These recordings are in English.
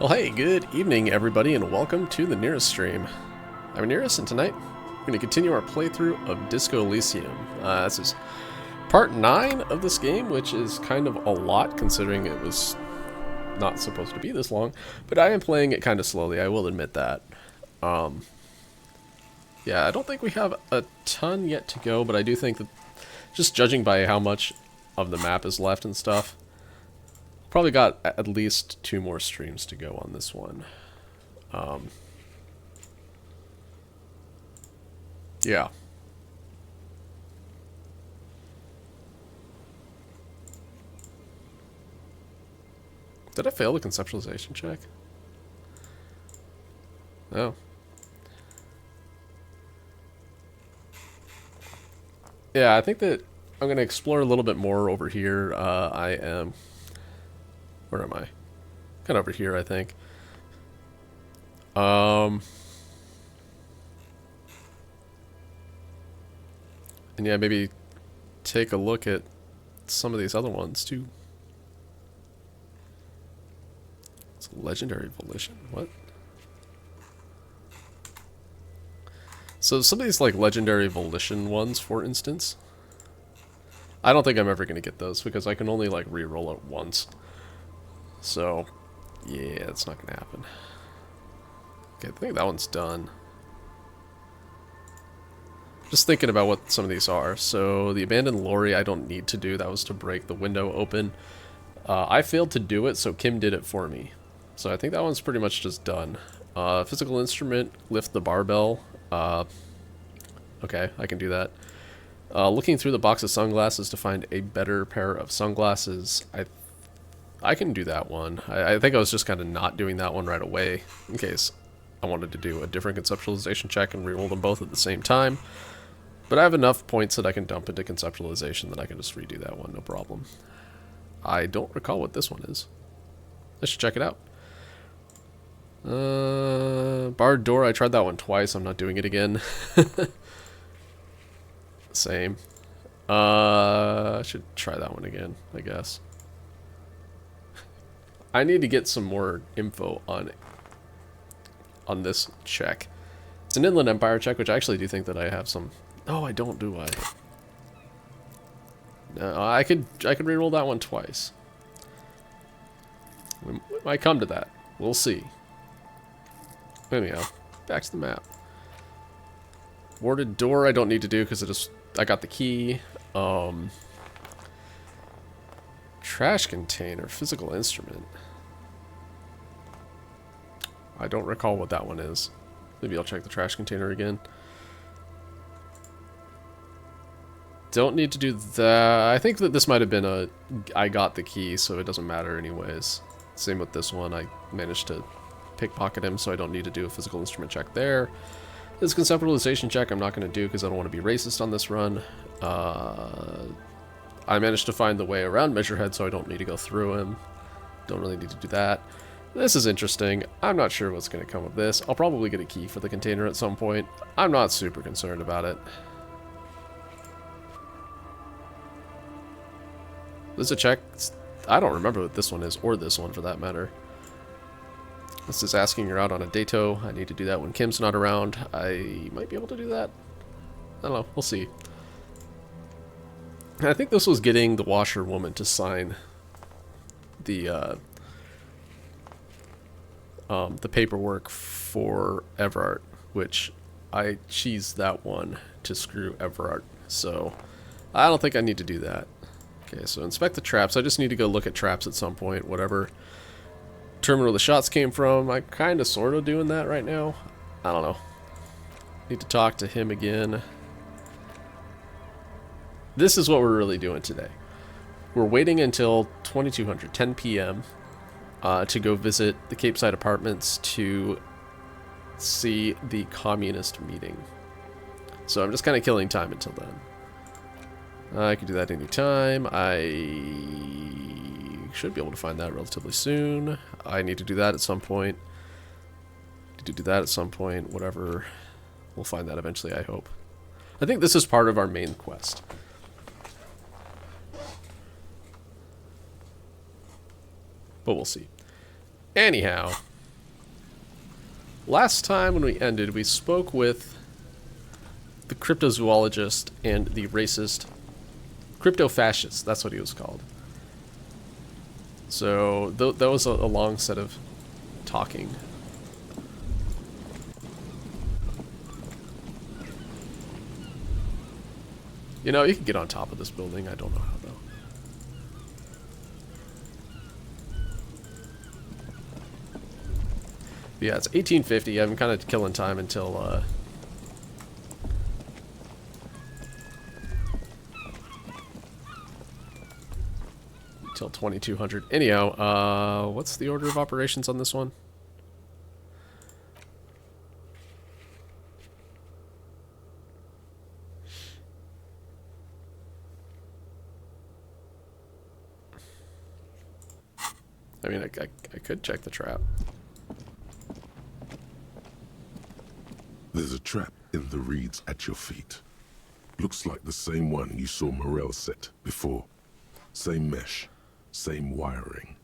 Well, hey, good evening, everybody, and welcome to the Nearest stream. I'm Nearest, and tonight we're going to continue our playthrough of Disco Elysium. This is part 9 of this game, which is kind of a lot considering it was not supposed to be this long, but I am playing it kind of slowly, I will admit that. Yeah, I don't think we have a ton yet to go, but I do think that, just judging by how much of the map is left and stuff, probably got at least 2 more streams to go on this one. Yeah. Did I fail the conceptualization check? No. Yeah, I think that I'm going to explore a little bit more over here. Where am I? Kind of over here, I think. And yeah, maybe take a look at some of these other ones, too. It's Legendary Volition. What? So some of these, like, Legendary Volition ones, for instance, I don't think I'm ever going to get those because I can only, like, re-roll it once. So, yeah, that's not going to happen. Okay, I think that one's done. Just thinking about what some of these are. So, the Abandoned Lorry I don't need to do. That was to break the window open. I failed to do it, so Kim did it for me. So I think that one's pretty much just done. Physical Instrument, lift the barbell. Okay, I can do that. Looking through the box of sunglasses to find a better pair of sunglasses. I can do that one. I think I was just kind of not doing that one right away in case I wanted to do a different conceptualization check and reroll them both at the same time. But I have enough points that I can dump into conceptualization that I can just redo that one, no problem. I don't recall what this one is. I should check it out. Barred door, I tried that one twice. I'm not doing it again. Same. I should try that one again, I guess. I need to get some more info on this check. It's an Inland Empire check, which I actually do think that I have some. Oh, I don't, do I? No, I could reroll that one twice. We might come to that. We'll see. Anyhow, back to the map. Warded door I don't need to do because I got the key. Trash container, physical instrument. I don't recall what that one is. Maybe I'll check the trash container again. Don't need to do that. I think that this might have been I got the key, so it doesn't matter anyways. Same with this one. I managed to pickpocket him, so I don't need to do a physical instrument check there. This conceptualization check I'm not going to do because I don't want to be racist on this run. I managed to find the way around Measurehead, so I don't need to go through him. Don't really need to do that. This is interesting. I'm not sure what's going to come of this. I'll probably get a key for the container at some point. I'm not super concerned about it. This is a check. I don't remember what this one is, or this one for that matter. This is asking you're out on a dato. I need to do that when Kim's not around. I might be able to do that. I don't know. We'll see. I think this was getting the washerwoman to sign the paperwork for Everart, which I cheesed that one to screw Everart. So I don't think I need to do that. Okay, so inspect the traps. I just need to go look at traps at some point. Whatever terminal the shots came from. I'm kind of sort of doing that right now. I don't know. Need to talk to him again. This is what we're really doing today. We're waiting until 2200, 10 p.m. To go visit the Cape Side Apartments to see the communist meeting. So I'm just kind of killing time until then. I can do that anytime. I should be able to find that relatively soon. I need to do that at some point. Need to do that at some point. Whatever. We'll find that eventually, I hope. I think this is part of our main quest. But we'll see. Anyhow, Last time when we ended, we spoke with the cryptozoologist and the racist crypto-fascist. That's what he was called. So that was a long set of talking. You know, you can get on top of this building. I don't know how, though. But yeah, it's 1850. I'm kind of killing time until, until 2200. Anyhow, what's the order of operations on this one? I mean, I could check the trap. There's a trap in the reeds at your feet. Looks like the same one you saw Morel set before. Same mesh, same wiring.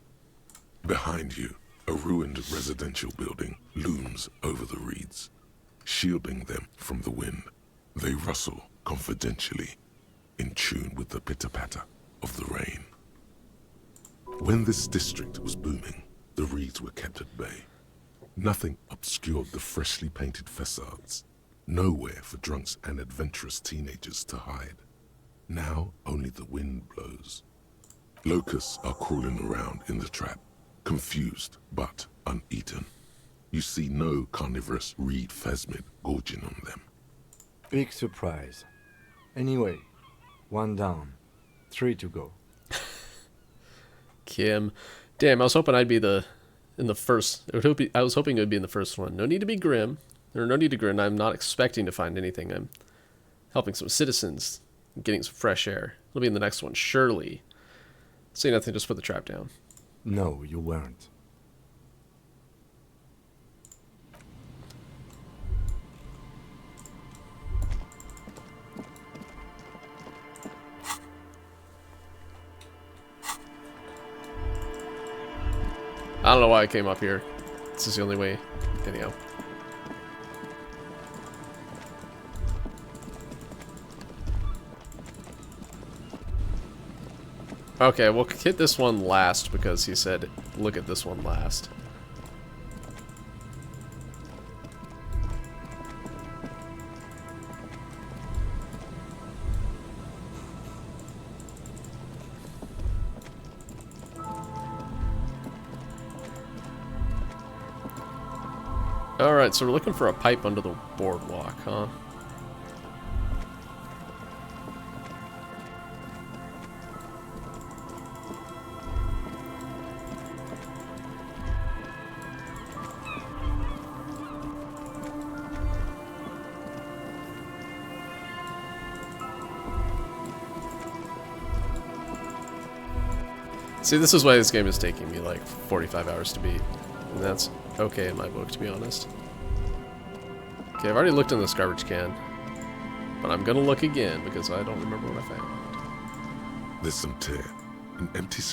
Behind you, a ruined residential building looms over the reeds, shielding them from the wind. They rustle confidentially, in tune with the pitter-patter of the rain. When this district was booming, the reeds were kept at bay. Nothing obscured the freshly painted facades. Nowhere for drunks and adventurous teenagers to hide. Now only the wind blows. Locusts are crawling around in the trap, confused but uneaten. You see no carnivorous reed phasmid gorging on them. Big surprise. Anyway, 1 down, 3 to go. Kim. Damn, I was hoping I'd be in the first. I was hoping it would be in the first one. No need to be grim. Or no need to grin. I'm not expecting to find anything. I'm helping some citizens, getting some fresh air. It'll be in the next one, surely. Say nothing, just put the trap down. No, you weren't. I don't know why I came up here. This is the only way. Anyhow. Okay, we'll hit this one last because he said, look at this one last. Alright, so we're looking for a pipe under the boardwalk, huh? See, this is why this game is taking me like 45 hours to beat. And that's okay in my book, to be honest. Okay, I've already looked in this garbage can. But I'm gonna look again because I don't remember what I found. There's some tear, an empty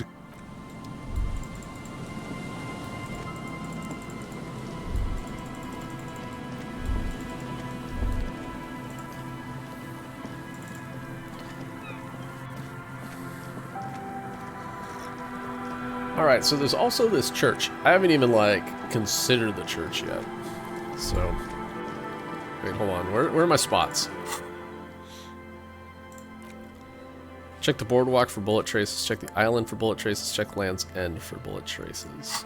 Alright, so there's also this church. I haven't even, like, considered the church yet. So, wait, hold on. Where are my spots? Check the boardwalk for bullet traces. Check the island for bullet traces. Check Land's End for bullet traces.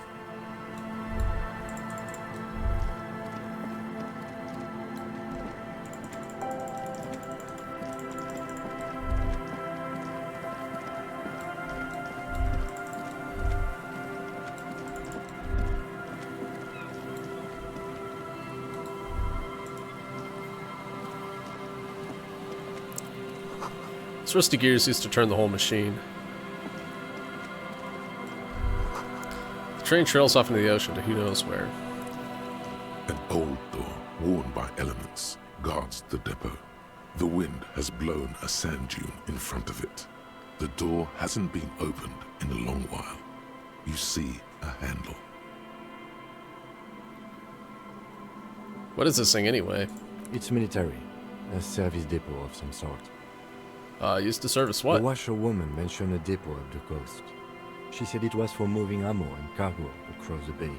This rusty gears used to turn the whole machine. The train trails off into the ocean to who knows where. An old door, worn by elements, guards the depot. The wind has blown a sand dune in front of it. The door hasn't been opened in a long while. You see a handle. What is this thing anyway? It's military. A service depot of some sort. Used to service what? The washerwoman mentioned a depot at the coast. She said it was for moving ammo and cargo across the bay.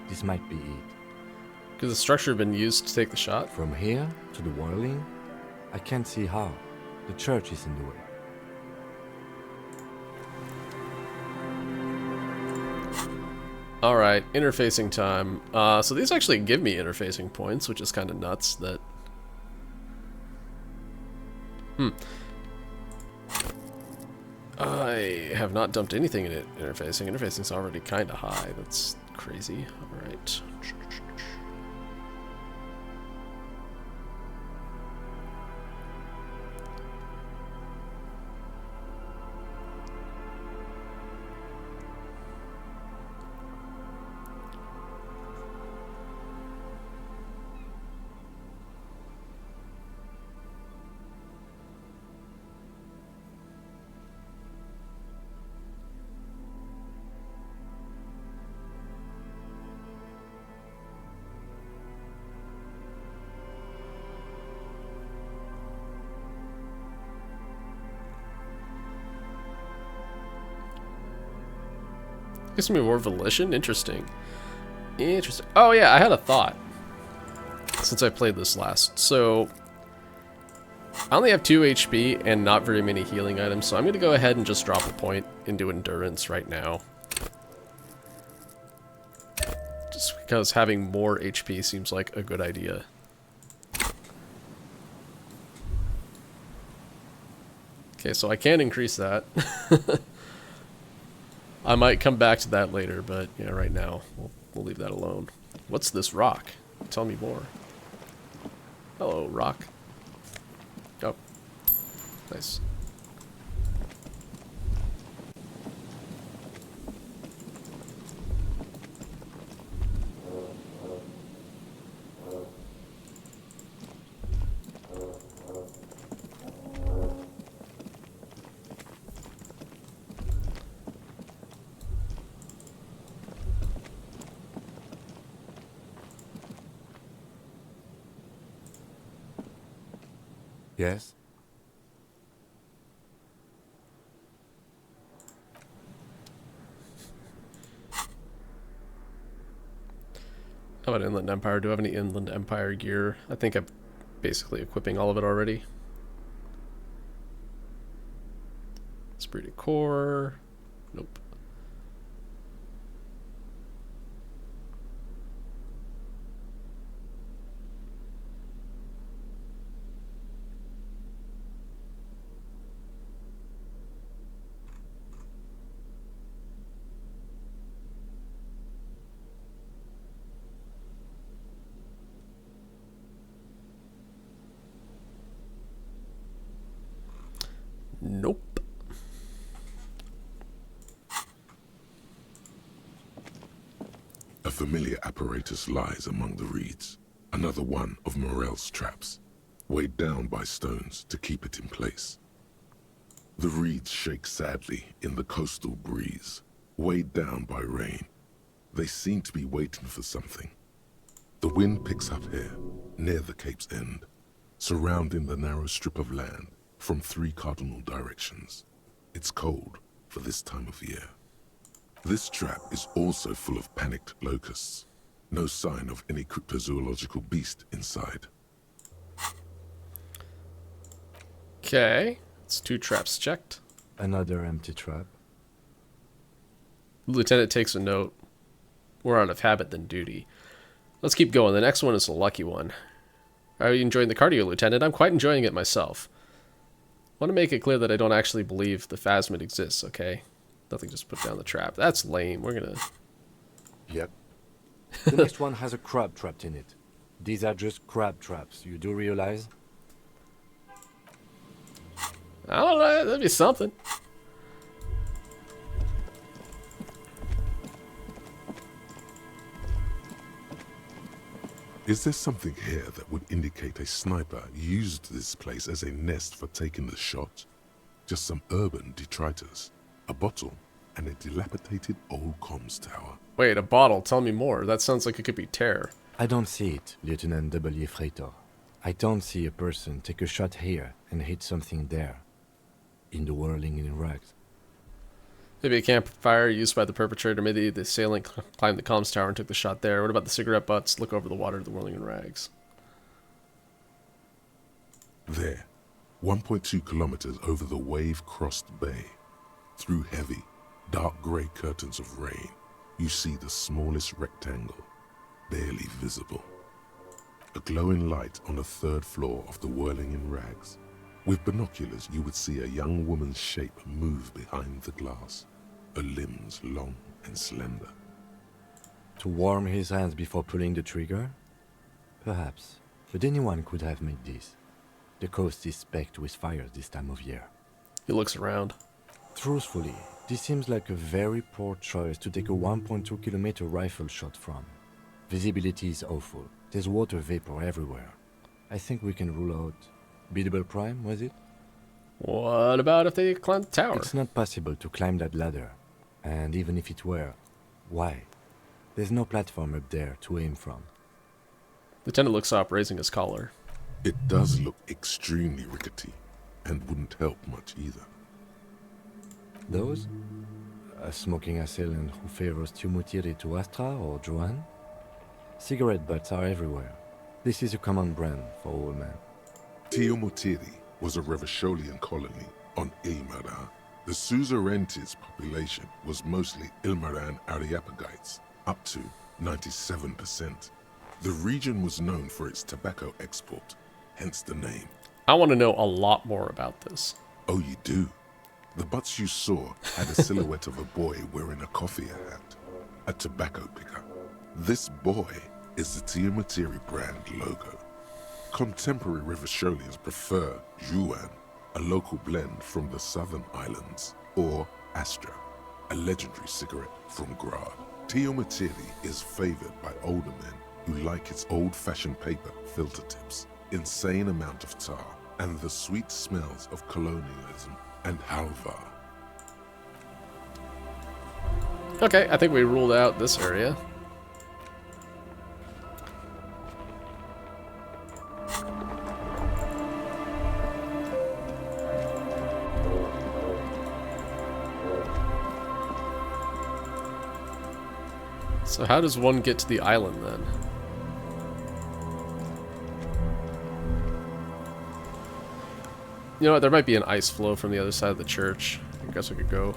This might be it. Could the structure have been used to take the shot? From here to the whirling, I can't see how. The church is in the way. Alright, interfacing time. So these actually give me interfacing points, which is kind of nuts that... I have not dumped anything in it interfacing. Interfacing's already kind of high. That's crazy. Alright. Gives me more volition? Interesting. Interesting. Oh yeah, I had a thought. Since I played this last. So, I only have 2 HP and not very many healing items, so I'm going to go ahead and just drop a point into Endurance right now. Just because having more HP seems like a good idea. Okay, so I can increase that. I might come back to that later, but yeah, right now we'll leave that alone. What's this rock? Tell me more. Hello, rock. Oh, nice. Yes? How about Inland Empire? Do I have any Inland Empire gear? I think I'm basically equipping all of it already. Esprit de Corps. Nope. Nope. A familiar apparatus lies among the reeds. Another one of Morel's traps, weighed down by stones to keep it in place. The reeds shake sadly in the coastal breeze, weighed down by rain. They seem to be waiting for something. The wind picks up here, near the cape's end, surrounding the narrow strip of land from 3 cardinal directions. It's cold for this time of year. This trap is also full of panicked locusts. No sign of any cryptozoological beast inside. Okay. It's 2 traps checked. Another empty trap. Lieutenant takes a note. More out of habit than duty. Let's keep going. The next one is a lucky one. Are you enjoying the cardio, Lieutenant? I'm quite enjoying it myself. I want to make it clear that I don't actually believe the phasmid exists, okay? Nothing, just put down the trap. That's lame. We're gonna... Yep. The next one has a crab trapped in it. These are just crab traps, you do realize? I don't know, that'd be something. Is there something here that would indicate a sniper used this place as a nest for taking the shot? Just some urban detritus, a bottle, and a dilapidated old comms tower. Wait, a bottle. Tell me more. That sounds like it could be terror. I don't see it, Lieutenant W. Freitor. I don't see a person take a shot here and hit something there. In the whirling in rags. Maybe a campfire used by the perpetrator. Maybe the assailant climbed the comms tower and took the shot there. What about the cigarette butts? Look over the water to the whirling in rags. There, 1.2 kilometers over the wave-crossed bay, through heavy, dark grey curtains of rain, you see the smallest rectangle, barely visible. A glowing light on the third floor of the whirling in rags. With binoculars, you would see a young woman's shape move behind the glass, her limbs long and slender. To warm his hands before pulling the trigger? Perhaps, but anyone could have made this. The coast is specked with fires this time of year. He looks around. Truthfully, this seems like a very poor choice to take a 1.2 kilometer rifle shot from. Visibility is awful. There's water vapor everywhere. I think we can rule out... Biddable Prime, was it? What about if they climb the tower? It's not possible to climb that ladder. And even if it were, why? There's no platform up there to aim from. Lieutenant looks up, raising his collar. It does look extremely rickety, and wouldn't help much either. Those? A smoking assailant who favors Tumutiri to Astra or Joan? Cigarette butts are everywhere. This is a common brand for all men. Tiomotiri was a Revacholian colony on Ilmaran. The Suzerainties population was mostly Ilmaran Areopagites, up to 97%. The region was known for its tobacco export, hence the name. I want to know a lot more about this. Oh, you do? The butts you saw had a silhouette of a boy wearing a coffee hat, a tobacco picker. This boy is the Tiomotiri brand logo. Contemporary Revacholians prefer Juan, a local blend from the southern islands, or Astra, a legendary cigarette from Grad. Tiomotiri is favored by older men who like its old-fashioned paper filter tips, insane amount of tar, and the sweet smells of colonialism and halva. Okay, I think we ruled out this area. So how does one get to the island then? You know what, there might be an ice floe from the other side of the church. I guess we could go.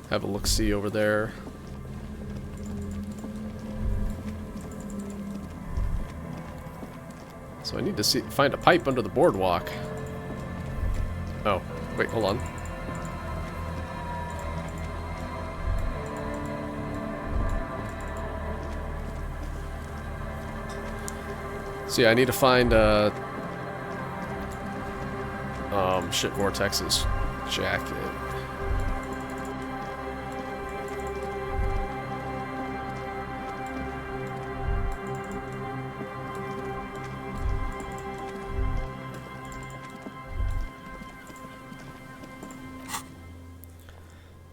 Have a look-see over there. So I need to find a pipe under the boardwalk. Oh, wait, hold on. So yeah, I need to find shit, Vortex's jacket.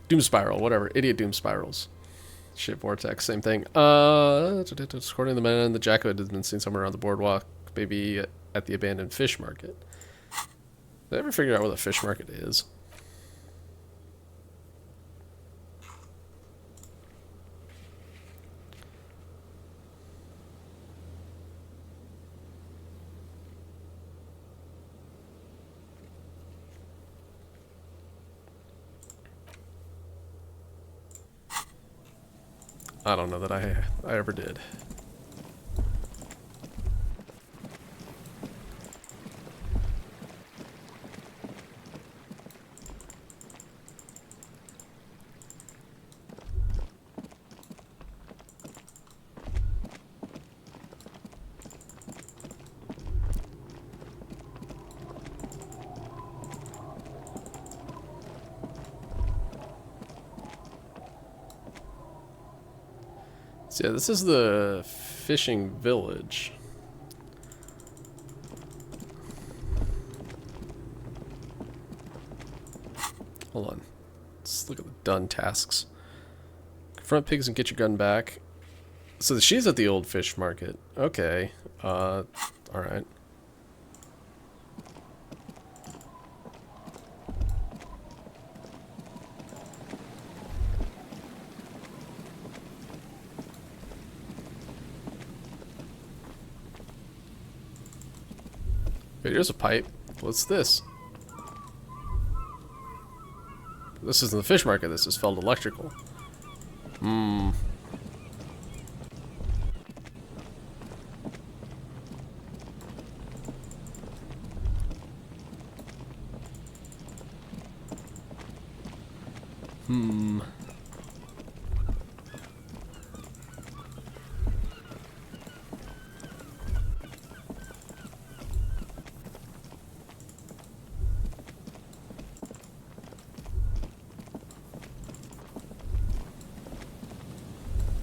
Doom Spiral, whatever. Idiot Doom Spirals. Shit, Vortex, same thing. According to the men, the jacket has been seen somewhere around the boardwalk, maybe at the abandoned fish market. Did I ever figure out what a fish market is? I don't know that I ever did. So yeah, this is the fishing village. Hold on. Let's look at the done tasks. Confront pigs and get your gun back. So she's at the old fish market. Okay. Alright. Wait, here's a pipe. What's this? This isn't the fish market, this is Feld Electrical. Hmm.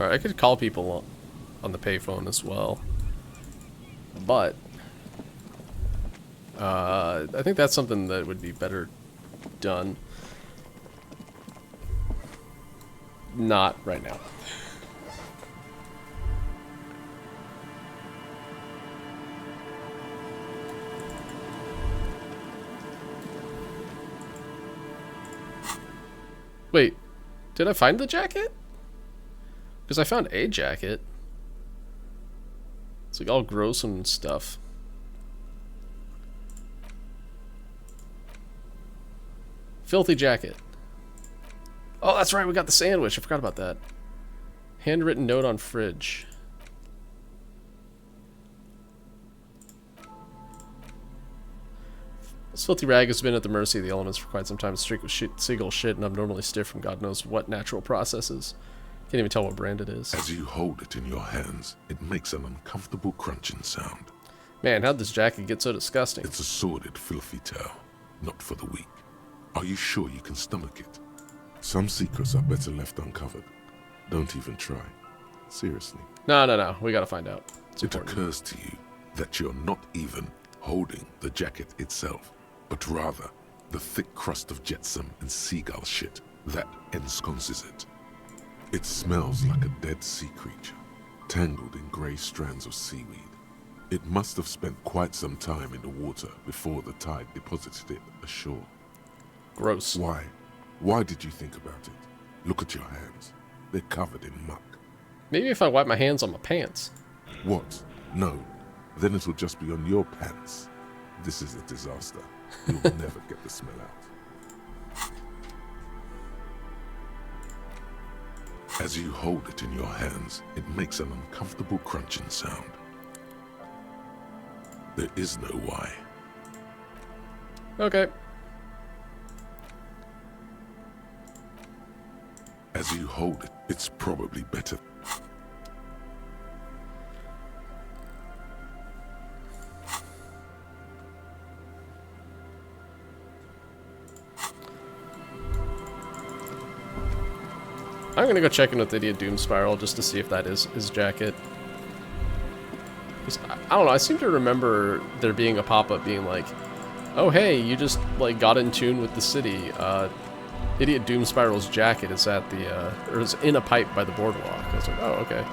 Alright, I could call people on the payphone as well. But I think that's something that would be better done. Not right now. Wait, did I find the jacket? Because I found a jacket. It's like all gross and stuff. Filthy jacket. Oh, that's right, we got the sandwich. I forgot about that. Handwritten note on fridge. This filthy rag has been at the mercy of the elements for quite some time. Streaked with seagull shit and abnormally stiff from God knows what natural processes. Can't even tell what brand it is. As you hold it in your hands, it makes an uncomfortable crunching sound. Man, how'd this jacket get so disgusting? It's a sordid, filthy tale, not for the weak. Are you sure you can stomach it? Some secrets are better left uncovered. Don't even try. Seriously. No. We gotta find out. It's It important. occurs to you that you're not even holding the jacket itself, but rather the thick crust of jetsam and seagull shit that ensconces it. It smells like a dead sea creature, tangled in grey strands of seaweed. It must have spent quite some time in the water before the tide deposited it ashore. Gross. Why? Why did you think about it? Look at your hands. They're covered in muck. Maybe if I wipe my hands on my pants. What? No. Then it'll just be on your pants. This is a disaster. You'll never get the smell out. As you hold it in your hands, it makes an uncomfortable crunching sound. There is no why. Okay. As you hold it, it's probably better. I'm gonna go check in with Idiot Doom Spiral just to see if that is his jacket. 'Cause I don't know, I seem to remember there being a pop-up being like, oh hey, you just like got in tune with the city. Idiot Doom Spiral's jacket is at the, or is in a pipe by the boardwalk. I was like, oh, okay.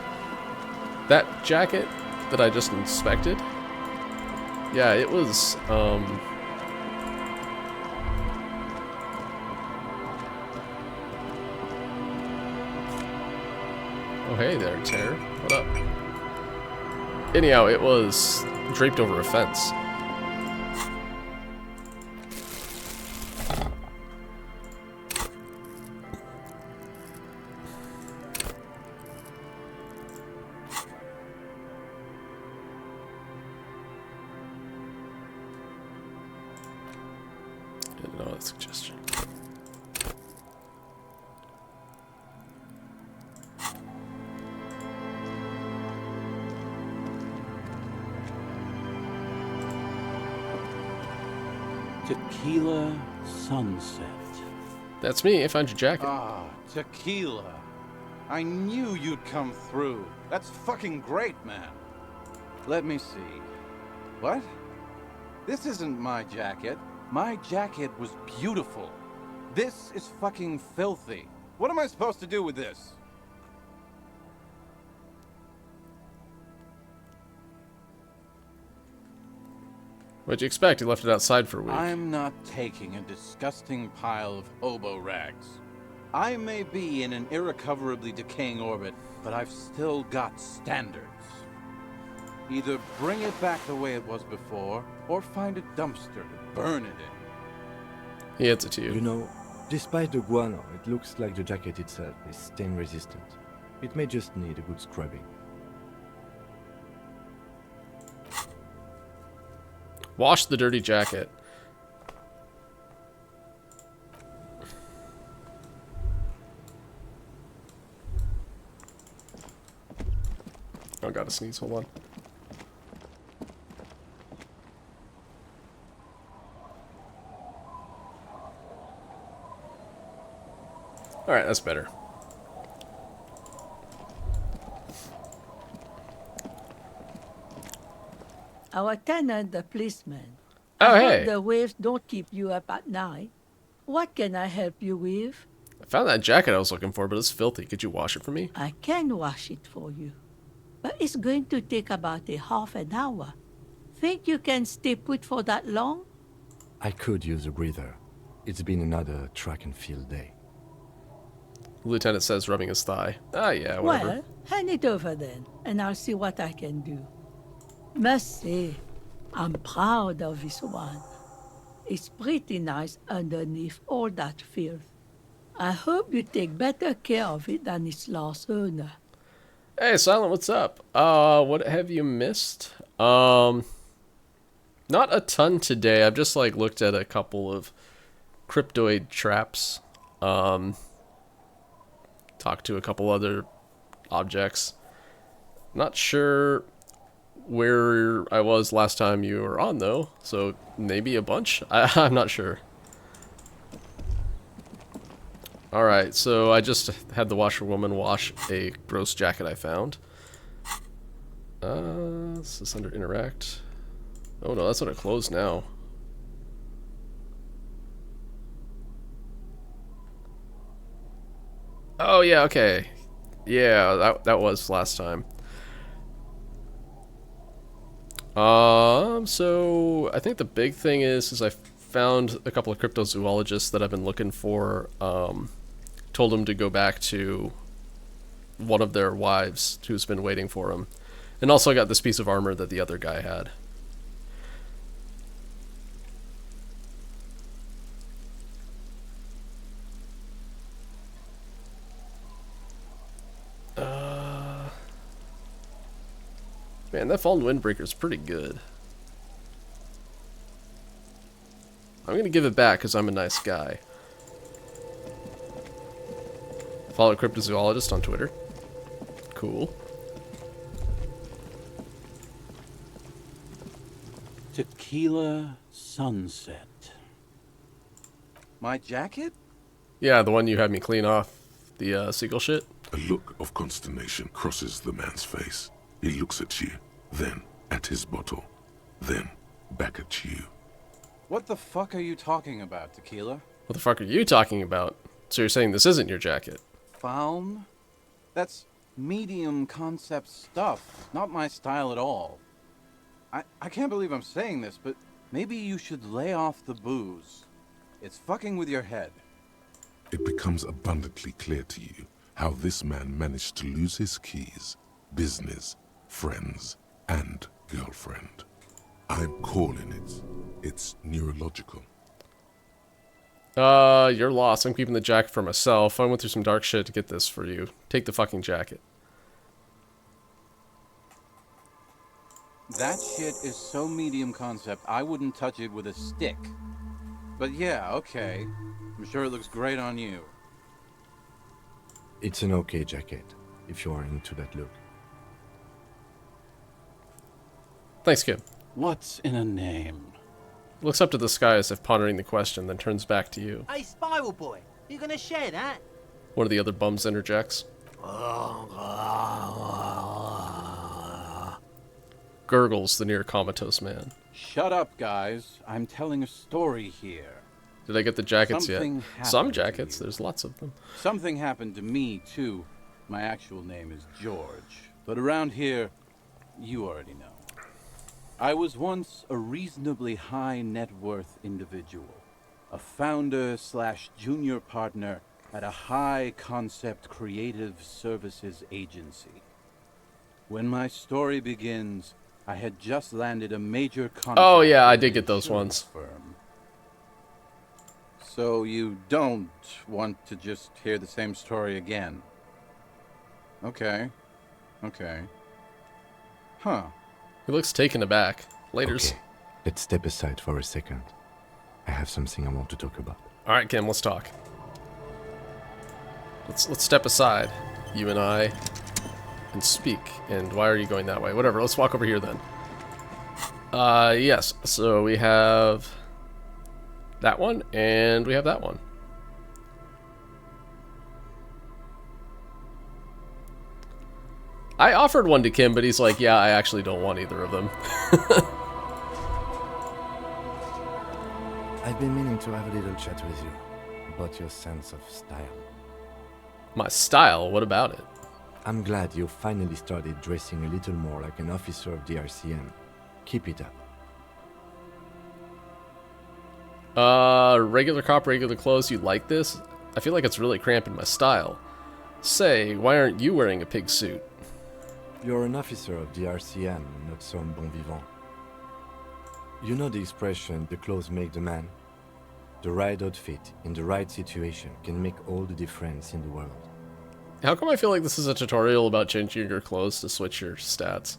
That jacket that I just inspected, yeah, it was, oh, hey there, Terror. What up? Anyhow, it was draped over a fence. Didn't know that suggestion. Tequila Sunset. That's me. I found your jacket. Ah, tequila. I knew you'd come through. That's fucking great, man. Let me see. What? This isn't my jacket. My jacket was beautiful. This is fucking filthy. What am I supposed to do with this? What'd you expect? He left it outside for a week. I'm not taking a disgusting pile of hobo rags. I may be in an irrecoverably decaying orbit, but I've still got standards. Either bring it back the way it was before, or find a dumpster to burn it in. He hands it to You you. know, despite the guano, it looks like the jacket itself is stain resistant. It may just need a good scrubbing. Wash the dirty jacket. Oh, gotta sneeze. Hold on. Alright, that's better. Our tenant, the policeman. Oh, I hey. hope the waves don't keep you up at night. What can I help you with? I found that jacket I was looking for, but it's filthy. Could you wash it for me? I can wash it for you. But it's going to take about a half an hour. Think you can stay put for that long? I could use a breather. It's been another track and field day. The lieutenant says, rubbing his thigh. Ah, yeah, whatever. Well, hand it over then, and I'll see what I can do. Must say, I'm proud of this one. It's pretty nice underneath all that filth. I hope you take better care of it than its last owner. Hey, Silent, what's up? What have you missed? Not a ton today. I've just, like, looked at a couple of cryptoid traps. Talked to a couple other objects. Not sure where I was last time you were on, though. So, maybe a bunch? I'm not sure. Alright, so I just had the washerwoman wash a gross jacket I found. Is this under interact? Oh no, that's under close now. Oh yeah, okay. Yeah, that was last time. So I think the big thing is I found a couple of cryptozoologists that I've been looking for. Told them to go back to one of their wives who's been waiting for him. And also got this piece of armor that the other guy had. Man, that Fallen Windbreaker's pretty good. I'm gonna give it back because I'm a nice guy. Follow Cryptozoologist on Twitter. Cool. Tequila sunset. My jacket? Yeah, the one you had me clean off the seagull shit. A look of consternation crosses the man's face. He looks at you, then at his bottle, then back at you. What the fuck are you talking about, Tequila? What the fuck are you talking about? So you're saying this isn't your jacket? Faun? That's medium concept stuff. Not my style at all. I can't believe I'm saying this, but maybe you should lay off the booze. It's fucking with your head. It becomes abundantly clear to you how this man managed to lose his keys, business, friends, and girlfriend. I'm calling it. It's neurological. You're lost. I'm keeping the jacket for myself. I went through some dark shit to get this for you. Take the fucking jacket. That shit is so medium concept, I wouldn't touch it with a stick. But yeah, okay. I'm sure it looks great on you. It's an okay jacket, if you are into that look. Thanks, kid. What's in a name? Looks up to the sky as if pondering the question, then turns back to you. Hey, Spiral Boy, you gonna share that? One of the other bums interjects. Gurgles the near comatose man. Shut up, guys. I'm telling a story here. Did I get the jackets Something yet? happened Some to jackets. you. There's lots of them. Something happened to me, too. My actual name is George. But around here, you already know. I was once a reasonably high net worth individual, a founder slash junior partner at a high concept creative services agency. When my story begins, I had just landed a major contract. Oh yeah, I with did an get those insurance ones. firm. So you don't want to just hear the same story again? Okay. Okay. Huh. He looks taken aback. Laters. Okay, let's step aside for a second. I have something I want to talk about. All right, Kim, let's talk. Let's step aside, you and I, and speak. And why are you going that way? Whatever. Let's walk over here then. Yes. So we have that one, and we have that one. I offered one to Kim, but he's like, yeah, I actually don't want either of them. I've been meaning to have a little chat with you about your sense of style. My style? What about it? I'm glad you finally started dressing a little more like an officer of the RCM. Keep it up. Regular cop, regular clothes, you like this? I feel like it's really cramping my style. Say, why aren't you wearing a pig suit? You're an officer of the RCM, not some bon vivant. You know the expression, the clothes make the man? The right outfit in the right situation can make all the difference in the world. How come I feel like this is a tutorial about changing your clothes to switch your stats?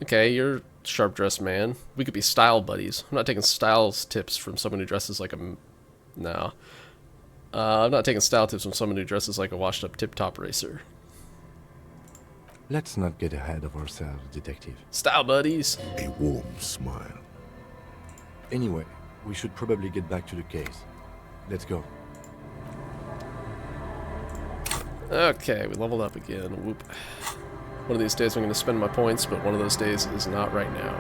Okay, you're a sharp-dressed man. We could be style buddies. I'm not taking styles tips from someone who dresses like a... No. I'm not taking style tips from someone who dresses like a washed-up tip-top racer. Let's not get ahead of ourselves, detective. Style buddies. A warm smile. Anyway, we should probably get back to the case. Let's go. Okay, we leveled up again. Whoop. One of these days I'm going to spend my points, but one of those days is not right now.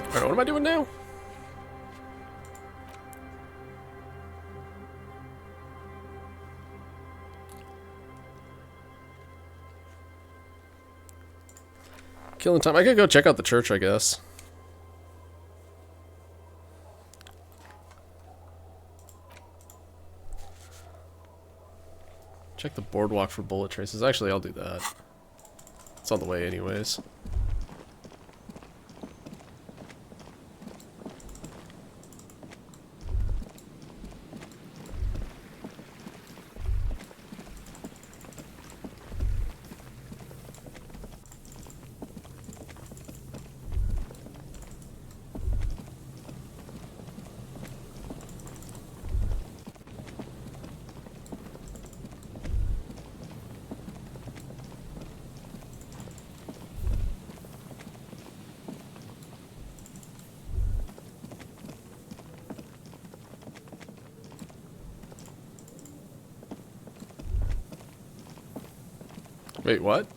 Alright, what am I doing now? Killing time. I could go check out the church, I guess. Check the boardwalk for bullet traces. Actually, I'll do that. It's on the way anyways. Wait, what?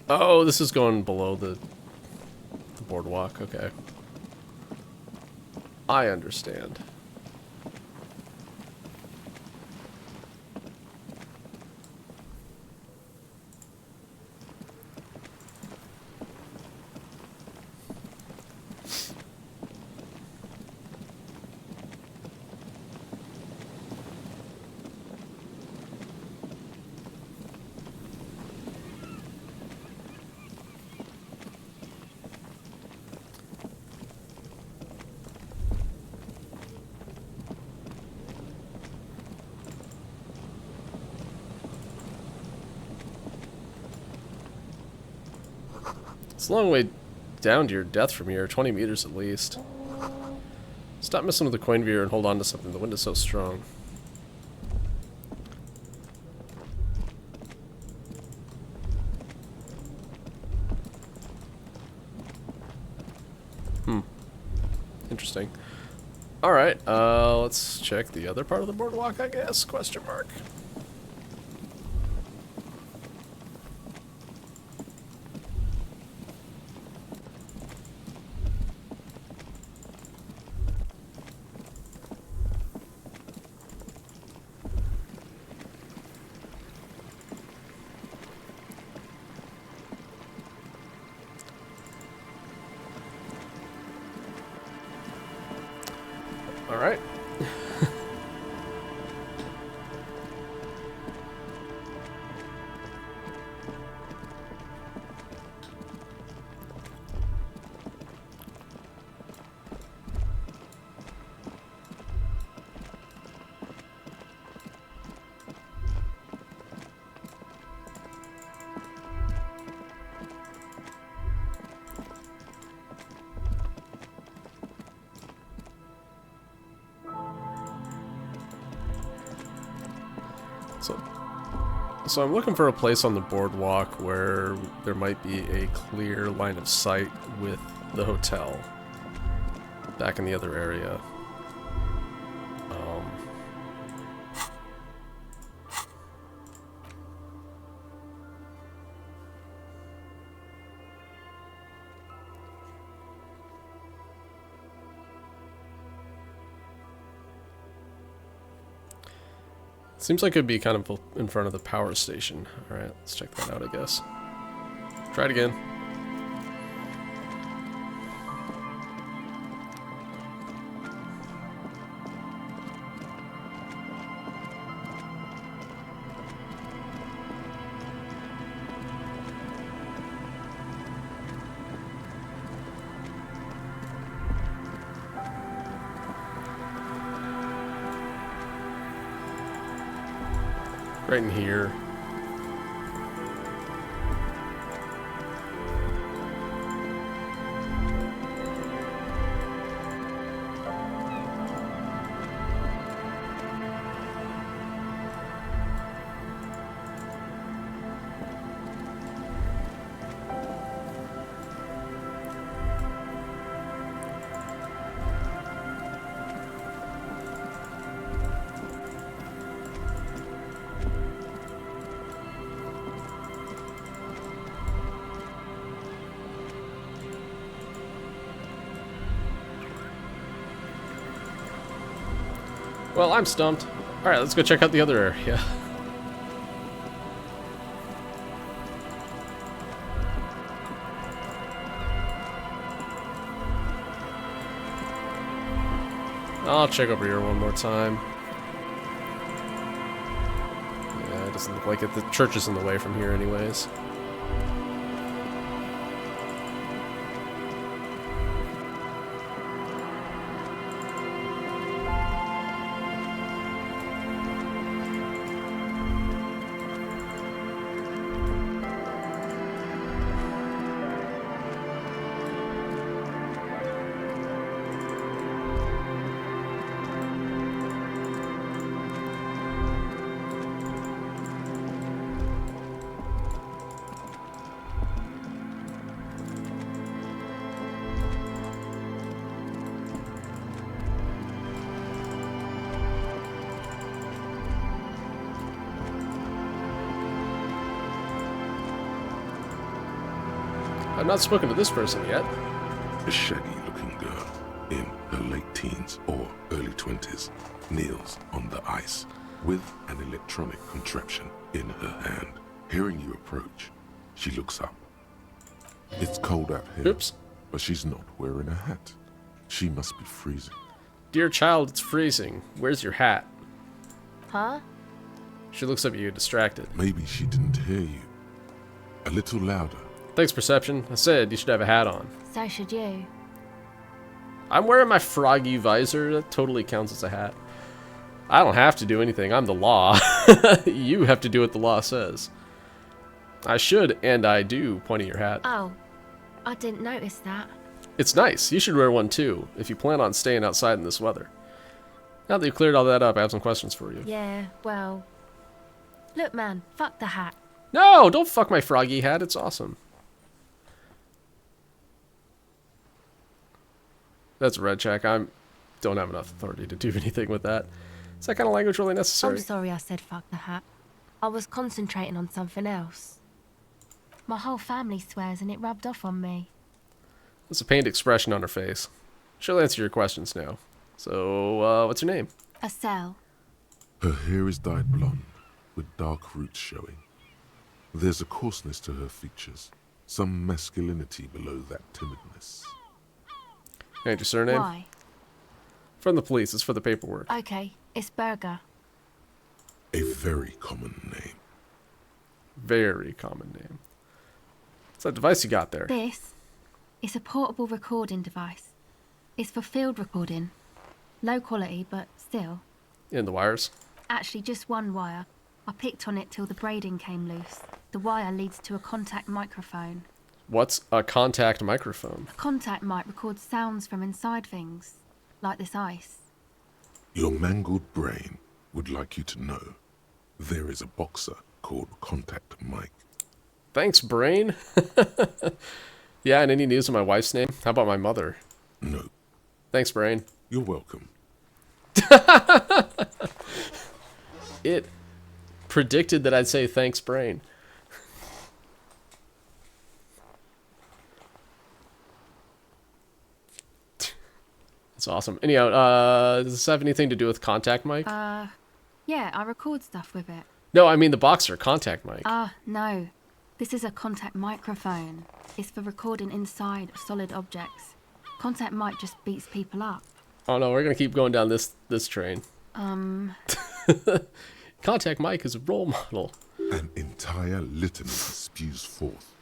Oh, this is going below the boardwalk. Okay. I understand. It's a long way down to your death from here, 20 meters at least. Stop messing with the coin viewer and hold on to something. The wind is so strong. Interesting. Alright, let's check the other part of the boardwalk, I guess? Question mark. So I'm looking for a place on the boardwalk where there might be a clear line of sight with the hotel back in the other area. Seems like it'd be kind of in front of the power station. Alright, let's check that out, I guess. Try it again. Right in here. Well, I'm stumped. Alright, let's go check out the other area. I'll check over here one more time. Yeah, it doesn't look like it. The church is in the way from here anyways. I've not spoken to this person yet. A shaggy-looking girl in her late teens or early 20s kneels on the ice with an electronic contraption in her hand. Hearing you approach, she looks up. It's cold out here, Oops. but she's not wearing a hat. She must be freezing. Dear child, it's freezing. Where's your hat? Huh? She looks up at you, distracted. Maybe she didn't hear you. A little louder. Thanks, Perception. I said you should have a hat on. So should you. I'm wearing my froggy visor. That totally counts as a hat. I don't have to do anything. I'm the law. You have to do what the law says. I should, and I do, point at your hat. Oh, I didn't notice that. It's nice. You should wear one too, if you plan on staying outside in this weather. Now that you've cleared all that up, I have some questions for you. Yeah, well... Look, man, fuck the hat. No, don't fuck my froggy hat. It's awesome. That's a red check. I don't have enough authority to do anything with that. Is that kind of language really necessary? I'm sorry I said fuck the hat. I was concentrating on something else. My whole family swears and it rubbed off on me. There's a pained expression on her face. She'll answer your questions now. So, what's your name? Estelle. Her hair is dyed blonde, with dark roots showing. There's a coarseness to her features, some masculinity below that timidness. And your surname? Why? From the police. It's for the paperwork. Okay, it's Burger. A very common name. Very common name. What's that device you got there? This is a portable recording device. It's for field recording. Low quality, but still. In the wires? Actually, just one wire. I picked on it till the braiding came loose. The wire leads to a contact microphone. What's a contact microphone? A contact mic records sounds from inside things, like this ice. Your mangled brain would like you to know There is a boxer called Contact Mike. Thanks, Brain. Yeah, and any news on my wife's name? How about my mother? No, Thanks, Brain. you're welcome. It predicted that I'd say thanks, Brain. That's awesome. Anyhow, does this have anything to do with Contact Mike? Yeah, I record stuff with it. No, I mean the boxer, Contact Mike. No. This is a contact microphone. It's for recording inside of solid objects. Contact mic just beats people up. Oh no, we're gonna keep going down this train. Contact Mike is a role model. An entire litany spews forth.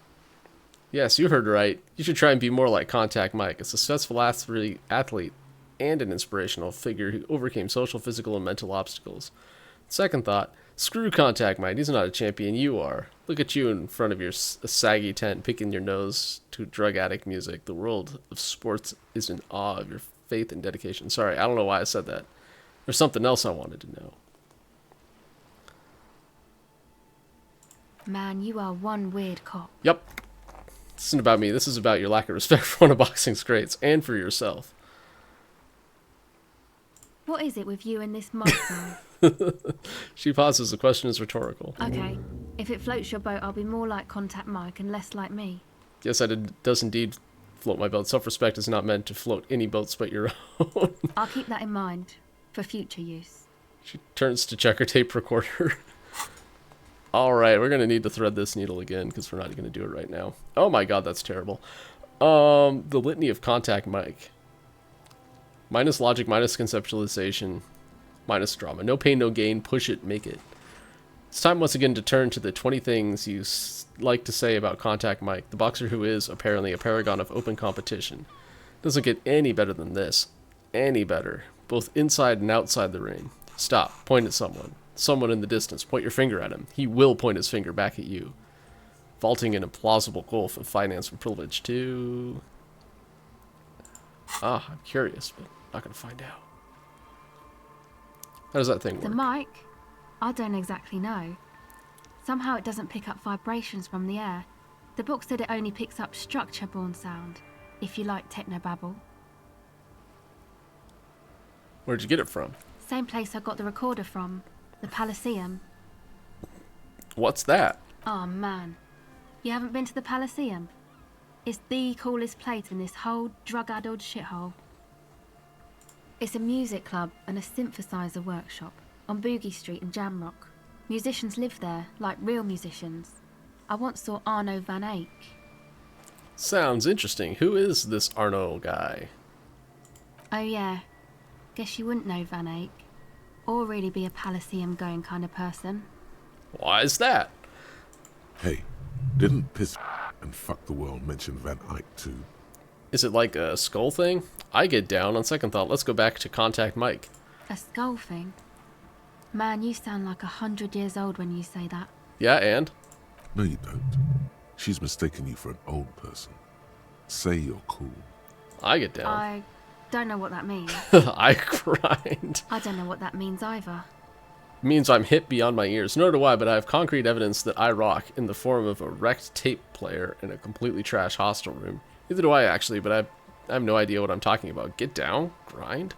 Yes, you heard right. You should try and be more like Contact Mike, a successful athlete and an inspirational figure who overcame social, physical, and mental obstacles. Second thought, screw Contact Mike. He's not a champion. You are. Look at you in front of your saggy tent, picking your nose to drug addict music. The world of sports is in awe of your faith and dedication. Sorry, I don't know why I said that. There's something else I wanted to know. Man, you are one weird cop. Yep. This isn't about me. This is about your lack of respect for one of boxing's greats and for yourself. What is it with you and this microphone? She pauses. The question is rhetorical. Okay, if it floats your boat, I'll be more like Contact Mike and less like me. Yes, does indeed float my boat. Self-respect is not meant to float any boats but your own. I'll keep that in mind for future use. She turns to check her tape recorder. Alright, we're going to need to thread this needle again because we're not going to do it right now. Oh my god, that's terrible. The litany of Contact Mike. Minus logic, minus conceptualization, minus drama. No pain, no gain. Push it, make it. It's time once again to turn to the 20 things you like to say about Contact Mike, the boxer who is apparently a paragon of open competition. Doesn't get any better than this. Any better. Both inside and outside the ring. Stop. Point at someone. Someone in the distance. Point your finger at him. He will point his finger back at you. Vaulting an implausible gulf of finance and privilege too. I'm curious, but not going to find out. How does that thing work? The mic? I don't exactly know. Somehow it doesn't pick up vibrations from the air. The book said it only picks up structure-borne sound, if you like technobabble. Where'd you get it from? Same place I got the recorder from, the Elysium. What's that? Oh man, you haven't been to the Elysium? It's the coolest place in this whole drug-addled shithole. It's a music club and a synthesizer workshop on Boogie Street in Jamrock. Musicians live there, like real musicians. I once saw Arno van Eyck. Sounds interesting. Who is this Arno guy? Oh yeah, guess you wouldn't know Van Eyck. Or really be a Elysium going kind of person. Why is that? Hey, didn't Piss and Fuck the World mention Van Eyck too? Is it like a skull thing? I get down. On second thought, let's go back to Contact Mike. A skull thing? Man, you sound like 100 years old when you say that. Yeah, and? No, you don't. She's mistaken you for an old person. Say you're cool. I get down. I don't know what that means. I grind. I don't know what that means either. Means I'm hip beyond my ears. Nor do I, but I have concrete evidence that I rock in the form of a wrecked tape player in a completely trash hostel room. Neither do I, actually, but I have no idea what I'm talking about. Get down? Grind?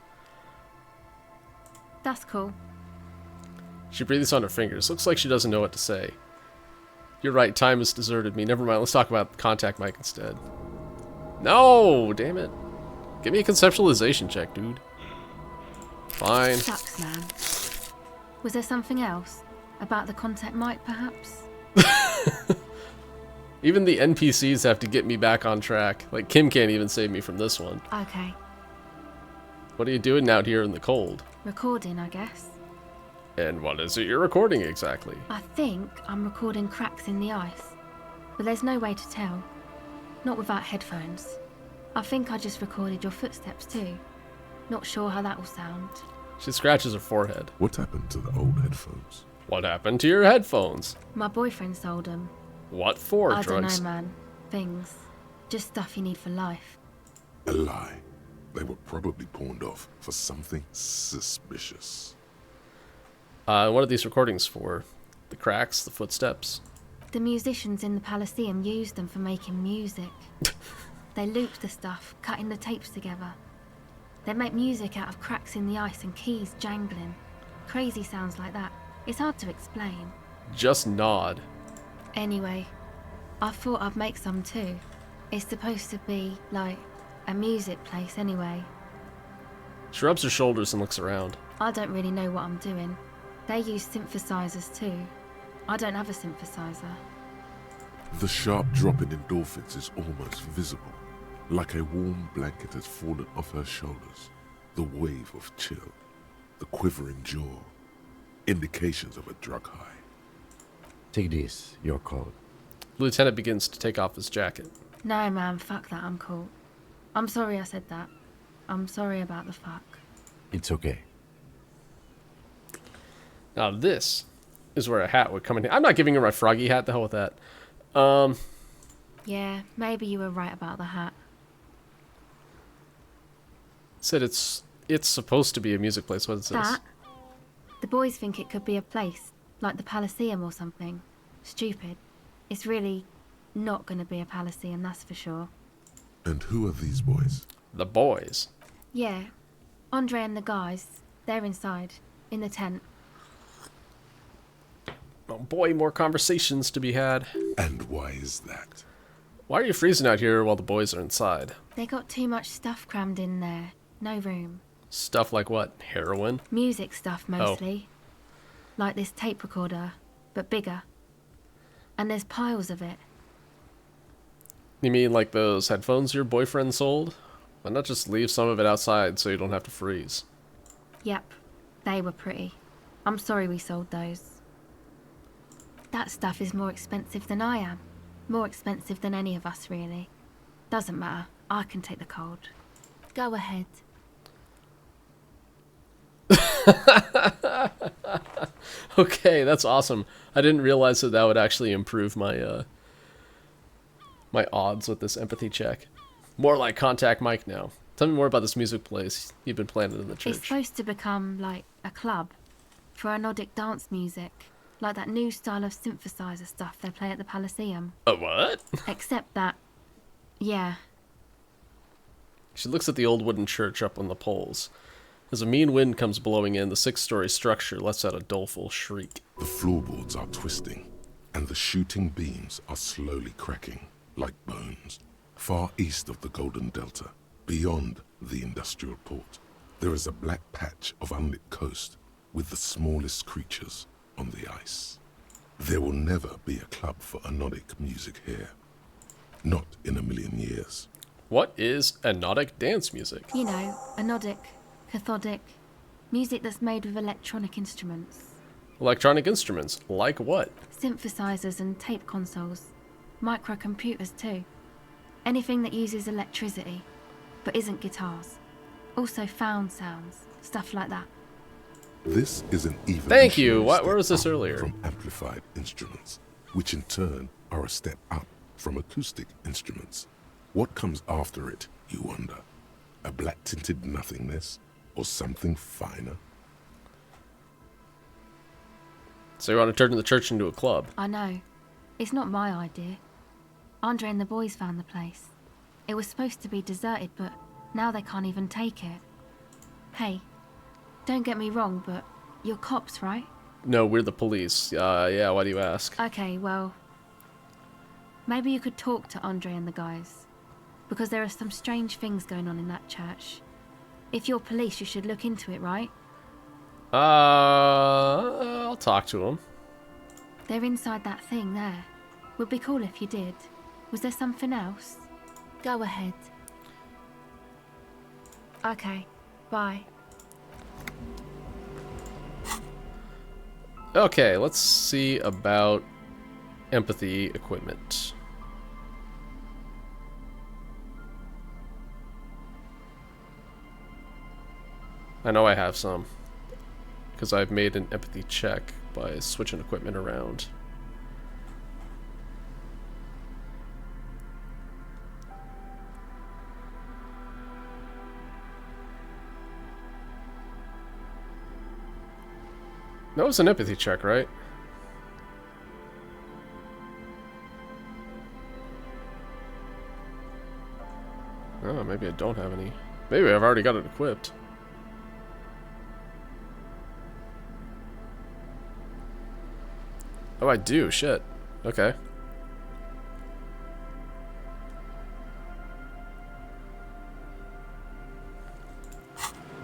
That's cool. She breathes on her fingers. Looks like she doesn't know what to say. You're right, time has deserted me. Never mind, let's talk about Contact Mike instead. No! Damn it. Give me a conceptualization check, dude. Fine. Sucks, man. Was there something else? About the Contact Mike, perhaps? Even the NPCs have to get me back on track. Like, Kim can't even save me from this one. Okay. What are you doing out here in the cold? Recording, I guess. And what is it you're recording exactly? I think I'm recording cracks in the ice. But there's no way to tell. Not without headphones. I think I just recorded your footsteps too. Not sure how that will sound. She scratches her forehead. What happened to the old headphones? What happened to your headphones? My boyfriend sold them. What for, I drugs? don't know, man. Things. Just stuff you need for life. A lie. They were probably pawned off for something suspicious. What are these recordings for? The cracks, the footsteps? The musicians in the Palaceum used them for making music. They looped the stuff, cutting the tapes together. They make music out of cracks in the ice and keys jangling. Crazy sounds like that. It's hard to explain. Just nod. Anyway, I thought I'd make some too. It's supposed to be, like, a music place anyway. She rubs her shoulders and looks around. I don't really know what I'm doing. They use synthesizers too. I don't have a synthesizer. The sharp drop in endorphins is almost visible, like a warm blanket has fallen off her shoulders. The wave of chill, the quivering jaw, indications of a drug high. Take this, your code. The lieutenant begins to take off his jacket. No, man, fuck that, I'm cool. I'm sorry I said that. I'm sorry about the fuck. It's okay. Now this is where a hat would come in. I'm not giving her my froggy hat, the hell with that. Yeah, maybe you were right about the hat. Said it's supposed to be a music place. What is this? That? The boys think it could be a place, like the Palaceum or something. Stupid. It's really not gonna be a Palaceum, that's for sure. And who are these boys? The boys. Yeah, Andre and the guys, they're inside, in the tent. Oh boy, more conversations to be had. And why is that? Why are you freezing out here while the boys are inside? They got too much stuff crammed in there. No room. Stuff like what? Heroin? Music stuff mostly. Like this tape recorder, but bigger. And there's piles of it. You mean like those headphones your boyfriend sold? Why not just leave some of it outside so you don't have to freeze? Yep, they were pretty. I'm sorry we sold those. That stuff is more expensive than I am. More expensive than any of us, really. Doesn't matter. I can take the cold. Go ahead. Okay, that's awesome. I didn't realize that would actually improve my my odds with this empathy check. More like Contact Mike now. Tell me more about this music place you've been planning in the church. It's supposed to become like a club for anodic dance music, like that new style of synthesizer stuff they play at the Palaceum. A what? Except that, yeah. She looks at the old wooden church up on the poles. As a mean wind comes blowing in, the 6-story structure lets out a doleful shriek. The floorboards are twisting, and the shooting beams are slowly cracking, like bones. Far east of the Golden Delta, beyond the industrial port, there is a black patch of unlit coast with the smallest creatures on the ice. There will never be a club for anodic music here. Not in a million years. What is anodic dance music? You know, anodic, cathodic, music that's made with electronic instruments. Electronic instruments, like what? Synthesizers and tape consoles. Microcomputers too. Anything that uses electricity, but isn't guitars. Also found sounds, stuff like that. This is an even. Thank you. Where was this earlier? From amplified instruments, which in turn are a step up from acoustic instruments. What comes after it, you wonder? A black-tinted nothingness, or something finer? So you want to turn the church into a club? I know. It's not my idea. Andre and the boys found the place. It was supposed to be deserted, but now they can't even take it. Hey, don't get me wrong, but you're cops, right? No, we're the police. Yeah, why do you ask? Okay, well, maybe you could talk to Andre and the guys. Because there are some strange things going on in that church. If you're police, you should look into it, right? I'll talk to him. They're inside that thing there. Would be cool if you did. Was there something else? Go ahead. Okay, bye. Okay, let's see about empathy equipment. I know I have some, because I've made an empathy check by switching equipment around. That was an empathy check, right? Oh, maybe I don't have any. Maybe I've already got it equipped. Oh, I do. Shit. Okay.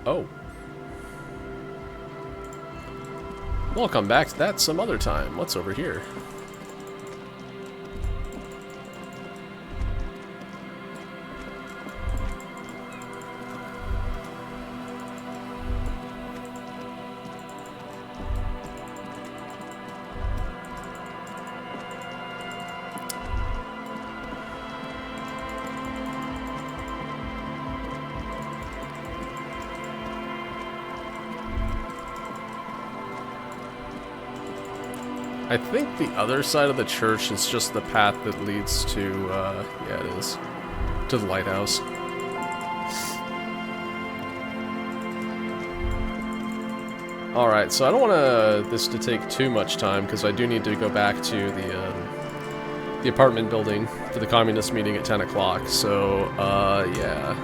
Oh. We'll come back to that some other time. What's over here? I think the other side of the church is just the path that leads to, yeah, it is, to the lighthouse. Alright, so I don't want this to take too much time, because I do need to go back to the apartment building for the communist meeting at 10 o'clock, so, yeah.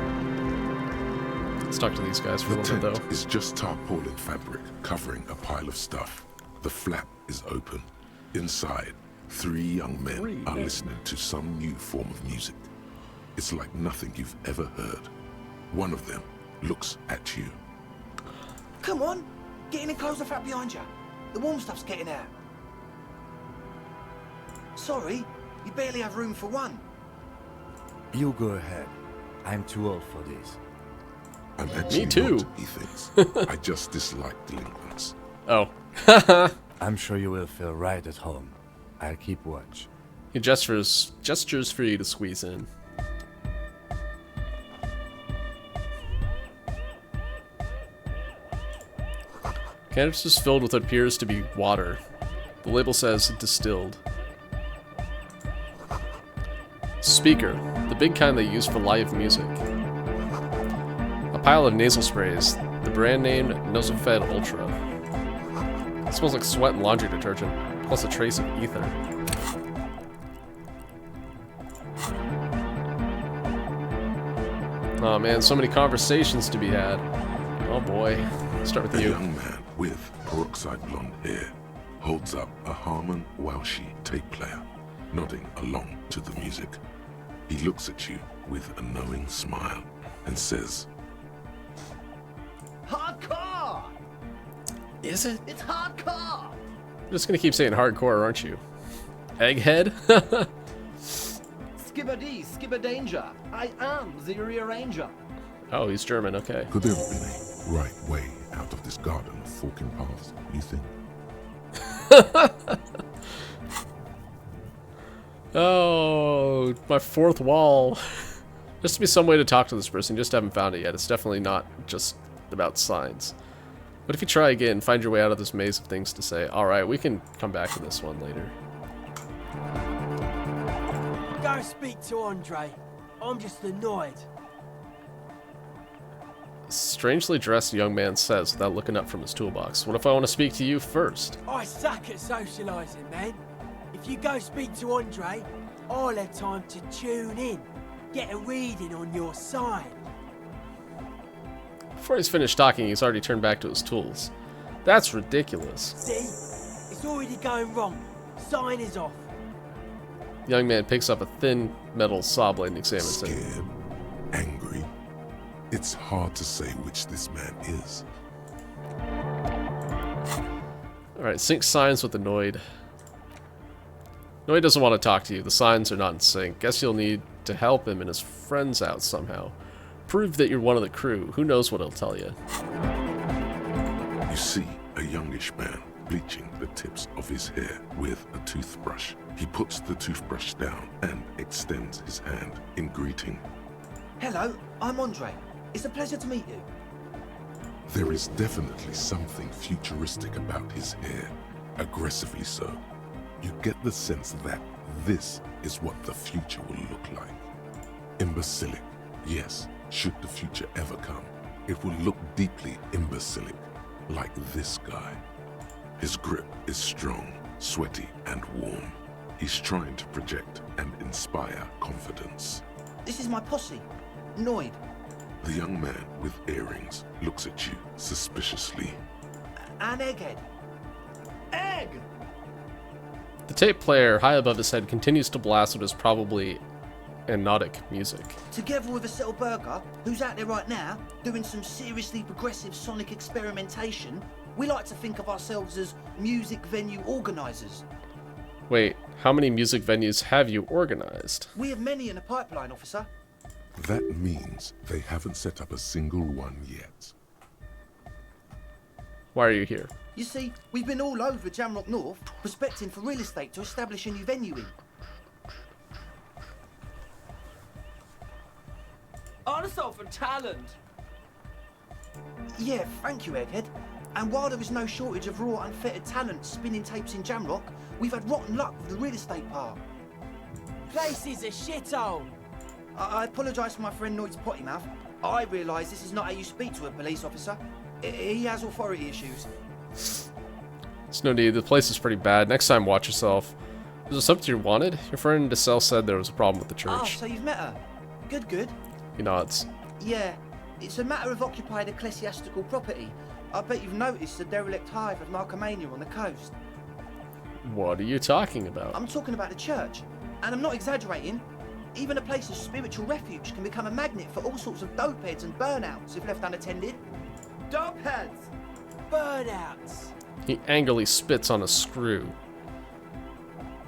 Let's talk to these guys for a little bit, The though. tent is just tarpaulin fabric covering a pile of stuff. The flap is open. Inside, 3 young men are listening to some new form of music. It's like nothing you've ever heard. One of them looks at you. Come on, get in and close the flap behind you. The warm stuff's getting out. Sorry, you barely have room for one. You go ahead. I'm too old for this. I'm actually too. not, he thinks. I just dislike delinquents. Oh. I'm sure you will feel right at home. I'll keep watch. He gestures for you to squeeze in. Canister is filled with what appears to be water. The label says distilled. Speaker, the big kind they use for live music. A pile of nasal sprays, the brand name Nosofed Ultra. It smells like sweat and laundry detergent, plus a trace of ether. Oh man, so many conversations to be had. Oh boy. Start with A you. young man with peroxide blonde hair holds up a Harman Welshi tape player, nodding along to the music. He looks at you with a knowing smile and says, Hardcore! Is it? It's hardcore! You're just gonna keep saying hardcore, aren't you? Egghead? Skibbity, skibberdanger. I am the rearranger. Oh, he's German, okay. could there have been a right way out of this garden of forking paths, you think? Oh, my fourth wall. Just to be some way to talk to this person, you just haven't found it yet. It's definitely not just about signs. But if you try again, find your way out of this maze of things to say. Alright, we can come back to this one later. Go speak to Andre. I'm just annoyed. Strangely dressed young man says without looking up from his toolbox. What if I want to speak to you first? I suck at socialising, man. If you go speak to Andre, I'll have time to tune in. Get a reading on your side. Before he's finished talking, he's already turned back to his tools. That's ridiculous. See? It's already going wrong. Sign is off. Young man picks up a thin metal saw blade and examines it. Scared, angry. It's hard to say which this man is. Alright, sync signs with Annoyed. Annoyed doesn't want to talk to you. The signs are not in sync. Guess you'll need to help him and his friends out somehow. Prove that you're one of the crew. Who knows what he'll tell you. You see a youngish man bleaching the tips of his hair with a toothbrush. He puts the toothbrush down and extends his hand in greeting. Hello, I'm Andre. It's a pleasure to meet you. There is definitely something futuristic about his hair, aggressively so. You get the sense that this is what the future will look like. Imbecilic, yes, should the future ever come, it will look deeply imbecilic, like this guy. His grip is strong, sweaty, and warm. He's trying to project and inspire confidence. This is my posse. Noid. The young man with earrings looks at you suspiciously. And Egghead. Egg! The tape player high above his head continues to blast what is probably hypnotic music. Together with a Settle Burger, who's out there right now, doing some seriously progressive sonic experimentation, we like to think of ourselves as music venue organisers. Wait, how many music venues have you organized? We have many in the pipeline, officer. That means they haven't set up a single one yet. Why are you here? You see, we've been all over Jamrock North, prospecting for real estate to establish a new venue in. Also for talent. Yeah, thank you, Egghead. And while there is no shortage of raw, unfettered talent spinning tapes in Jamrock, we've had rotten luck with the real estate part. Place is a shithole. I apologise for my friend Noid's potty mouth. I realise this is not how you speak to a police officer. He has authority issues. It's no need, the place is pretty bad. Next time, watch yourself. Was there something you wanted? Your friend DeSalle said there was a problem with the Ah, church. so you've met her. Good, good. He nods. Yeah, it's a matter of occupied ecclesiastical property. I bet you've noticed the derelict hive of Narcomania on the coast. What are you talking about? I'm talking about the church, and I'm not exaggerating. Even a place of spiritual refuge can become a magnet for all sorts of dopeheads and burnouts if left unattended. Dopeheads. Burnouts. He angrily spits on a screw,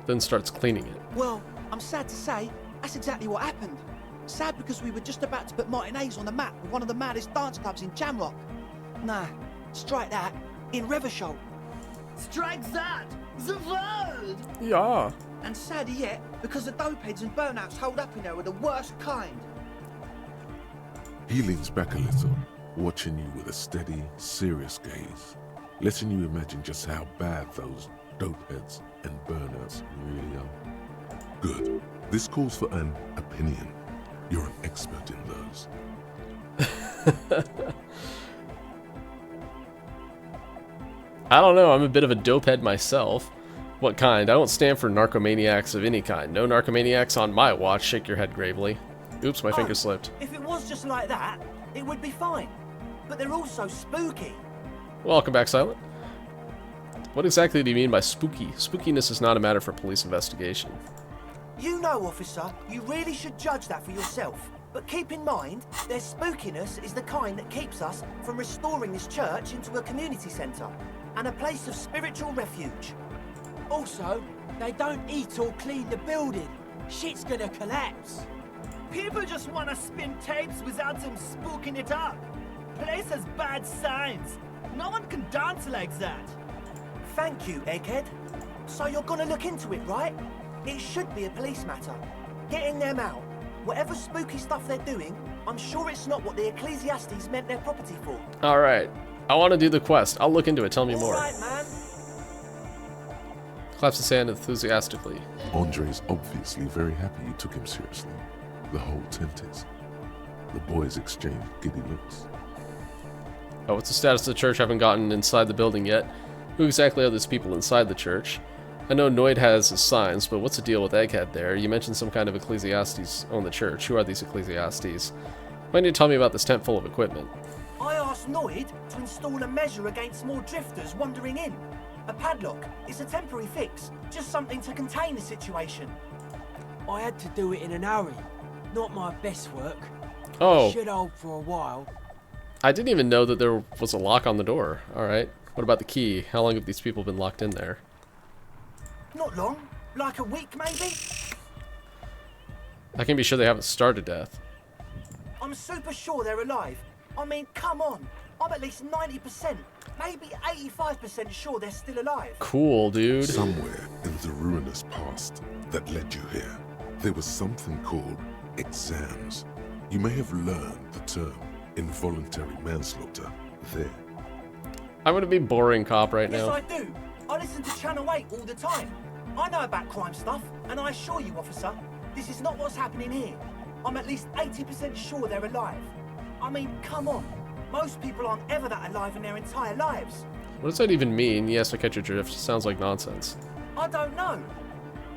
then starts cleaning it. Well, I'm sad to say, that's exactly what happened. Sad because we were just about to put Martinez on the map with one of the maddest dance clubs in Jamrock. Nah, strike that, in Reversholt. Strike that. The word. Yeah. And sadder yet, because the dopeheads and burnouts hold up in there are the worst kind. He leans back a little, watching you with a steady, serious gaze, letting you imagine just how bad those dopeheads and burnouts really are. Good. This calls for an opinion. You're an expert in those. I don't know, I'm a bit of a dopehead myself. What kind? I don't stand for narcomaniacs of any kind. No narcomaniacs on my watch. Shake your head gravely. Oops, my finger slipped. If it was just like that, it would be fine. But they're also spooky. Welcome back, Silent. What exactly do you mean by spooky? Spookiness is not a matter for police investigation. You know, officer, you really should judge that for yourself. But keep in mind, their spookiness is the kind that keeps us from restoring this church into a community centre and a place of spiritual refuge. Also, they don't eat or clean the building. Shit's gonna collapse. People just want to spin tapes without them spooking it up. Place has bad signs. No one can dance like that. Thank you, Egghead. So you're gonna look into it, right? It should be a police matter. Getting them out. Whatever spooky stuff they're doing, I'm sure it's not what the Ecclesiastes meant their property for. Alright, I want to do the quest. I'll look into it, tell me more. Alright, man. Claps his hand enthusiastically. Andre's obviously very happy you took him seriously. The whole tent is. The boys exchange giddy looks. Oh, what's the status of the church? I haven't gotten inside the building yet. Who exactly are these people inside the church? I know Noid has his signs, but what's the deal with Egghead there? You mentioned some kind of Ecclesiastes own the church. Who are these Ecclesiastes? Why don't you tell me about this tent full of equipment? I asked Noid to install a measure against more drifters wandering in. A padlock. It's a temporary fix. Just something to contain the situation. I had to do it in an hurry. Not my best work. Oh, Should hold for a while. I didn't even know that there was a lock on the door. Alright. What about the key? How long have these people been locked in there? Not long. Like a week, maybe? I can be sure they haven't starved to death. I'm super sure they're alive. I mean, come on. I'm at least 90%, maybe 85% sure they're still alive. Cool, dude. Somewhere in the ruinous past that led you here, there was something called exams. You may have learned the term involuntary manslaughter there. I'm gonna be boring cop right Yes, now. I do. I listen to Channel 8 all the time. I know about crime stuff, and I assure you, officer, this is not what's happening here. I'm at least 80% sure they're alive. I mean, come on. Most people aren't ever that alive in their entire lives. What does that even mean? Yes, I catch your drift. Sounds like nonsense. I don't know.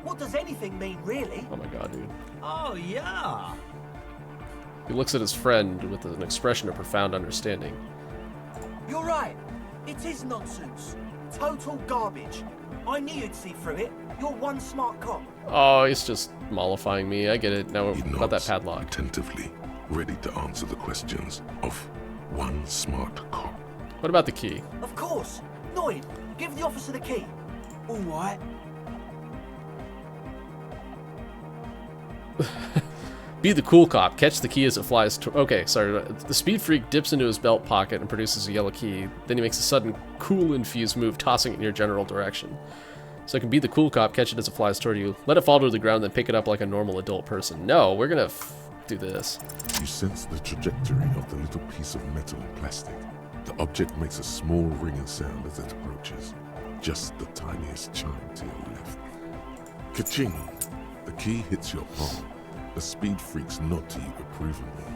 What does anything mean, really? Oh my god, dude. Oh, yeah. He looks at his friend with an expression of profound understanding. You're right. It is nonsense. Total garbage. I knew you'd see through it. You're one smart cop. Oh, he's just mollifying me. I get it. Now, He about that nods padlock. attentively, ready to answer the questions of one smart cop. What about the key? Of course. Noid, give the officer the key. All right. Be the cool cop. Catch the key as it flies to... Okay, sorry. The speed freak dips into his belt pocket and produces a yellow key. Then he makes a sudden cool-infused move, tossing it in your general direction. So I can be the cool cop, catch it as it flies toward you. Let it fall to the ground, then pick it up like a normal adult person. No, we're gonna do this. You sense the trajectory of the little piece of metal and plastic. The object makes a small ringing sound as it approaches. Just the tiniest chime to your left. Ka-ching! The key hits your palm. The speed freaks nod to you approvingly.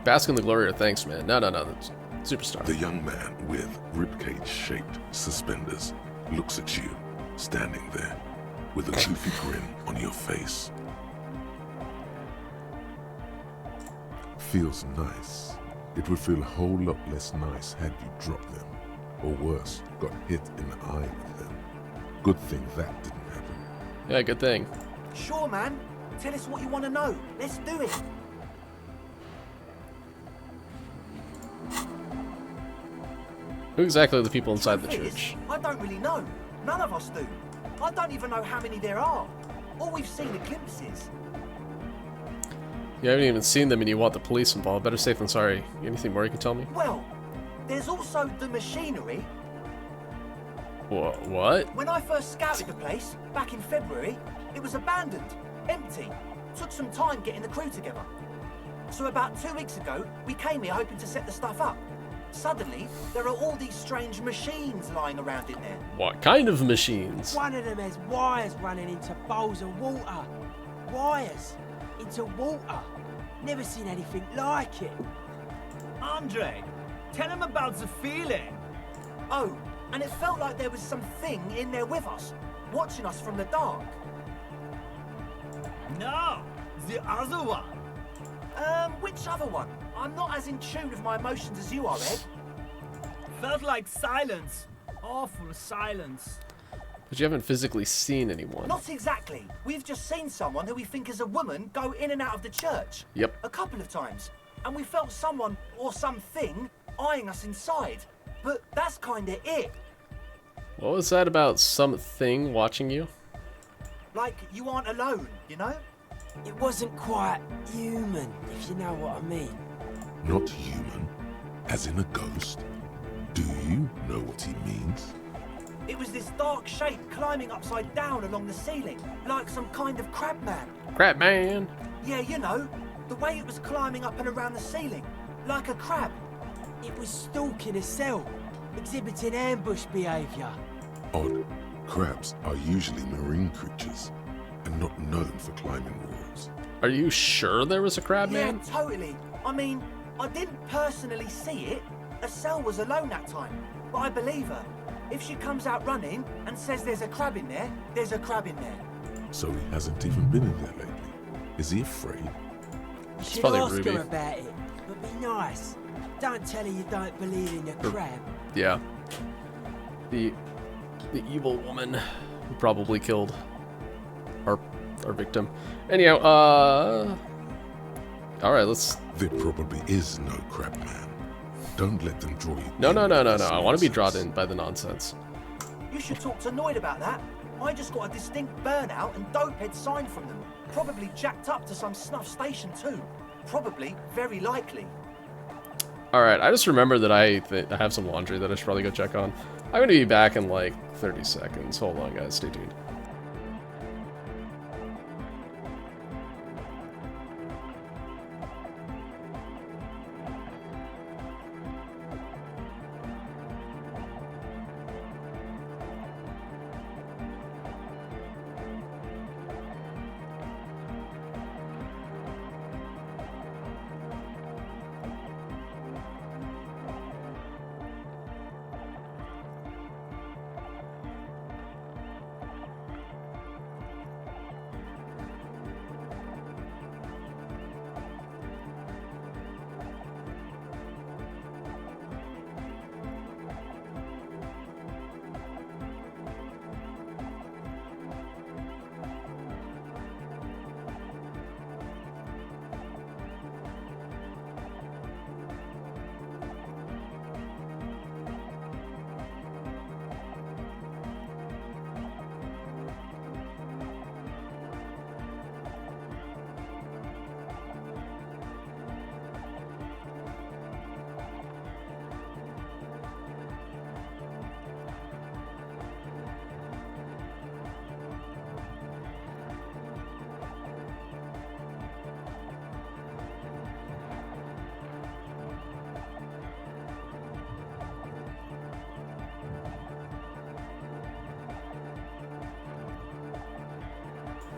Bask in the glory or thanks, man. No. That's superstar. The young man with ribcage-shaped suspenders looks at you, standing there, with a goofy grin on your face. Feels nice. It would feel a whole lot less nice had you dropped them, or worse, got hit in the eye with them. Good thing that didn't happen. Yeah, good thing. Sure, man. Tell us what you want to know. Let's do it. Who exactly are the people inside the Truth is, church? I don't really know. None of us do. I don't even know how many there are. All we've seen are glimpses. You haven't even seen them and you want the police involved. Better safe than sorry. Anything more you can tell me? Well, there's also the machinery. What? When I first scouted the place, back in February, it was abandoned, empty. Took some time getting the crew together. So about 2 weeks ago, we came here hoping to set the stuff up. Suddenly, there are all these strange machines lying around in there. What kind of machines? One of them has wires running into bowls of water. Wires into water. Never seen anything like it. Andre, tell him about the feeling. Oh, and it felt like there was something in there with us, watching us from the dark. No, the other one. Which other one? I'm not as in tune with my emotions as you are, Ed. Felt like silence. Awful silence. But you haven't physically seen anyone. Not exactly. We've just seen someone who we think is a woman go in and out of the church. Yep. A couple of times. And we felt someone or something eyeing us inside. But that's kinda it. What was that about something watching you? Like you aren't alone, you know? It wasn't quite human, if you know what I mean. Not human, as in a ghost. Do you know what he means? It was this dark shape climbing upside down along the ceiling, like some kind of crab man. Crap, man. Yeah, you know, the way it was climbing up and around the ceiling, like a crab. It was stalking a cell, exhibiting ambush behaviour. Odd. Crabs are usually marine creatures, and not known for climbing walls. Are you sure there was a crab Yeah, man? totally. I mean, I didn't personally see it. Estelle was alone that time, but I believe her. If she comes out running and says there's a crab in there, there's a crab in there. So he hasn't even been in there lately. Is he afraid? You should probably ask Ruby. her about it, but be nice. Don't tell her you don't believe in the crab. Yeah. The evil woman who probably killed our victim. Anyhow, alright, let's... There probably is no crab man. Don't let them draw you. No. in with this I want to be drawn nonsense. in by the nonsense. You should talk to Noid about that. I just got a distinct burnout and dopehead sign from them. Probably jacked up to some snuff station too. Probably, very likely. Alright, I just remember that I have some laundry that I should probably go check on. I'm going to be back in like 30 seconds. Hold on, guys. Stay tuned.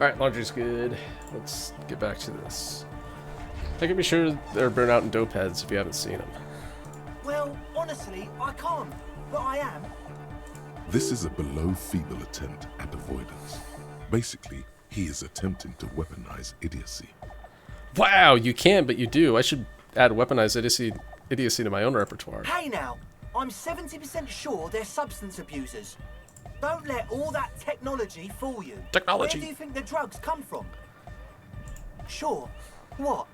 Alright, laundry's good. Let's get back to this. I can be sure they're burnt out in dope heads if you haven't seen them. Well, honestly, I can't, but I am. This is a below-feeble attempt at avoidance. Basically, he is attempting to weaponize idiocy. Wow, you can, but you do. I should add weaponized idiocy to my own repertoire. Hey now, I'm 70% sure they're substance abusers. Don't let all that technology fool you. Technology. Where do you think the drugs come from? Sure. What?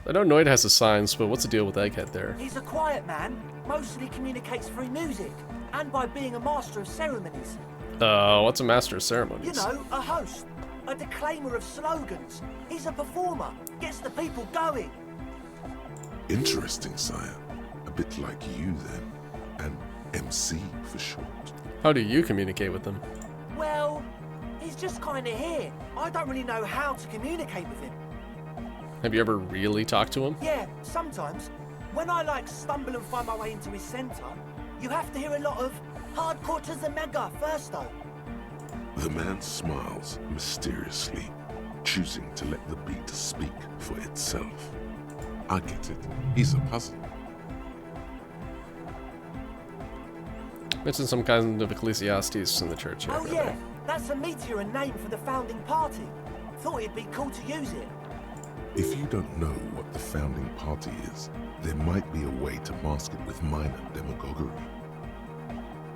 I know Noid has the signs, but what's the deal with Egghead there? He's a quiet man, mostly communicates through music, and by being a master of ceremonies. What's a master of ceremonies? You know, a host, a declaimer of slogans. He's a performer, gets the people going. Interesting, sire. A bit like you, then. An MC for short. How do you communicate with them? Well, he's just kind of here. I don't really know how to communicate with him. Have you ever really talked to him? Yeah, sometimes. When I stumble and find my way into his centre, you have to hear a lot of hardcore to the mega first though. The man smiles mysteriously, choosing to let the beat speak for itself. I get it. He's a puzzle. Mentioned some kind of Ecclesiastes in the church here. Oh yeah, that's a meteor and name for the founding party. Thought it'd be cool to use it. If you don't know what the founding party is, there might be a way to mask it with minor demagoguery.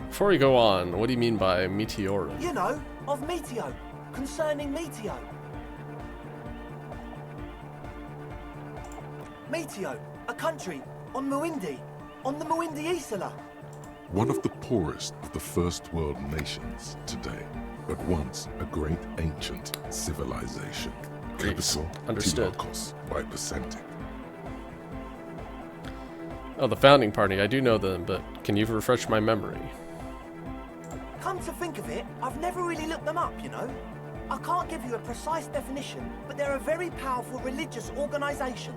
Before we go on, what do you mean by meteorum? You know, of Meteo, concerning Meteo. Meteo, a country, on Muindi, on the Muindi Isla. One of the poorest of the first world nations today, but once a great ancient civilization. Understood. By percentage. Oh, the founding party. I do know them, but can you refresh my memory? Come to think of it, I've never really looked them up, you know. I can't give you a precise definition, but they're a very powerful religious organisation.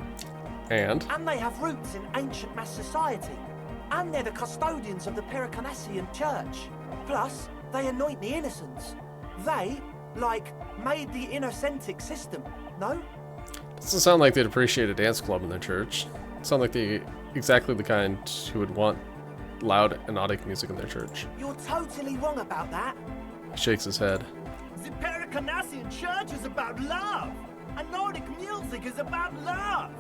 And they have roots in ancient mass society. And they're the custodians of the Pericarnassian Church. Plus, they anoint the innocents. They, made the innocentic system, no? Doesn't sound like they'd appreciate a dance club in their church. Sound like exactly the kind who would want loud anodic music in their church. You're totally wrong about that. He shakes his head. The Pericarnassian Church is about love, and Nordic music is about love.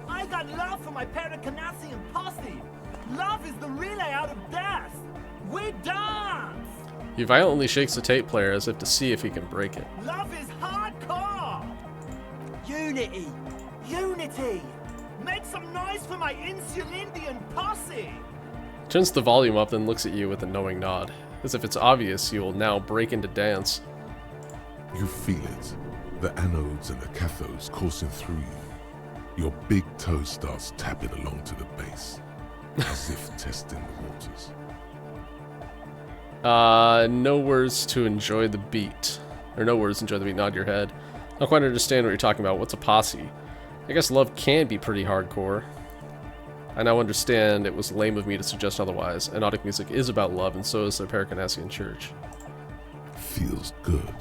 I got love for my Pericarnassian posse. Love is the relay out of death. We dance. He violently shakes the tape player as if to see if he can break it. Love is hardcore. Unity. Unity. Make some noise for my Insulindian posse. Turns the volume up, then looks at you with a knowing nod, as if it's obvious you will now break into dance. You feel it. The anodes and the cathodes coursing through you. Your big toe starts tapping along to the bass, as if testing the waters. No words to enjoy the beat. Or no words to enjoy the beat, nod your head. I don't quite understand what you're talking about. What's a posse? I guess love can be pretty hardcore. I now understand it was lame of me to suggest otherwise. Anodic music is about love, and so is the Pericarnassian Church. Feels good.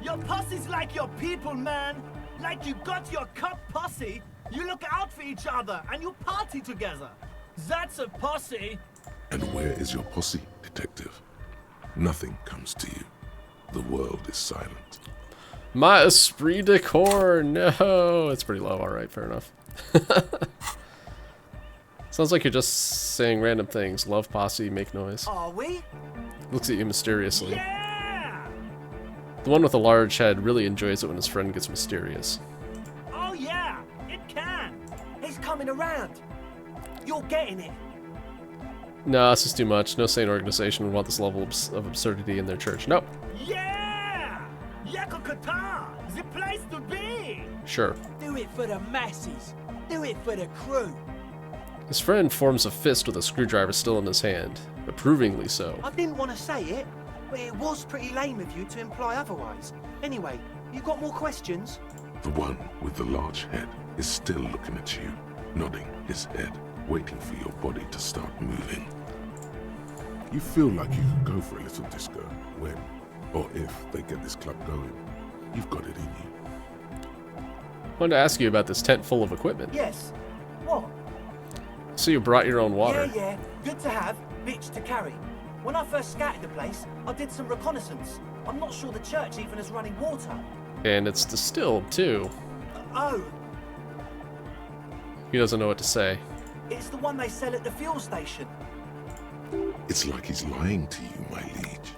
Your posse's like your people, man. Like you got your cup posse. You look out for each other, and you party together. That's a posse. And where is your posse, detective? Nothing comes to you. The world is silent. My esprit de corps, no! It's pretty low, alright, fair enough. Sounds like you're just saying random things. Love posse, make noise. Are we? Looks at you mysteriously. Yeah! The one with the large head really enjoys it when his friend gets mysterious. Oh yeah, it can. He's coming around. You're getting it. No, this is too much. No sane organization would want this level of absurdity in their church. Nope. Yeah! Yakokata, the place to be. Sure. Do it for the masses. Do it for the crew. His friend forms a fist with a screwdriver still in his hand, approvingly so. I didn't want to say it, but it was pretty lame of you to imply otherwise. Anyway, you got more questions? The one with the large head is still looking at you, nodding his head, waiting for your body to start moving. You feel like you could go for a little disco when Or if they get this club going, you've got it in you. Wanted to ask you about this tent full of equipment. Yes. What? So you brought your own water. Yeah. Good to have, bitch to carry. When I first scouted the place, I did some reconnaissance. I'm not sure the church even has running water. And it's distilled, too. Oh, He doesn't know what to say. it's the one they sell at the fuel station. It's like he's lying to you, my liege.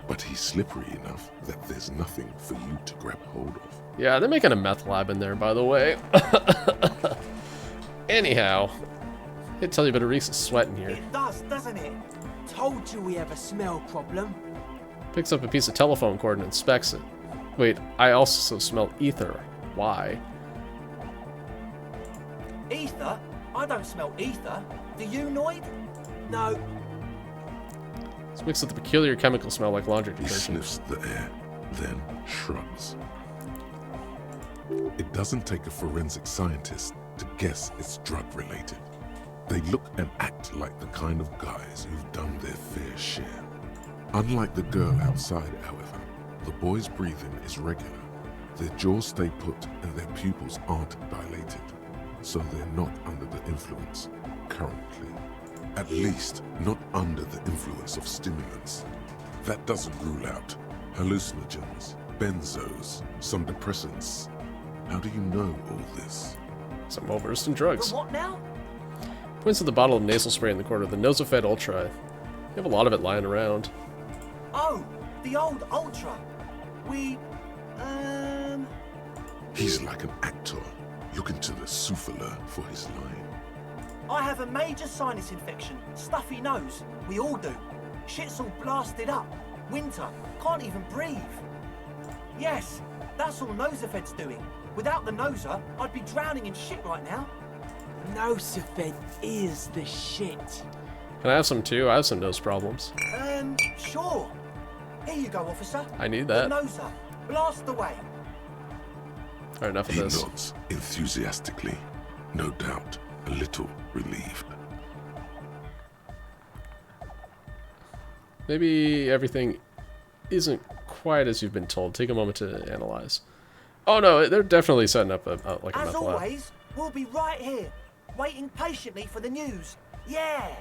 But he's slippery enough that there's nothing for you to grab hold of. Yeah, they're making a meth lab in there, by the way. Anyhow, it tell you about Reeks' sweat in here. It does, doesn't it? Told you we have a smell problem. Picks up a piece of telephone cord and inspects it. Wait, I also smell ether. Why? Ether? I don't smell ether. Do you, Noid? No, It's mixed with a peculiar chemical smell like laundry He detergent. sniffs the air, then shrugs. It doesn't take a forensic scientist to guess it's drug-related. They look and act like the kind of guys who've done their fair share. Unlike the girl outside, however, the boy's breathing is regular. Their jaws stay put and their pupils aren't dilated, so they're not under the influence currently. At least, not under the influence of stimulants. That doesn't rule out hallucinogens, benzos, some depressants. How do you know all this? Some well-versed in But drugs. what now? Points to the bottle of nasal spray in the corner, the Nosofed Ultra. You have a lot of it lying around. Oh, the old Ultra. He's like an actor, looking to the souffleur for his line. I have a major sinus infection, stuffy nose. We all do. Shit's all blasted up. Winter, can't even breathe. Yes, that's all Nosofed's doing. Without the Noser, I'd be drowning in shit right now. Nosofed is the shit. Can I have some too? I have some nose problems. Sure. Here you go, officer. I need The that. Noser. Blast away. Alright, enough of He this. nods enthusiastically, no doubt a little relieved. Maybe everything isn't quite as you've been told. Take a moment to analyze. Oh no, they're definitely setting up like a As meth lab. always, we'll be right here, waiting patiently for the news. Yeah.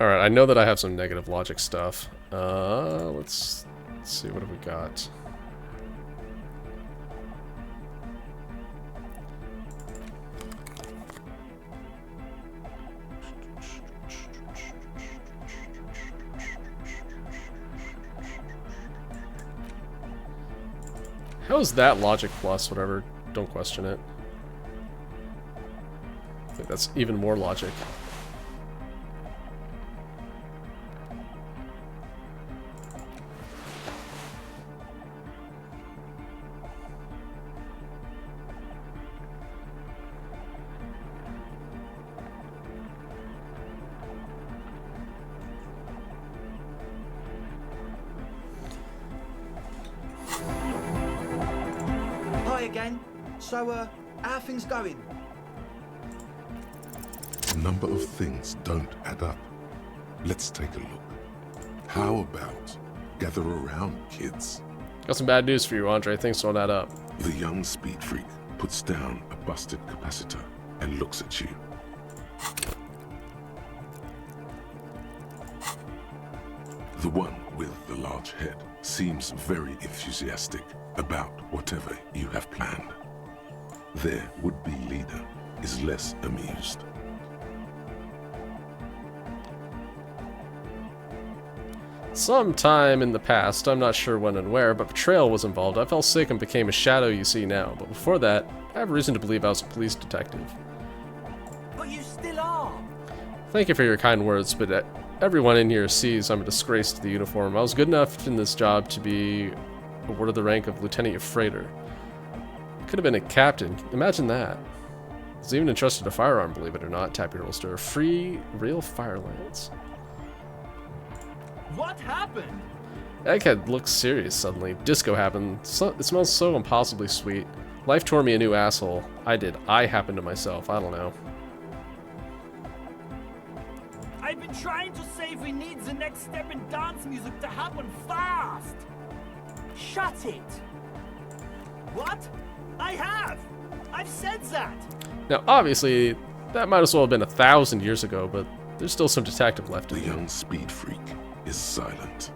Alright, I know that I have some negative logic stuff. Let's see, what have we got? How is that logic plus whatever? Don't question it. I think that's even more logic. Hi again. So, how are things going? A number of things don't add up. Let's take a look. How about gather around, kids? Got some bad news for you, Andre. Things don't add up. The young speed freak puts down a busted capacitor and looks at you. The one with the large head seems very enthusiastic about whatever you have planned. Their would-be leader is less amused. Sometime in the past, I'm not sure when and where, but betrayal was involved. I fell sick and became a shadow you see now. But before that, I have reason to believe I was a police detective. But you still are. Thank you for your kind words, but everyone in here sees I'm a disgrace to the uniform. I was good enough in this job to be awarded the rank of Lieutenant of Freighter. Could have been a captain. Imagine that. I was even entrusted a firearm, believe it or not. Tap your holster. A free, real fire lance. What happened? Egghead looks serious suddenly. Disco happened. It smells so impossibly sweet. Life tore me a new asshole. I did. I happened to myself. I don't know. I I've been trying to say we need the next step in dance music to happen fast. Shut it! What? I have! I've said that! Now, obviously, that might as well have been 1,000 years ago, but there's still some detective left The in you. young speed freak is silent.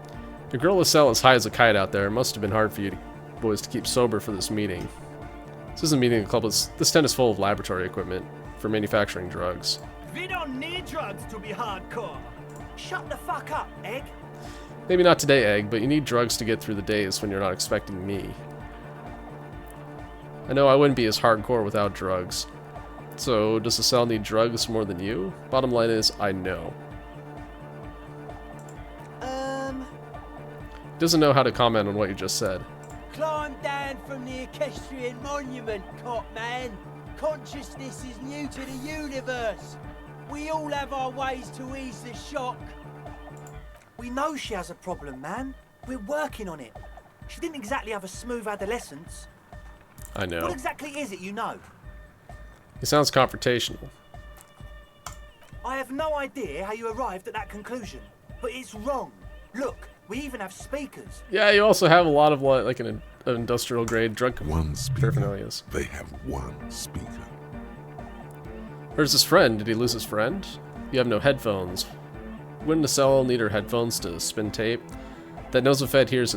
Your girl is sell as high as a kite out there. It must have been hard for you boys to keep sober for this meeting. This isn't a meeting club. This tent is full of laboratory equipment for manufacturing drugs. We don't need drugs to be hardcore. Shut the fuck up, Egg. Maybe not today, Egg, but you need drugs to get through the days when you're not expecting me. I know I wouldn't be as hardcore without drugs. So, does the cell need drugs more than you? Bottom line is, I know. Doesn't know how to comment on what you just said. Climb down from the equestrian monument, cop man. Consciousness is new to the universe. We all have our ways to ease the shock. We know she has a problem, man. We're working on it. She didn't exactly have a smooth adolescence. I know. What exactly is it you know? He sounds confrontational. I have no idea how you arrived at that conclusion, but it's wrong. Look, we even have speakers. Yeah, you also have a lot of like an industrial grade drug One speaker. paraphernalias. They have one speaker. Where's his friend? Did he lose his friend? You have no headphones. Wouldn't a cell need her headphones to spin tape? That nosofed hears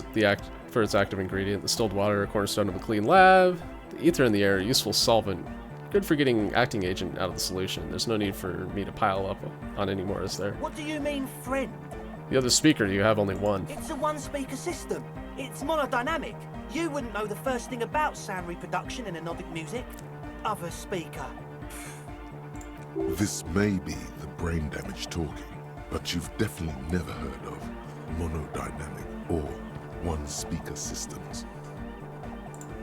for its active ingredient. The distilled water, a cornerstone of a clean lab. The ether in the air, a useful solvent. Good for getting acting agent out of the solution. There's no need for me to pile up on any more, is there? What do you mean, friend? The other speaker, you have only one. It's a one-speaker system. It's monodynamic. You wouldn't know the first thing about sound reproduction in anodic music. Other speaker. This may be the brain damage talking, but you've definitely never heard of monodynamic or one-speaker systems.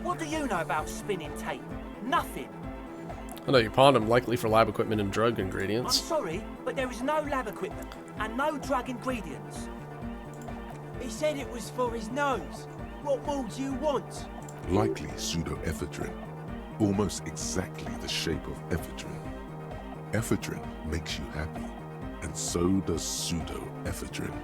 What do you know about spinning tape? Nothing. I know you pawned them, likely for lab equipment and drug I'm ingredients. sorry, but there is no lab equipment and no drug ingredients. He said it was for his nose. What more do you want? Likely pseudoephedrine, almost exactly the shape of ephedrine. Ephedrine makes you happy, and so does pseudoephedrine.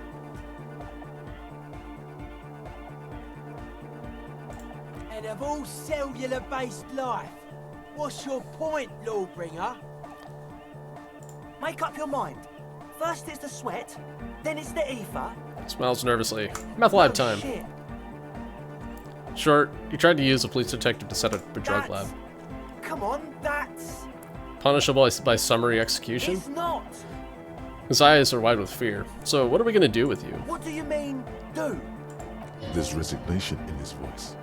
And of all cellular-based life, what's your point, Lawbringer? Make up your mind. First it's the sweat, then it's the ether. Smiles nervously. Meth lab Oh, time. shit. Short, you tried to use a police detective to set up a drug lab. Come on, that's... Punishable by summary execution? It's not. His eyes are wide with fear. So what are we gonna do with you? What do you mean, do? There's resignation in his voice.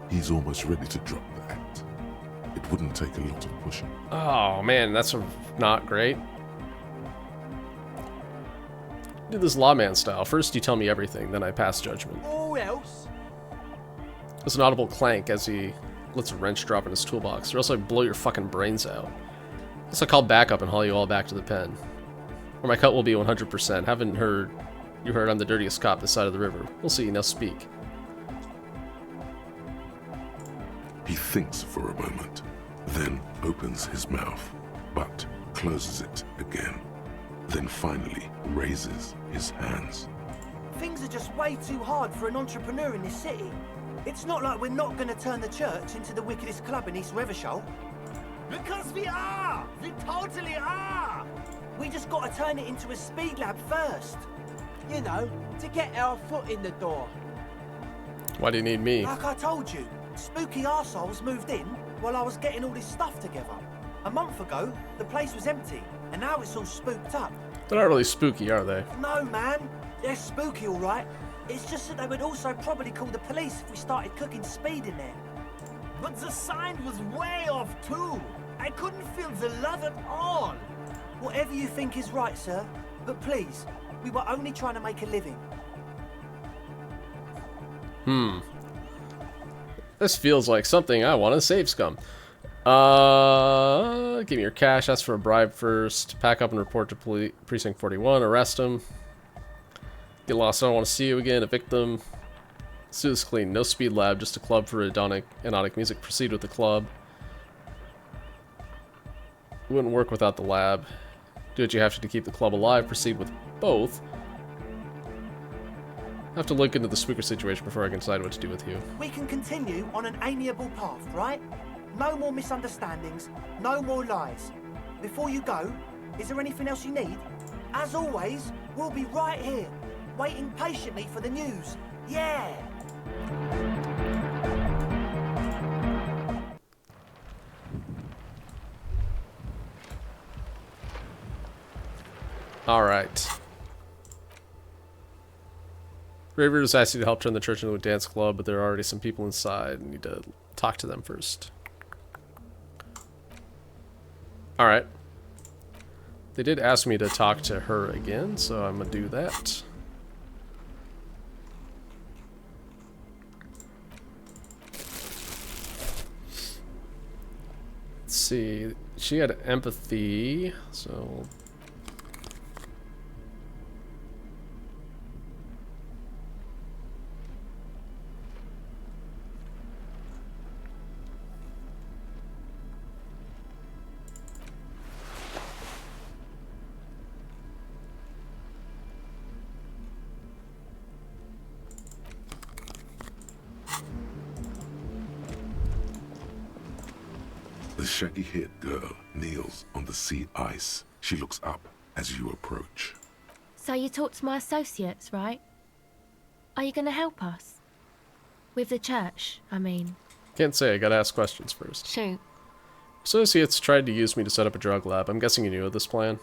He's almost ready to drop the act. It wouldn't take a lot of pushing. Oh man, that's not great. Do this lawman style. First you tell me everything, then I pass judgment. Or else? There's an audible clank as he lets a wrench drop in his toolbox, or else I blow your fucking brains out. Guess I'll call backup and haul you all back to the pen. Or my cut will be 100%. Haven't heard you heard I'm the dirtiest cop this side of the river. We'll see, now speak. He thinks for a moment, then opens his mouth, but closes it again. Then finally raises his hands. Things are just way too hard for an entrepreneur in this city. It's not like we're not going to turn the church into the wickedest club in East Reversholt. Because we are! We totally are! We just got to turn it into a speed lab first. You know, to get our foot in the door. Why do you need me? Like I told you, spooky arseholes moved in while I was getting all this stuff together. A month ago, the place was empty, and now it's all spooked up. They're not really spooky, are they? No, man. They're spooky, all right. It's just that they would also probably call the police if we started cooking speed in there. But the sign was way off too. I couldn't feel the love at all. Whatever you think is right, sir. But please, we were only trying to make a living. This feels like something I want to save scum. Give me your cash, ask for a bribe first, pack up and report to Precinct 41, arrest him. Get lost, I don't want to see you again, evict them. Let's do this clean, no speed lab, just a club for anodic music, proceed with the club. It wouldn't work without the lab. Do what you have to keep the club alive. Proceed with both. I have to look into the spooker situation before I can decide what to do with you. We can continue on an amiable path, right? No more misunderstandings, no more lies. Before you go, is there anything else you need? As always, we'll be right here, waiting patiently for the news. Yeah! Alright. Ravers asked you to help turn the church into a dance club, but there are already some people inside. You need to talk to them first. Alright. They did ask me to talk to her again, so I'm gonna do that. Let's see. She had empathy, so... The shaggy-haired girl kneels on the sea ice. She looks up as you approach. So you talked to my associates, right? Are you going to help us? With the church, I mean. Can't say, I gotta ask questions first. Shoot. Associates tried to use me to set up a drug lab. I'm guessing you knew of this plan.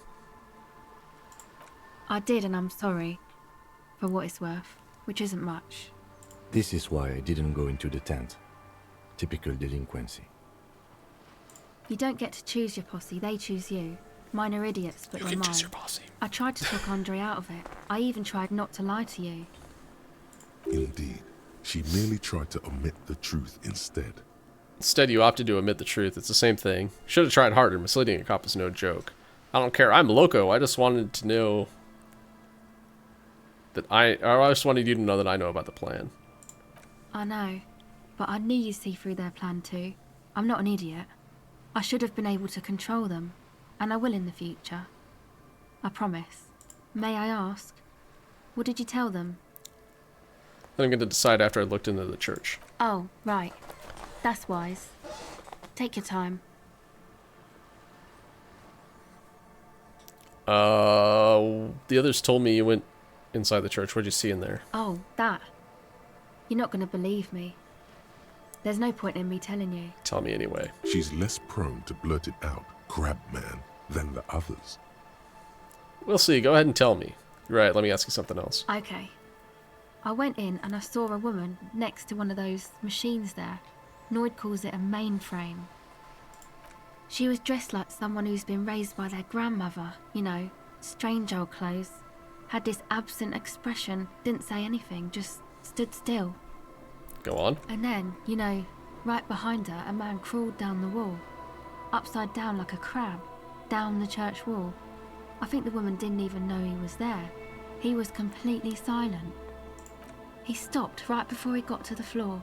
I did, and I'm sorry. For what it's worth, which isn't much. This is why I didn't go into the tent. Typical delinquency. You don't get to choose your posse, they choose you. Mine are idiots, but they're mine. I tried to talk Andre out of it. I even tried not to lie to you. Indeed, she merely tried to omit the truth instead. Instead, you opted to admit the truth. It's the same thing. Should have tried harder. Misleading a cop is no joke. I don't care. I'm loco. I just wanted to know that I just wanted you to know that I know about the plan. I know, but I knew you'd see through their plan too. I'm not an idiot. I should have been able to control them, and I will in the future. I promise. May I ask, what did you tell them? Then I'm going to decide after I looked into the church. Oh, right. That's wise. Take your time. The others told me you went inside the church. What'd you see in there? Oh, that. You're not going to believe me. There's no point in me telling you. Tell me anyway. She's less prone to blurt it out, Crabman, than the others. We'll see. Go ahead and tell me. You're right. Let me ask you something else. Okay. I went in and I saw a woman next to one of those machines there. Noid calls it a mainframe. She was dressed like someone who's been raised by their grandmother. You know, strange old clothes. Had this absent expression, didn't say anything, just stood still. Go on. And then, you know, right behind her, a man crawled down the wall. Upside down like a crab, down the church wall. I think the woman didn't even know he was there. He was completely silent. He stopped right before he got to the floor,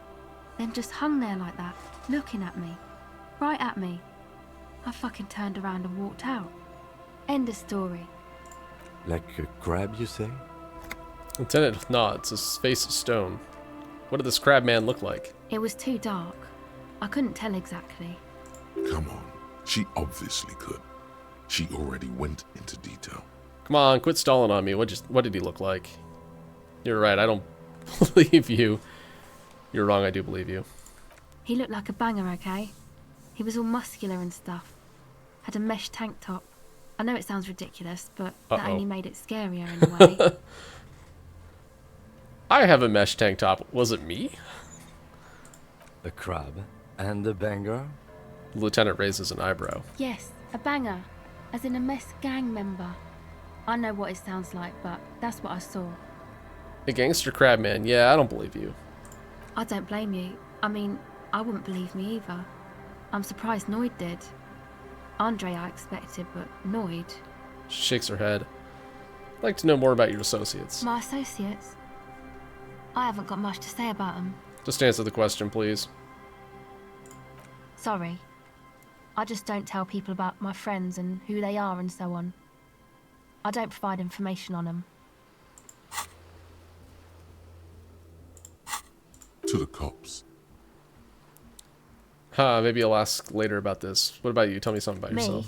then just hung there like that, looking at me. Right at me. I fucking turned around and walked out. End of story. Like a crab, you say? Lieutenant nods. His face is stone. What did this crab man look like? It was too dark. I couldn't tell exactly. Come on. She obviously could. She already went into detail. Come on, quit stalling on me. What did he look like? You're right, I don't believe you. You're wrong, I do believe you. He looked like a banger, okay? He was all muscular and stuff. Had a mesh tank top. I know it sounds ridiculous, but that only made it scarier in a way. I have a mesh tank top. Was it me? A crab and a banger? The lieutenant raises an eyebrow. Yes, a banger. As in a mess gang member. I know what it sounds like, but that's what I saw. A gangster crab man. Yeah, I don't believe you. I don't blame you. I mean, I wouldn't believe me either. I'm surprised Noid did. Andre I expected, but Noid... She shakes her head. I'd like to know more about your associates. My associates? I haven't got much to say about them. Just answer the question, please. Sorry. I just don't tell people about my friends and who they are and so on. I don't provide information on them. To the cops. Maybe I'll ask later about this. What about you? Tell me something about yourself.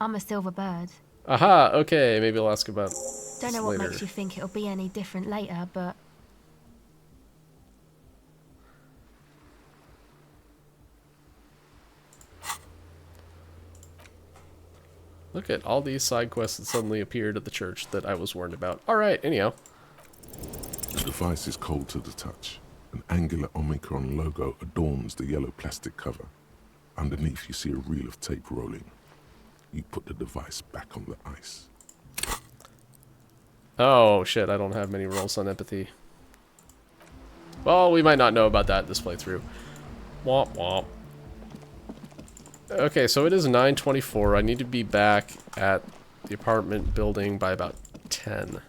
I'm a silver bird. Aha, okay, maybe I'll ask about Don't know this what later. makes you think it'll be any different later, but... Look at all these side quests that suddenly appeared at the church that I was warned about. Alright, anyhow. The device is cold to the touch. An angular Omicron logo adorns the yellow plastic cover. Underneath you see a reel of tape rolling. You put the device back on the ice. Oh shit, I don't have many rolls on empathy. Well, we might not know about that this playthrough. Womp womp. Okay, so it is 9:24. I need to be back at the apartment building by about 10.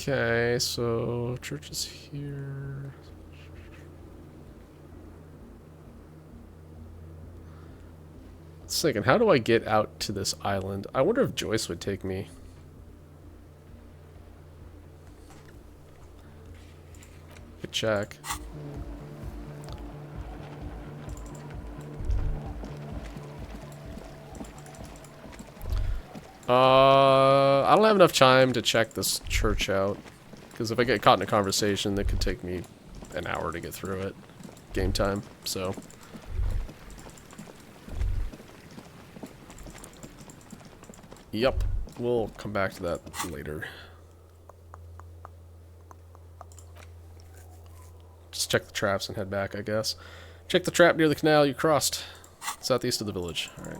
Okay, so church is here. Just thinking, how do I get out to this island? I wonder if Joyce would take me. Good check. I don't have enough time to check this church out, because if I get caught in a conversation, that could take me an hour to get through it. Game time, so. Yep, we'll come back to that later. Just check the traps and head back, I guess. Check the trap near the canal you crossed, southeast of the village. Alright.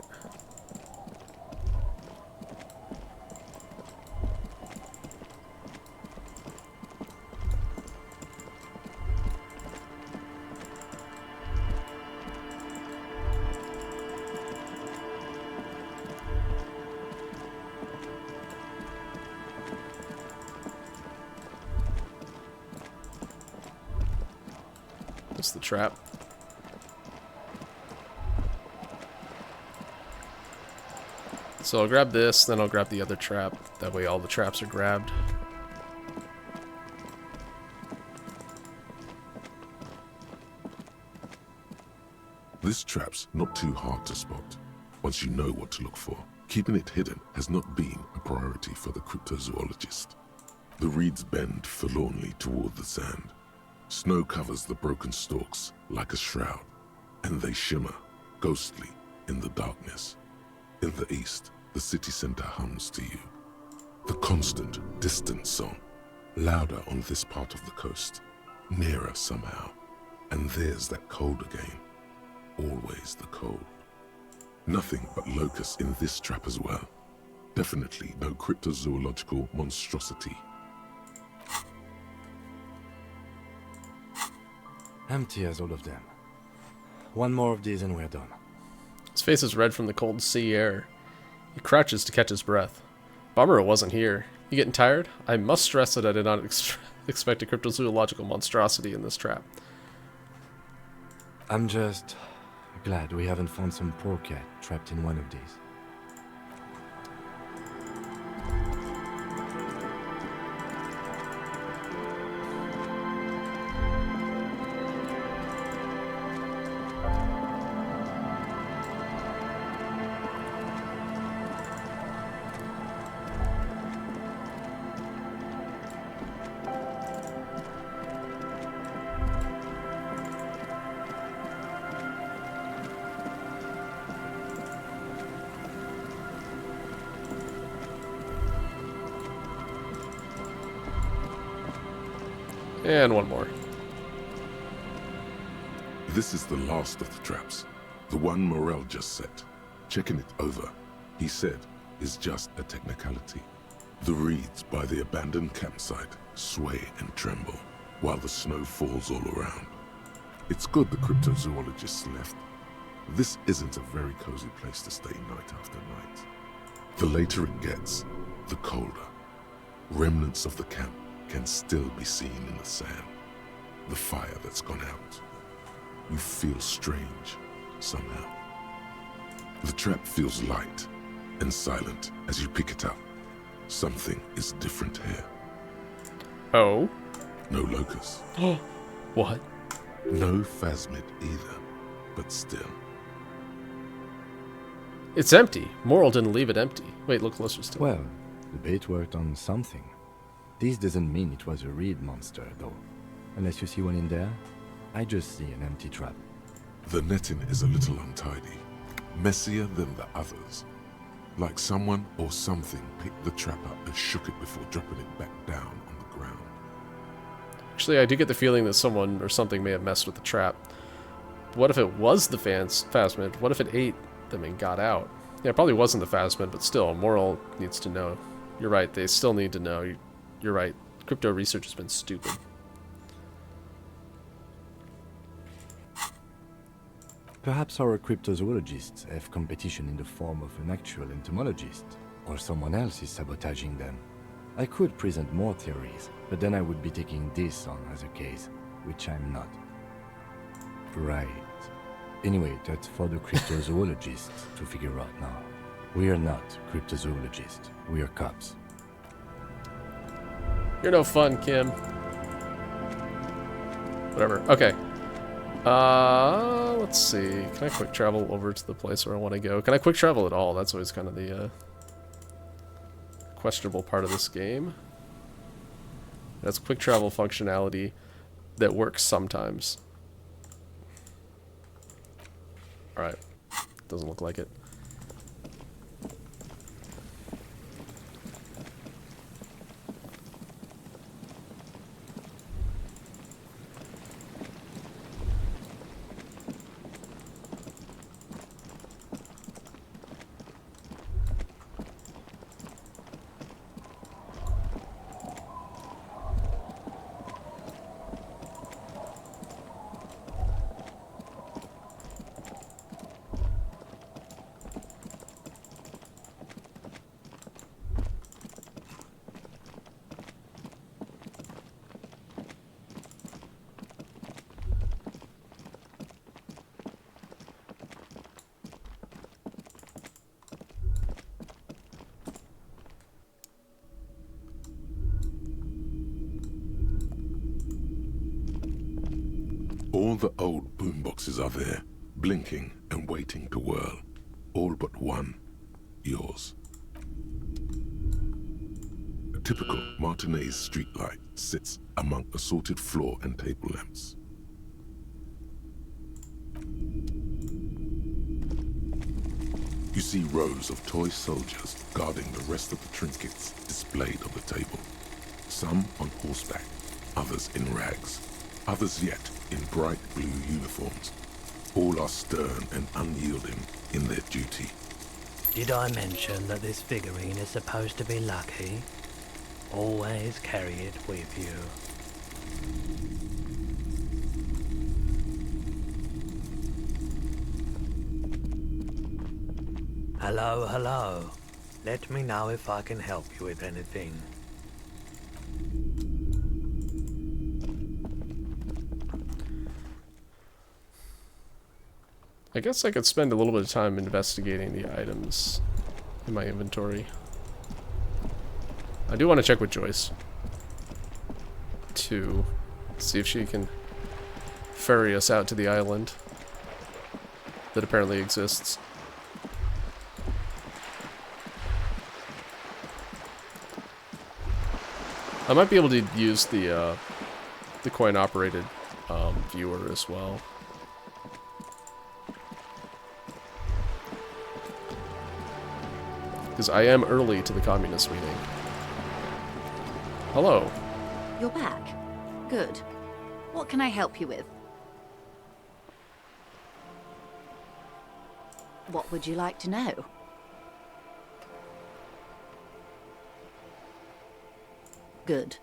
That's the trap. So I'll grab this, then I'll grab the other trap. That way all the traps are grabbed. This trap's not too hard to spot, once you know what to look for. Keeping it hidden has not been a priority for the cryptozoologist. The reeds bend forlornly toward the sand. Snow covers the broken stalks like a shroud, and they shimmer, ghostly, in the darkness. In the east, the city center hums to you. The constant, distant song, louder on this part of the coast, nearer somehow. And there's that cold again. Always the cold. Nothing but locusts in this trap as well. Definitely no cryptozoological monstrosity. Empty as all of them. One more of these and we're done. His face is red from the cold sea air. He crouches to catch his breath. Bummer it wasn't here. You getting tired? I must stress that I did not expect a cryptozoological monstrosity in this trap. I'm just glad we haven't found some poor cat trapped in one of these. And one more. This is the last of the traps. The one Morel just set. Checking it over, he said, is just a technicality. The reeds by the abandoned campsite sway and tremble while the snow falls all around. It's good the cryptozoologists left. This isn't a very cozy place to stay night after night. The later it gets, the colder. Remnants of the camp can still be seen in the sand. The fire that's gone out. You feel strange, somehow. The trap feels light and silent as you pick it up. Something is different here. Oh? No locust. What? No phasmid either, but still. It's empty. Moral didn't leave it empty. Wait, look closer still. Well, the bait worked on something. This doesn't mean it was a reed monster, though. Unless you see one in there, I just see an empty trap. The netting is a little untidy, messier than the others. Like someone or something picked the trap up and shook it before dropping it back down on the ground. Actually, I do get the feeling that someone or something may have messed with the trap. What if it was the phasmid? What if it ate them and got out? Yeah, it probably wasn't the phasmid, but still, Moral needs to know. You're right, they still need to know. You're right. Crypto research has been stupid. Perhaps our cryptozoologists have competition in the form of an actual entomologist, or someone else is sabotaging them. I could present more theories, but then I would be taking this on as a case, which I'm not. Right. Anyway, that's for the cryptozoologists to figure out now. We are not cryptozoologists. We are cops. You're no fun, Kim. Whatever. Okay. Let's see. Can I quick travel over to the place where I want to go? Can I quick travel at all? That's always kind of the questionable part of this game. That's quick travel functionality that works sometimes. Alright. Doesn't look like it. All the old boomboxes are there, blinking and waiting to whirl. All but one. Yours. A typical Martinez streetlight sits among assorted floor and table lamps. You see rows of toy soldiers guarding the rest of the trinkets displayed on the table. Some on horseback, others in rags, others yet in bright blue uniforms. All are stern and unyielding in their duty. Did I mention that this figurine is supposed to be lucky? Always carry it with you. Hello, hello. Let me know if I can help you with anything. I guess I could spend a little bit of time investigating the items in my inventory. I do want to check with Joyce to see if she can ferry us out to the island that apparently exists. I might be able to use the coin-operated viewer as well. Because I am early to the communist meeting. Hello. You're back. Good. What can I help you with? What would you like to know? Good.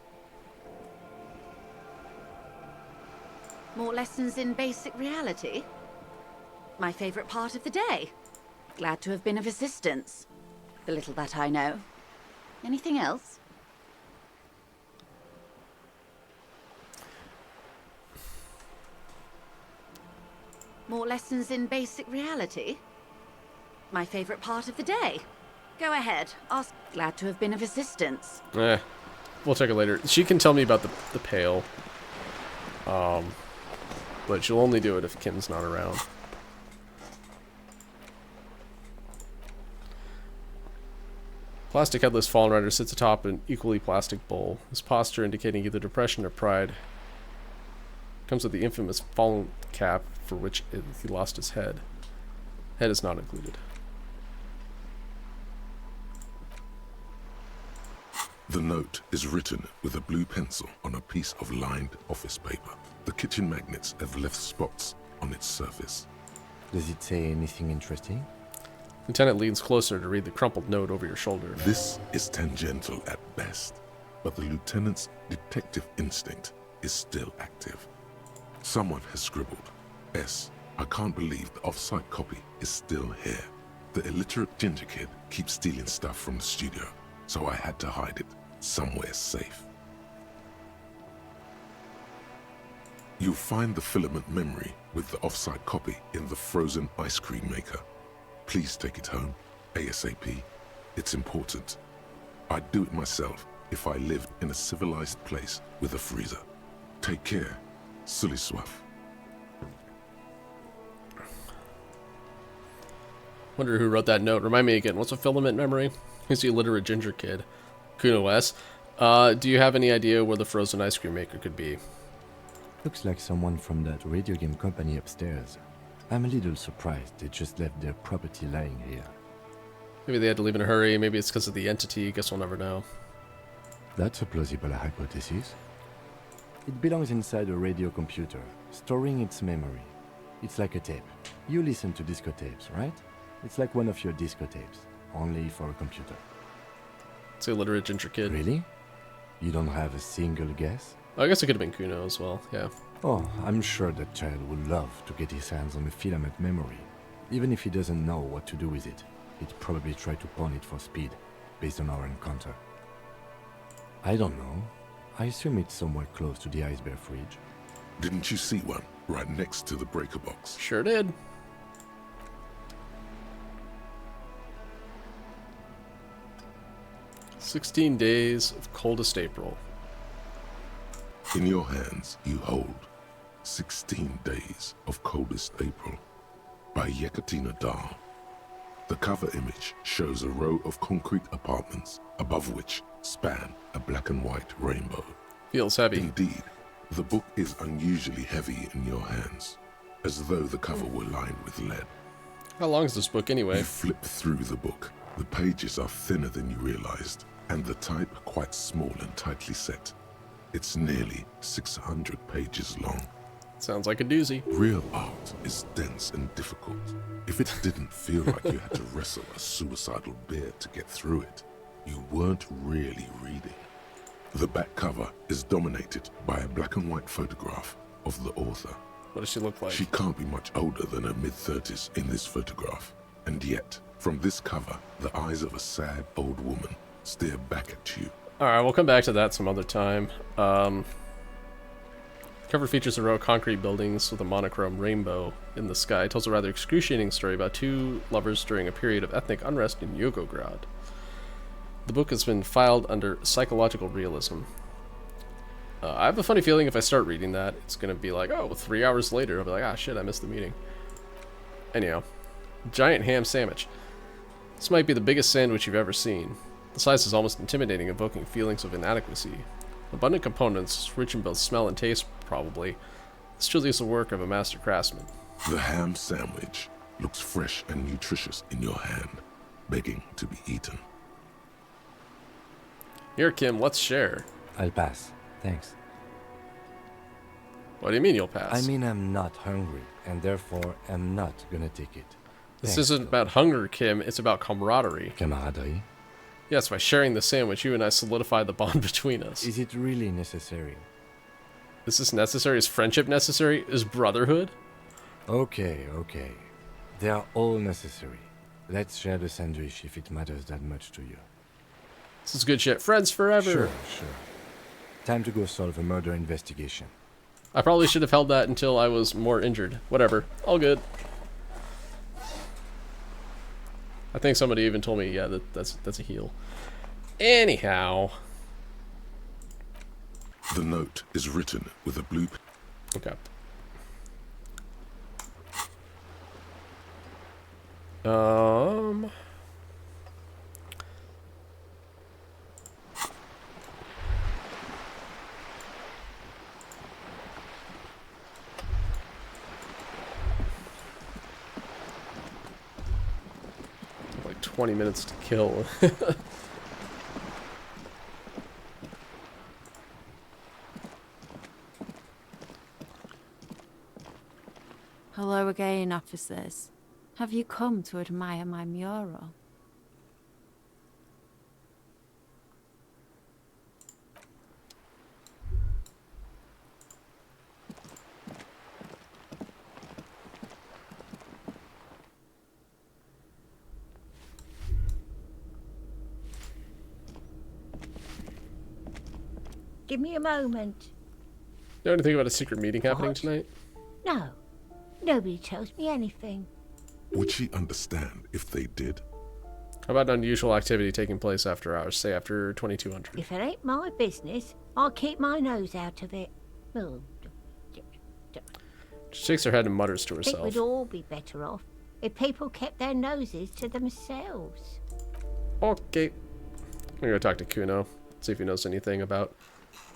More lessons in basic reality? My favorite part of the day. Glad to have been of assistance. The little that I know. Anything else? More lessons in basic reality? My favorite part of the day. Go ahead, ask. Glad to have been of assistance. We'll check it later. She can tell me about the pail. But she'll only do it if Kim's not around. Plastic headless fallen rider sits atop an equally plastic bowl, his posture indicating either depression or pride. Comes with the infamous fallen cap for which he lost his head. Head is not included. The note is written with a blue pencil on a piece of lined office paper. The kitchen magnets have left spots on its surface. Does it say anything interesting? Lieutenant leans closer to read the crumpled note over your shoulder. This is tangential at best, but the lieutenant's detective instinct is still active. Someone has scribbled, S. I can't believe the off-site copy is still here. The illiterate ginger kid keeps stealing stuff from the studio, so I had to hide it somewhere safe. You'll find the filament memory with the off-site copy in the frozen ice cream maker. Please take it home, ASAP. It's important. I'd do it myself if I lived in a civilized place with a freezer. Take care, Sully Swaff. Wonder who wrote that note. Remind me again, what's a filament memory? Who's the illiterate ginger kid? Kuno S. Do you have any idea where the frozen ice cream maker could be? Looks like someone from that radio game company upstairs. I'm a little surprised they just left their property lying here. Maybe they had to leave in a hurry. Maybe it's because of the entity. Guess we'll never know. That's a plausible hypothesis. It belongs inside a radio computer, storing its memory. It's like a tape. You listen to disco tapes, right? It's like one of your disco tapes, only for a computer. It's the illiterate ginger kid. Really? You don't have a single guess? I guess it could have been Kuno as well, yeah. Oh, I'm sure that child would love to get his hands on a filament memory. Even if he doesn't know what to do with it, he'd probably try to pawn it for speed, based on our encounter. I don't know. I assume it's somewhere close to the ice bear fridge. Didn't you see one right next to the breaker box? Sure did. "16 days of coldest April." In your hands, you hold 16 Days of Coldest April by Yekatina Dahl. The cover image shows a row of concrete apartments above which span a black and white rainbow. Feels heavy. Indeed, the book is unusually heavy in your hands, as though the cover were lined with lead. How long is this book anyway? You flip through the book. The pages are thinner than you realized, and the type quite small and tightly set. It's nearly 600 pages long. Sounds like a doozy. Real art is dense and difficult. If it didn't feel like you had to wrestle a suicidal bear to get through it, you weren't really reading. The back cover is dominated by a black and white photograph of the author. What does she look like? She can't be much older than her mid-30s in this photograph. And yet, from this cover, the eyes of a sad old woman stare back at you. Alright, we'll come back to that some other time. Cover features a row of concrete buildings with a monochrome rainbow in the sky. It tells a rather excruciating story about two lovers during a period of ethnic unrest in Yogograd. The book has been filed under psychological realism. I have a funny feeling if I start reading that, it's going to be like, oh, 3 hours later, I'll be like, ah, shit, I missed the meeting. Anyhow, giant ham sandwich. This might be the biggest sandwich you've ever seen. The size is almost intimidating, evoking feelings of inadequacy. Abundant components, rich in both smell and taste, probably. This truly is the work of a master craftsman. The ham sandwich looks fresh and nutritious in your hand, begging to be eaten. Here, Kim, let's share. I'll pass. Thanks. What do you mean you'll pass? I mean I'm not hungry, and therefore am not gonna take it. This Thanks, isn't though. about hunger, Kim. It's about camaraderie. Camaraderie? Yes, by sharing the sandwich, you and I solidify the bond between us. Is it really necessary? Is this necessary? Is friendship necessary? Is brotherhood? Okay, okay. They are all necessary. Let's share the sandwich if it matters that much to you. This is good shit. Friends forever. Sure. Time to go solve a murder investigation. I probably should have held that until I was more injured. Whatever. All good. I think somebody even told me, yeah, that's a heal. Anyhow. The note is written with a blue Okay. Like 20 minutes to kill. Hello again, officers. Have you come to admire my mural? Give me a moment. Know anything about a secret meeting happening tonight? No. Nobody tells me anything. Would she understand if they did? How about unusual activity taking place after hours, say after 2200? If it ain't my business, I'll keep my nose out of it. Oh, She shakes her head and mutters to I think herself. we'd all be better off if people kept their noses to themselves. Okay. I'm gonna go talk to Kuno, see if he knows anything about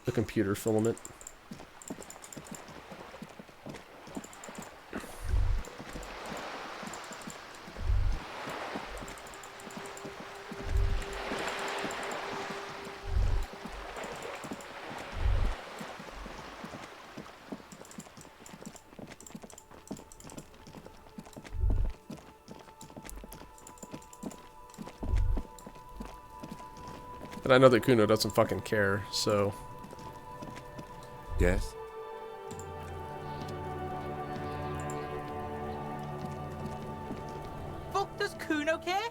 the computer filament. And I know that Kuno doesn't fucking care, so... Yes? Fuck does Kuno care?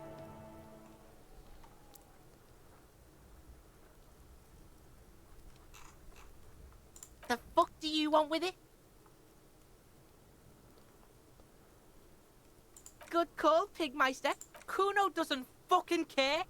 The fuck do you want with it? Good call, Pigmeister. Kuno doesn't fucking care.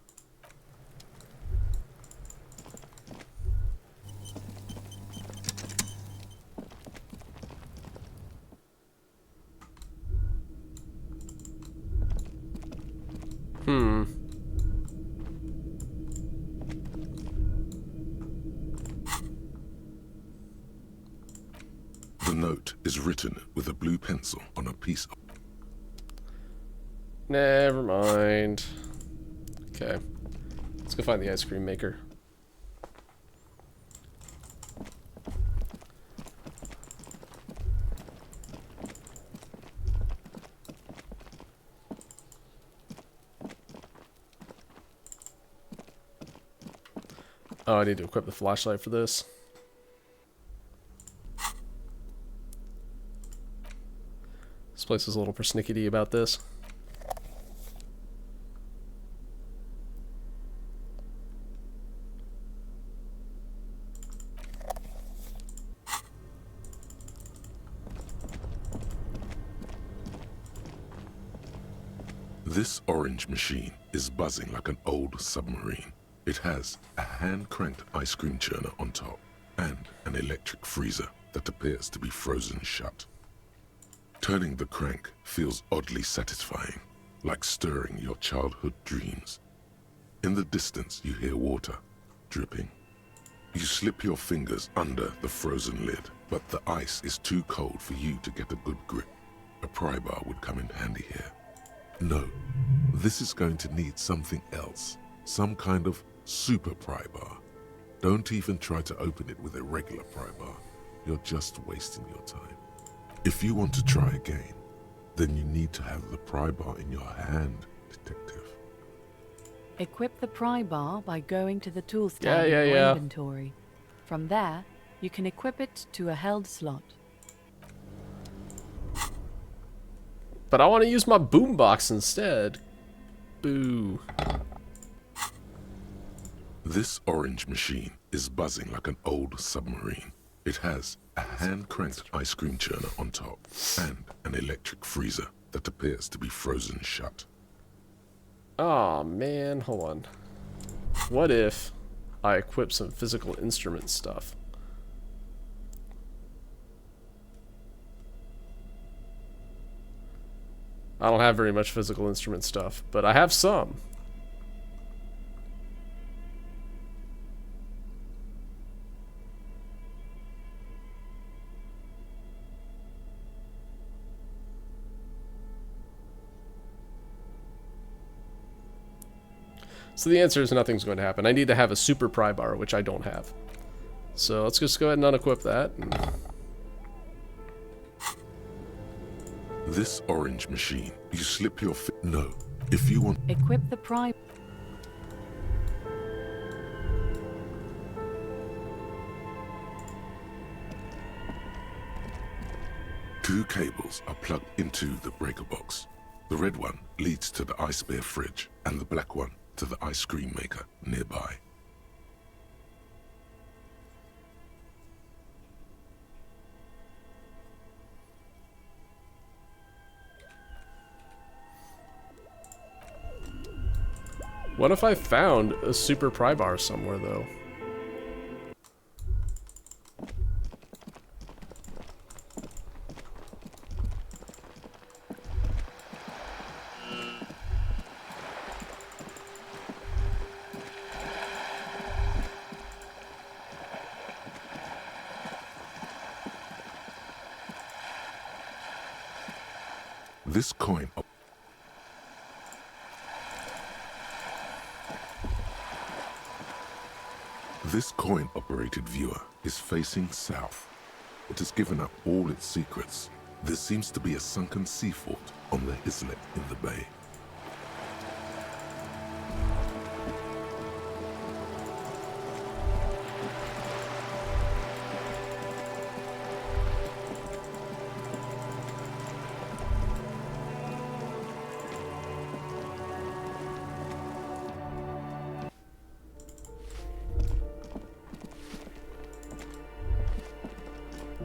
The note is written with a blue pencil on a piece of... Never mind. Okay. Let's go find the ice cream maker. Oh, I need to equip the flashlight for this. This place is a little persnickety about this. This orange machine is buzzing like an old submarine. It has a hand-cranked ice cream churner on top and an electric freezer that appears to be frozen shut. Turning the crank feels oddly satisfying, like stirring your childhood dreams. In the distance, you hear water dripping. You slip your fingers under the frozen lid, but the ice is too cold for you to get a good grip. A pry bar would come in handy here. No, this is going to need something else, some kind of super pry bar. Don't even try to open it with a regular pry bar. You're just wasting your time. If you want to try again, then you need to have the pry bar in your hand, detective. Equip the pry bar by going to the tool stand in your inventory. From there, you can equip it to a held slot. But I want to use my boombox instead. Boo. This orange machine is buzzing like an old submarine. It has a hand-cranked ice cream churner on top and an electric freezer that appears to be frozen shut. Oh man, hold on. What if I equip some physical instrument stuff? I don't have very much physical instrument stuff, but I have some. So the answer is nothing's going to happen. I need to have a super pry bar, which I don't have. So let's just go ahead and unequip that. This orange machine, you slip your no. If you want... Equip the pry... Two cables are plugged into the breaker box. The red one leads to the ice bear fridge, and the black one to the ice cream maker nearby. What if I found a super pry bar somewhere, though? This coin... This coin-operated viewer is facing south. It has given up all its secrets. There seems to be a sunken sea fort on the islet in the bay.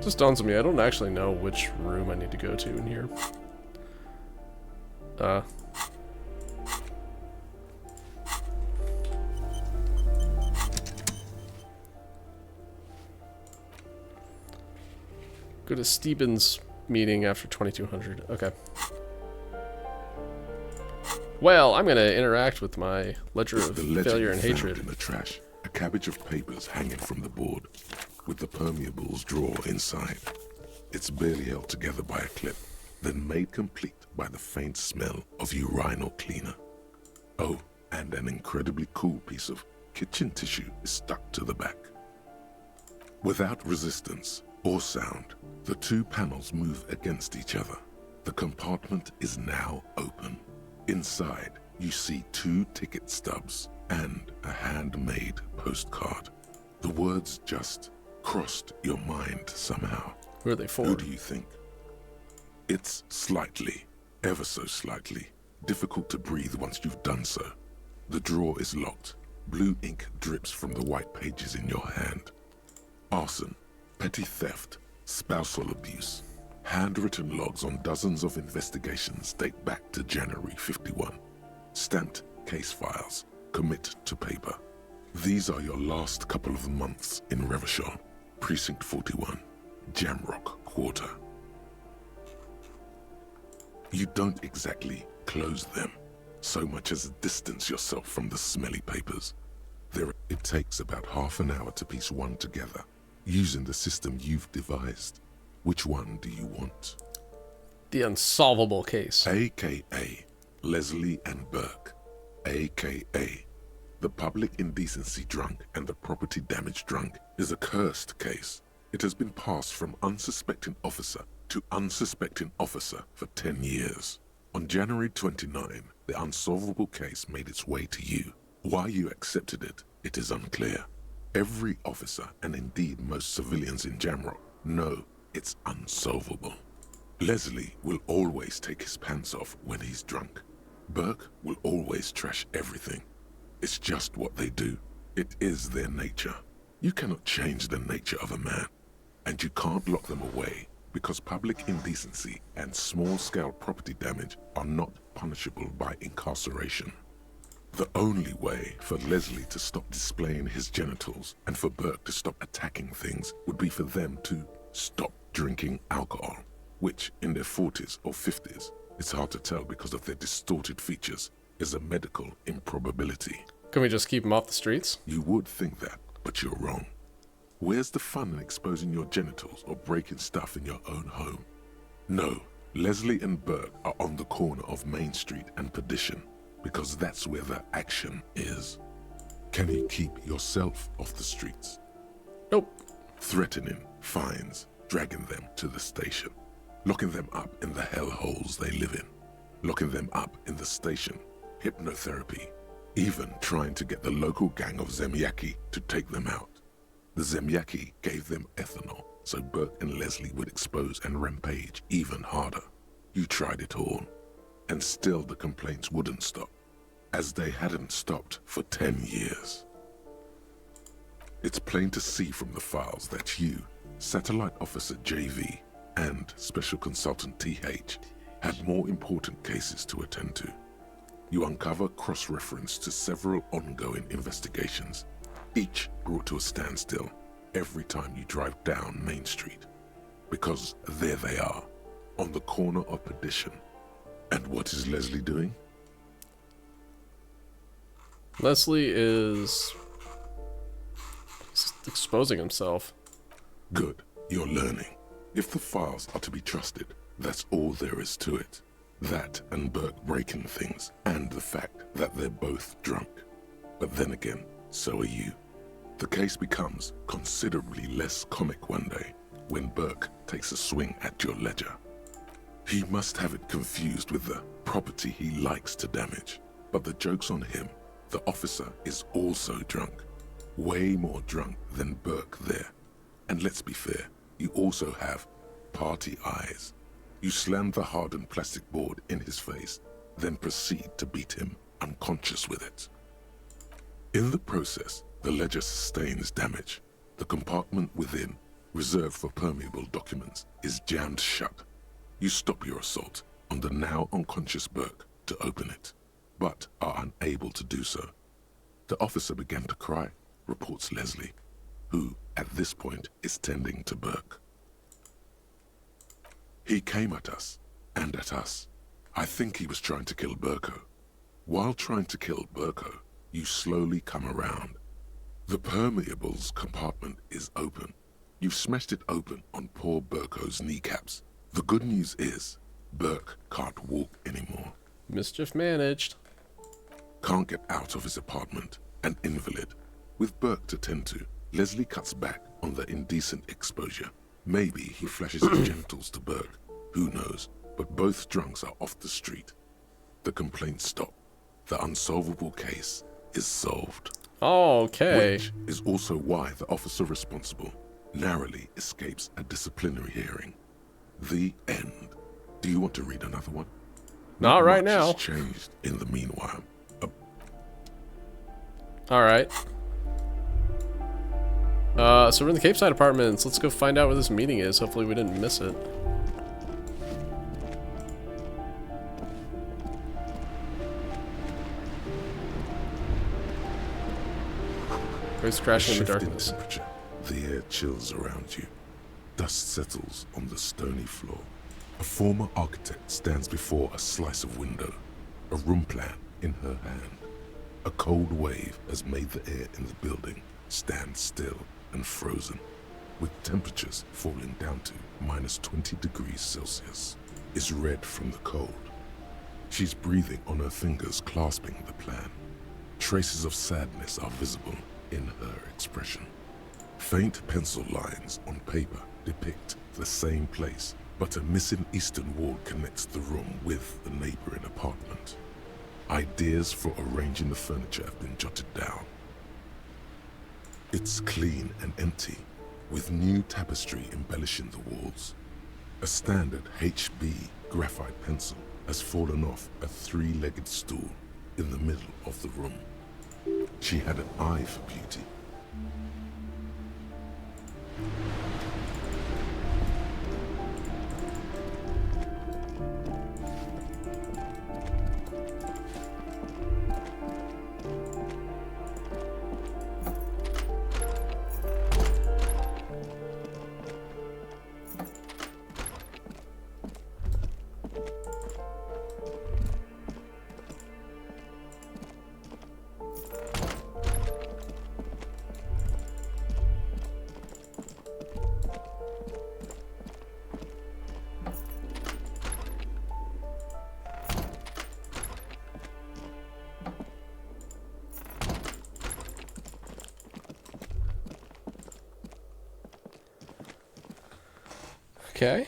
Just dawns on me, I don't actually know which room I need to go to in here. Go to Stevens meeting after 2200. Okay. Well, I'm gonna interact with my ledger of failure and hatred. In the trash, a cabbage of papers hanging from the board, with the permeables drawer inside. It's barely held together by a clip, then made complete by the faint smell of urinal cleaner. Oh, and an incredibly cool piece of kitchen tissue is stuck to the back. Without resistance or sound, the two panels move against each other. The compartment is now open. Inside, you see two ticket stubs and a handmade postcard. The words just crossed your mind somehow. Who are they for? Who do you think? It's slightly, ever so slightly, difficult to breathe once you've done so. The drawer is locked. Blue ink drips from the white pages in your hand. Arson, petty theft, spousal abuse. Handwritten logs on dozens of investigations date back to January 51. Stamped case files, commit to paper. These are your last couple of months in Revachol, Precinct 41, Jamrock Quarter. You don't exactly close them, so much as distance yourself from the smelly papers. It takes about half an hour to piece one together, using the system you've devised. Which one do you want? The unsolvable case. AKA Leslie and Burke. AKA the public indecency drunk and the property damage drunk is a cursed case. It has been passed from unsuspecting officer to unsuspecting officer for 10 years. On January 29, the unsolvable case made its way to you. Why you accepted it, it is unclear. Every officer, and indeed most civilians in Jamrock, know it's unsolvable. Leslie will always take his pants off when he's drunk. Burke will always trash everything. It's just what they do. It is their nature. You cannot change the nature of a man, and you can't lock them away because public indecency and small-scale property damage are not punishable by incarceration. The only way for Leslie to stop displaying his genitals and for Burke to stop attacking things would be for them to stop drinking alcohol, which in their 40s or 50s, it's hard to tell because of their distorted features, is a medical improbability. Can we just keep them off the streets? You would think that, but you're wrong. Where's the fun in exposing your genitals or breaking stuff in your own home? No, Leslie and Burke are on the corner of Main Street and Perdition, because that's where the action is. Can you keep yourself off the streets? Nope. Threatening, fines, dragging them to the station, locking them up in the hellholes they live in, locking them up in the station, hypnotherapy, even trying to get the local gang of Zemyaki to take them out. The Zemyaki gave them ethanol, so Burke and Leslie would expose and rampage even harder. You tried it all, and still the complaints wouldn't stop, as they hadn't stopped for 10 years. It's plain to see from the files that you, Satellite Officer JV, and Special Consultant TH had more important cases to attend to. You uncover cross-reference to several ongoing investigations, each brought to a standstill every time you drive down Main Street. Because there they are, on the corner of Perdition. And what is Leslie doing? Leslie is exposing himself. Good, you're learning. If the files are to be trusted, that's all there is to it. That and Burke breaking things, and the fact that they're both drunk. But then again, so are you. The case becomes considerably less comic one day when Burke takes a swing at your ledger. He must have it confused with the property he likes to damage. But the joke's on him. The officer is also drunk. Way more drunk than Burke there. And let's be fair, you also have party eyes. You slam the hardened plastic board in his face, then proceed to beat him unconscious with it. In the process, the ledger sustains damage. The compartment within, reserved for permeable documents, is jammed shut. You stop your assault on the now unconscious Burke to open it, but are unable to do so. The officer began to cry, reports Leslie, who, at this point, is tending to Burke. He came at us, and at us. I think he was trying to kill Burko. While trying to kill Burko, you slowly come around. The permeables compartment is open. You've smashed it open on poor Burko's kneecaps. The good news is, Burke can't walk anymore. Mischief managed. Can't get out of his apartment, an invalid. With Burke to tend to, Leslie cuts back on the indecent exposure. Maybe he flashes his genitals to Burke, who knows, but both drunks are off the street. The complaints stop. The unsolvable case is solved. Oh, okay. Which is also why the officer responsible narrowly escapes a disciplinary hearing. The end. Do you want to read another one? Not right Much now. has changed in the meanwhile. Alright. So we're in the Cape Side Apartments. Let's go find out where this meeting is. Hopefully we didn't miss it. Voice crashing in the darkness. Temperature. The air chills around you. Dust settles on the stony floor. A former architect stands before a slice of window, a room plan in her hand. A cold wave has made the air in the building stand still and frozen, with temperatures falling down to -20 degrees Celsius. Is red from the cold. She's breathing on her fingers, clasping the plan. Traces of sadness are visible in her expression. Faint pencil lines on paper depict the same place, but a missing eastern wall connects the room with the neighboring apartment. Ideas for arranging the furniture have been jotted down. It's clean and empty, with new tapestry embellishing the walls. A standard HB graphite pencil has fallen off a three-legged stool in the middle of the room. She had an eye for beauty. Okay.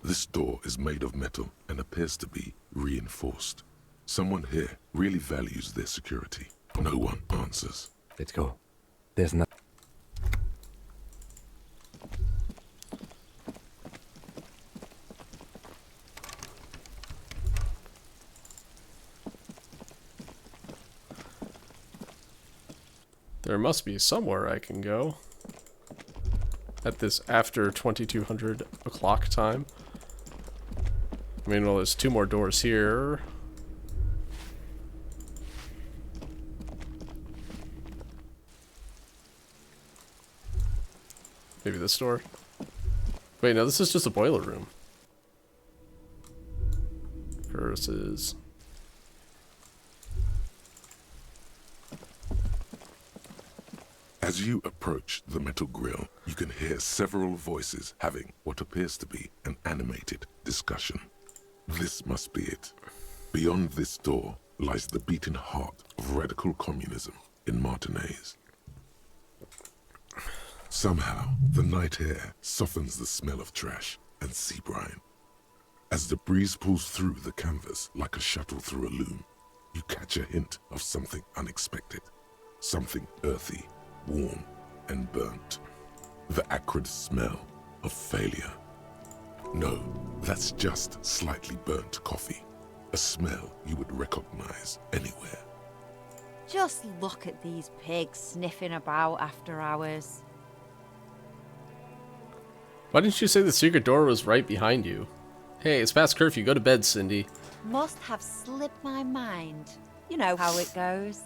This door is made of metal and appears to be reinforced. Someone here really values their security. No one answers. Let's go. There's no... There must be somewhere I can go at this after 2200 o'clock time. I mean, well, there's two more doors here. Maybe this door? Wait, no, this is just a boiler room. Versus... As you approach the metal grill, you can hear several voices having what appears to be an animated discussion. This must be it. Beyond this door lies the beating heart of radical communism in Martinaise. Somehow, the night air softens the smell of trash and sea brine. As the breeze pulls through the canvas like a shuttle through a loom, you catch a hint of something unexpected, something earthy, warm and burnt. The acrid smell of failure. No, that's just slightly burnt coffee. A smell you would recognize anywhere. Just look at these pigs sniffing about after hours. Why didn't you say the secret door was right behind you? Hey, it's past curfew. Go to bed, Cindy. Must have slipped my mind. You know how it goes.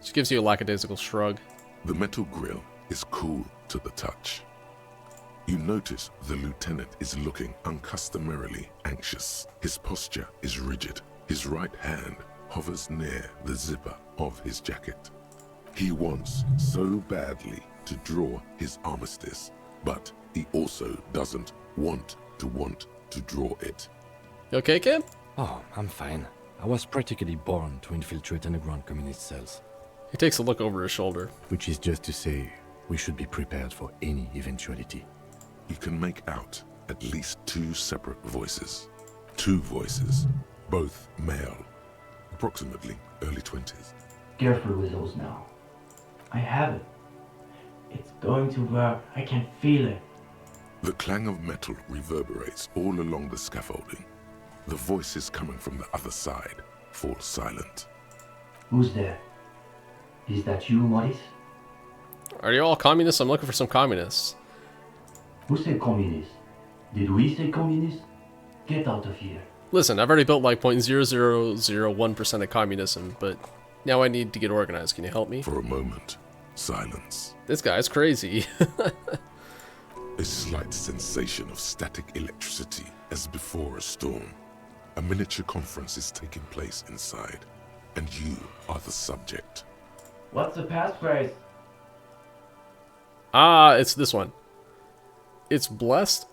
She gives you a lackadaisical shrug. The metal grill is cool to the touch. You notice the lieutenant is looking uncustomarily anxious. His posture is rigid. His right hand hovers near the zipper of his jacket. He wants so badly to draw his armistice, but he also doesn't want to draw it. You okay, Kim? Oh, I'm fine. I was practically born to infiltrate underground communist cells. He takes a look over his shoulder. Which is just to say, we should be prepared for any eventuality. You can make out at least two separate voices. Two voices, both male, approximately early 20s. Careful with those now. I have it. It's going to work. I can feel it. The clang of metal reverberates all along the scaffolding. The voices coming from the other side fall silent. Who's there? Is that you, Maurice? Are you all communists? I'm looking for some communists. Who said communist? Did we say communist? Get out of here. Listen, I've already built like 0.0001% of communism, but now I need to get organized. Can you help me? For a moment, silence. This guy's crazy. A slight sensation of static electricity as before a storm. A miniature conference is taking place inside, and you are the subject. What's the passphrase? Ah, it's this one. It's blessed.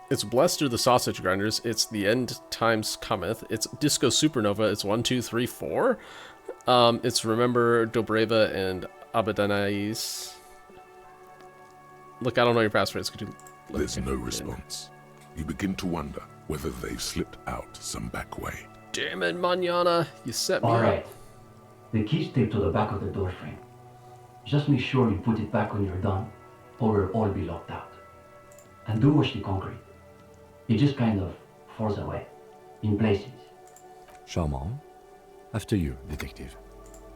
It's blessed are the sausage grinders. It's the end times cometh. It's disco supernova. It's 1, 2, 3, 4. It's remember Dobreva and Abadanais. Look, I don't know your passwords. Could you? There's no response. You begin to wonder whether they've slipped out some back way. Damn it, Manana. You set me up. Alright. The key's taped to the back of the door frame. Just make sure you put it back when you're done, or we'll all be locked out. And do watch the concrete. It just kind of falls away, in places. Charmant. After you, detective.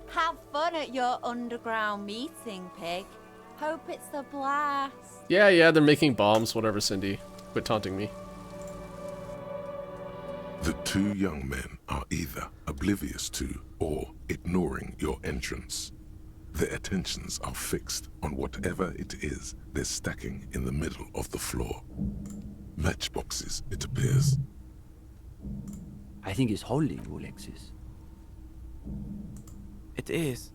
Have fun at your underground meeting, Pig. Hope it's a blast. Yeah, they're making bombs. Whatever, Cindy. Quit taunting me. The two young men are either oblivious to or ignoring your entrance. Their attentions are fixed on whatever it is they're stacking in the middle of the floor. Matchboxes, it appears. I think it's holding, Alexis. It is.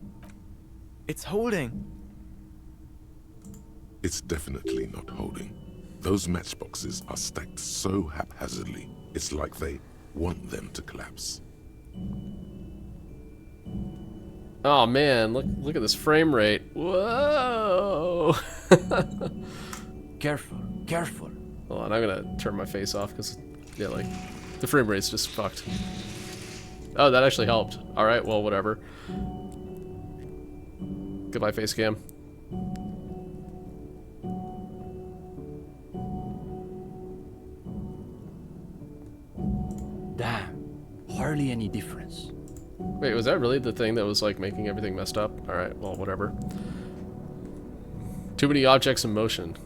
It's holding. It's definitely not holding. Those matchboxes are stacked so haphazardly, it's like they want them to collapse. Oh man, look at this frame rate. Whoa! Careful. Hold on, I'm gonna turn my face off because, yeah, like, the frame rate's just fucked. Oh, that actually helped. Alright, well, whatever. Goodbye, face cam. Damn. Hardly any difference. Wait, was that really the thing that was, like, making everything messed up? Alright, well, whatever. Too many objects in motion.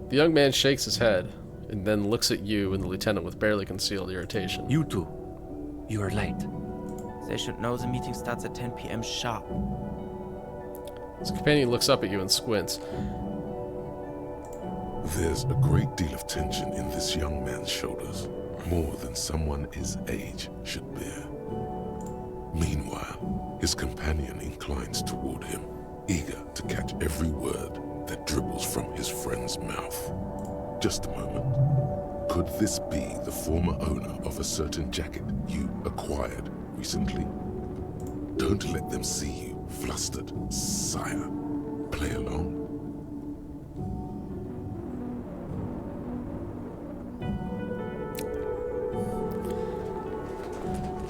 The young man shakes his head, and then looks at you and the lieutenant with barely concealed irritation. You two. You are late. They should know the meeting starts at 10 p.m. sharp. His companion looks up at you and squints. There's a great deal of tension in this young man's shoulders, more than someone his age should bear. Meanwhile, his companion inclines toward him, eager to catch every word that dribbles from his friend's mouth. Just a moment. Could this be the former owner of a certain jacket you acquired recently? Don't let them see you flustered, sire. Play along.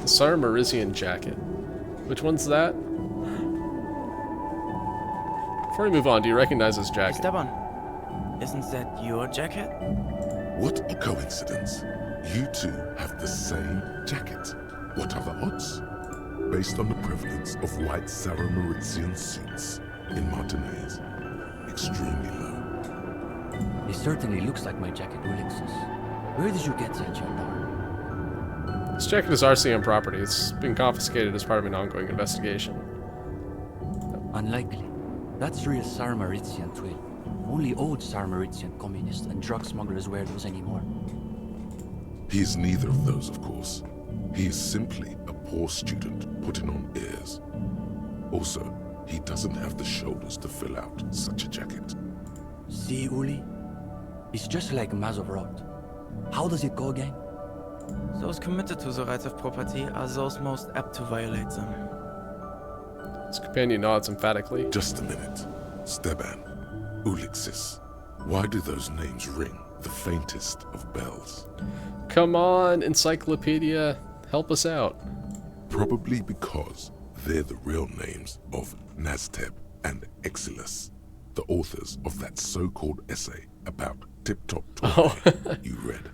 The Sarmarizian jacket. Which one's that? Before we move on, do you recognize this jacket? Esteban, isn't that your jacket? What a coincidence. You two have the same jacket. What are the odds? Based on the prevalence of white Sarmarizian suits in Martinez, extremely low. It certainly looks like my jacket, Alexis. Where did you get that, gendarme? This jacket is RCM property. It's been confiscated as part of an ongoing investigation. Unlikely. That's real Sarmarizian twill. Only old Sarmarizian communists and drug smugglers wear those anymore. He is neither of those, of course. He is simply a poor student putting on airs. Also, he doesn't have the shoulders to fill out such a jacket. See, Uli? It's just like Mazovrot. How does it go again? Those committed to the rights of property are those most apt to violate them. His companion nods emphatically. Just a minute. Steban, Ulixis, why do those names ring the faintest of bells? Come on, Encyclopedia. Help us out. Probably because they're the real names of Nazteb and Exilus, the authors of that so-called essay about Tip-Top Toy you read.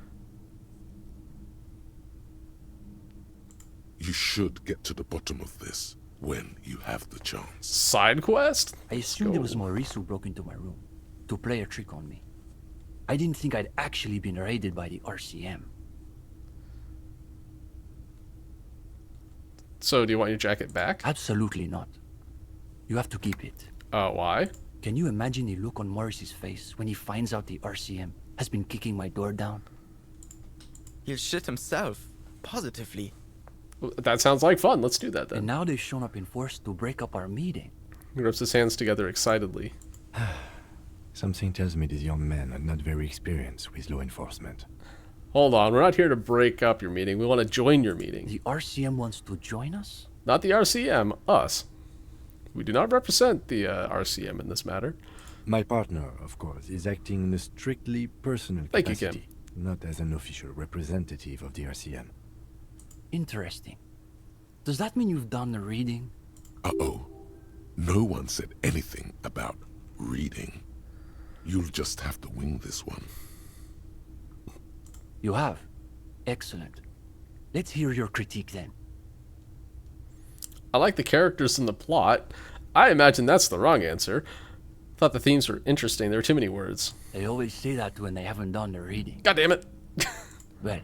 You should get to the bottom of this when you have the chance. Side quest? I assumed it was Maurice who broke into my room to play a trick on me. I didn't think I'd actually been raided by the RCM. So, do you want your jacket back? Absolutely not. You have to keep it. Why? Can you imagine the look on Morris's face when he finds out the RCM has been kicking my door down? He'll shit himself. Positively. That sounds like fun. Let's do that then. And now they've shown up in force to break up our meeting. He rubs his hands together excitedly. Something tells me these young men are not very experienced with law enforcement. Hold on, we're not here to break up your meeting. We want to join your meeting. The RCM wants to join us? Not the RCM, us. We do not represent the RCM in this matter. My partner, of course, is acting in a strictly personal capacity. Thank you, Kim. Not as an official representative of the RCM. Interesting. Does that mean you've done the reading? Uh-oh. No one said anything about reading. You'll just have to wing this one. You have? Excellent. Let's hear your critique then. I like the characters and the plot. I imagine that's the wrong answer. Thought the themes were interesting. There were too many words. They always say that when they haven't done the reading. God damn it. Well,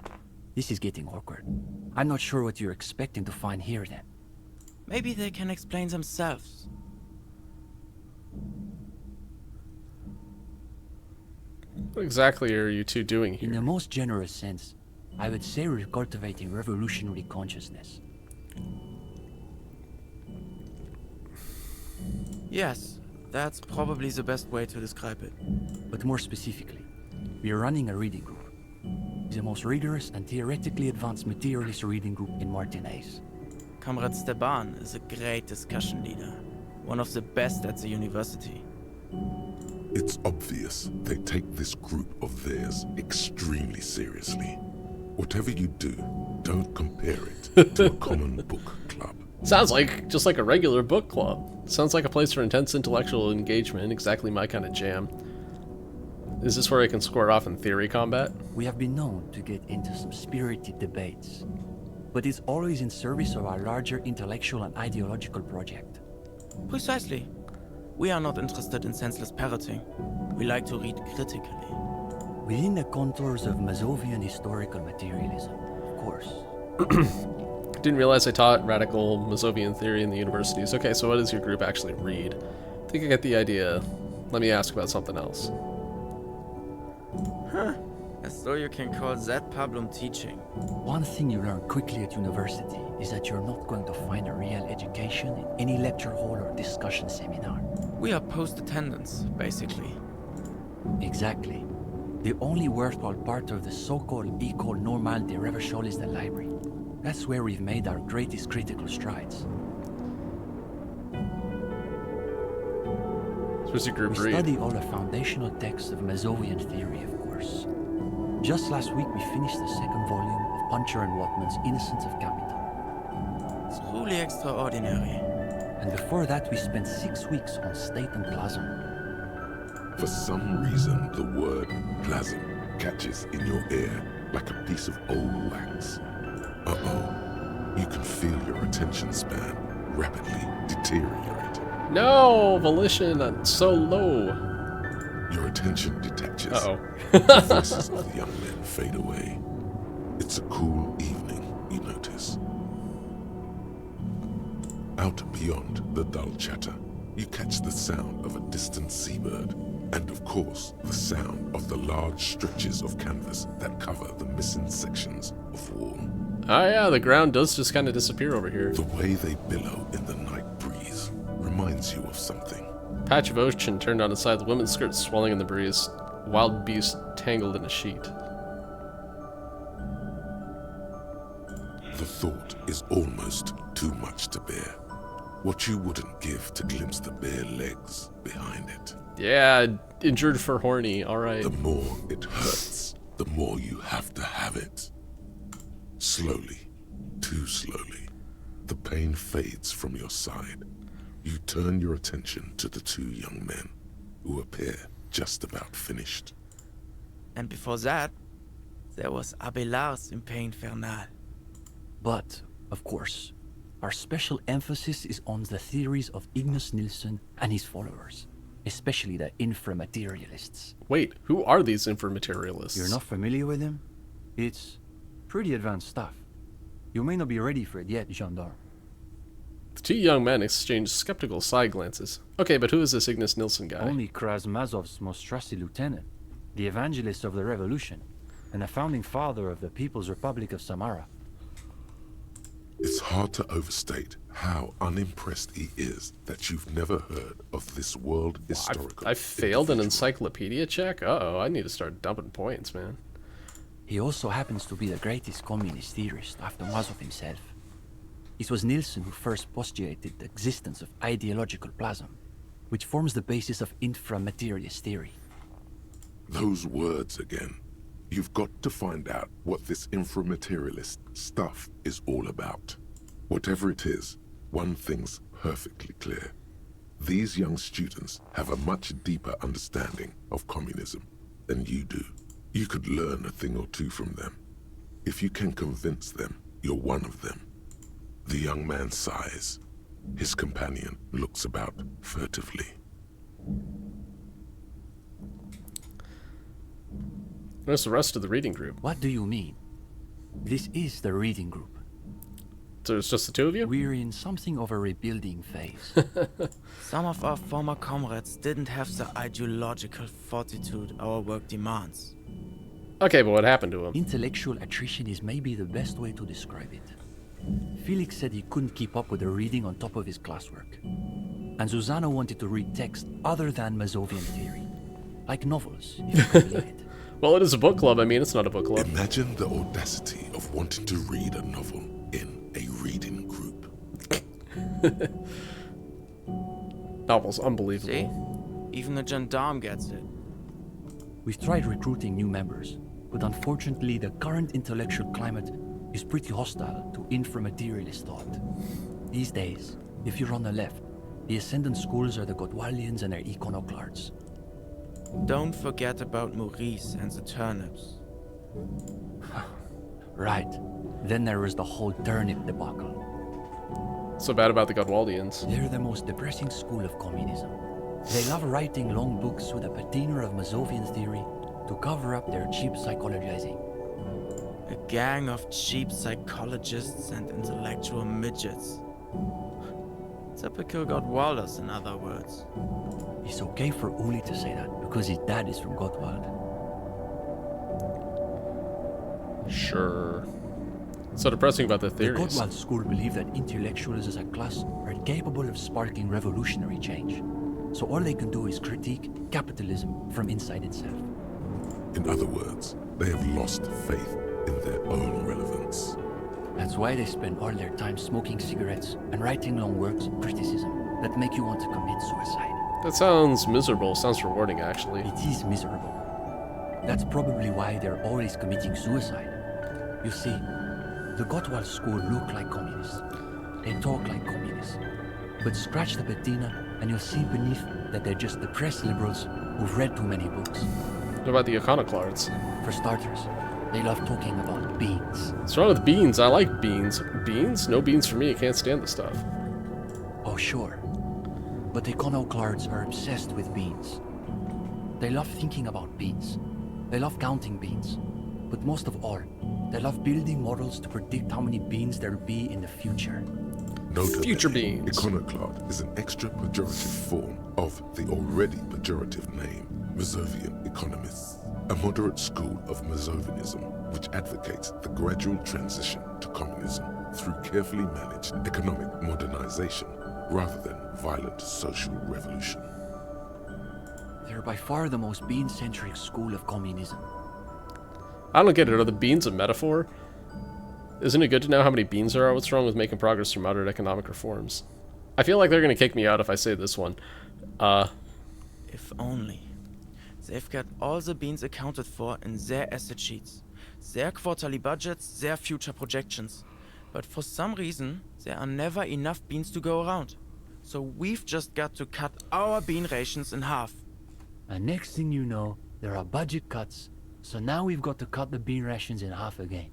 this is getting awkward. I'm not sure what you're expecting to find here then. Maybe they can explain themselves. What exactly are you two doing here? In the most generous sense, I would say we're cultivating revolutionary consciousness. Yes, that's probably the best way to describe it. But more specifically, we are running a reading group. The most rigorous and theoretically advanced materialist reading group in Martinaise. Comrade Steban is a great discussion leader. One of the best at the university. It's obvious they take this group of theirs extremely seriously. Whatever you do, don't compare it to a common book club. Sounds like just like a regular book club. Sounds like a place for intense intellectual engagement, exactly my kind of jam. Is this where I can score off in theory combat? We have been known to get into some spirited debates, but it's always in service of our larger intellectual and ideological project. Precisely. We are not interested in senseless parroting. We like to read critically. Within the contours of Mazovian historical materialism, of course. Didn't realize I taught radical Mazovian theory in the universities. Okay, so what does your group actually read? I think I get the idea. Let me ask about something else. Huh. As though you can call that Pablum teaching. One thing you learn quickly at university is that you're not going to find a real education in any lecture hall or discussion seminar. We are post-attendance, basically. Exactly. The only worthwhile part of the so-called École Normale de Revachol is the library. That's where we've made our greatest critical strides. What's your group we read? Study all the foundational texts of Mazovian theory, of course. Just last week we finished the second volume of Puncher and Watman's Innocence of Capital. It's truly extraordinary. And before that we spent 6 weeks on state and plasm. For some reason, the word plasm catches in your ear like a piece of old wax. Uh-oh. You can feel your attention span rapidly deteriorate. No, volition, I'm so low. Your attention detaches. Uh-oh. The voices of the young men fade away. It's a cool evening, you notice. Out beyond the dull chatter, you catch the sound of a distant seabird, and of course, the sound of the large stretches of canvas that cover the missing sections of wall. Oh yeah, the ground does just kind of disappear over here. The way they billow in the night breeze reminds you of something. Patch of ocean turned on its side, the woman's skirt swelling in the breeze. Wild beast tangled in a sheet. The thought is almost too much to bear. What you wouldn't give to glimpse the bare legs behind it. Yeah, injured for horny, alright. The more it hurts, the more you have to have it. Slowly, too slowly, the pain fades from your side. You turn your attention to the two young men, who appear just about finished. And before that, there was Abelard's Impé Infernal. But, of course, our special emphasis is on the theories of Ignace Nilsson and his followers, especially the inframaterialists. Wait, who are these inframaterialists? You're not familiar with them? It's pretty advanced stuff. You may not be ready for it yet, Gendarme. The two young men exchanged skeptical side glances. Okay, but who is this Ignace Nilsson guy? Only Krasmazov's most trusted lieutenant, the evangelist of the revolution, and the founding father of the People's Republic of Samara. It's hard to overstate how unimpressed he is that you've never heard of this world historical. I failed an encyclopedia check? Uh-oh, I need to start dumping points, man. He also happens to be the greatest communist theorist after Mazov himself. It was Nilsson who first postulated the existence of ideological plasm, which forms the basis of inframaterialist theory. Those words again. You've got to find out what this inframaterialist stuff is all about. Whatever it is, one thing's perfectly clear. These young students have a much deeper understanding of communism than you do. You could learn a thing or two from them. If you can convince them you're one of them. The young man sighs. His companion looks about furtively. Where's the rest of the reading group? What do you mean? This is the reading group. So it's just the two of you? We're in something of a rebuilding phase. Some of our former comrades didn't have the ideological fortitude our work demands. Okay, but what happened to him? Intellectual attrition is maybe the best way to describe it. Felix said he couldn't keep up with the reading on top of his classwork. And Susanna wanted to read text other than Mazovian theory. Like novels, if you can believe it. Well, it is a book club. I mean, it's not a book club. Imagine the audacity of wanting to read a novel in a reading group. Novel's unbelievable. See? Even a gendarme gets it. We've tried recruiting new members, but unfortunately the current intellectual climate is pretty hostile to inframaterialist thought. These days, if you're on the left, the ascendant schools are the Godwallians and their iconoclasts. Don't forget about Maurice and the turnips. Right. Then there was the whole turnip debacle. So bad about the Godwaldians. They're the most depressing school of communism. They love writing long books with a patina of Mazovian theory to cover up their cheap psychologizing. A gang of cheap psychologists and intellectual midgets. Typical Gottwalders, in other words. It's okay for Uli to say that, because his dad is from Gottwald. Sure. So depressing about the theories. The Gottwald school believe that intellectuals as a class are capable of sparking revolutionary change. So all they can do is critique capitalism from inside itself. In other words, they have lost faith in their own relevance. That's why they spend all their time smoking cigarettes and writing long works of criticism that make you want to commit suicide. That sounds miserable. Sounds rewarding, actually. It is miserable. That's probably why they're always committing suicide. You see, the Gottwald school look like communists. They talk like communists. But scratch the patina and you'll see beneath that they're just depressed liberals who've read too many books. What about the iconoclasts? For starters, they love talking about beans. What's wrong with beans? I like beans. Beans? No beans for me. I can't stand the stuff. Oh, sure. But iconoclasts are obsessed with beans. They love thinking about beans. They love counting beans. But most of all, they love building models to predict how many beans there'll be in the future. Note Future beans. Iconoclast is an extra pejorative form of the already pejorative name, Mazovian economists. A moderate school of Mazovianism which advocates the gradual transition to communism through carefully managed economic modernization rather than violent social revolution. They're by far the most bean-centric school of communism. I don't get it. Are the beans a metaphor? Isn't it good to know how many beans there are? What's wrong with making progress through moderate economic reforms? I feel like they're going to kick me out if I say this one. If only. They've got all the beans accounted for in their asset sheets, their quarterly budgets, their future projections. But for some reason, there are never enough beans to go around. So we've just got to cut our bean rations in half. And next thing you know, there are budget cuts, so now we've got to cut the bean rations in half again.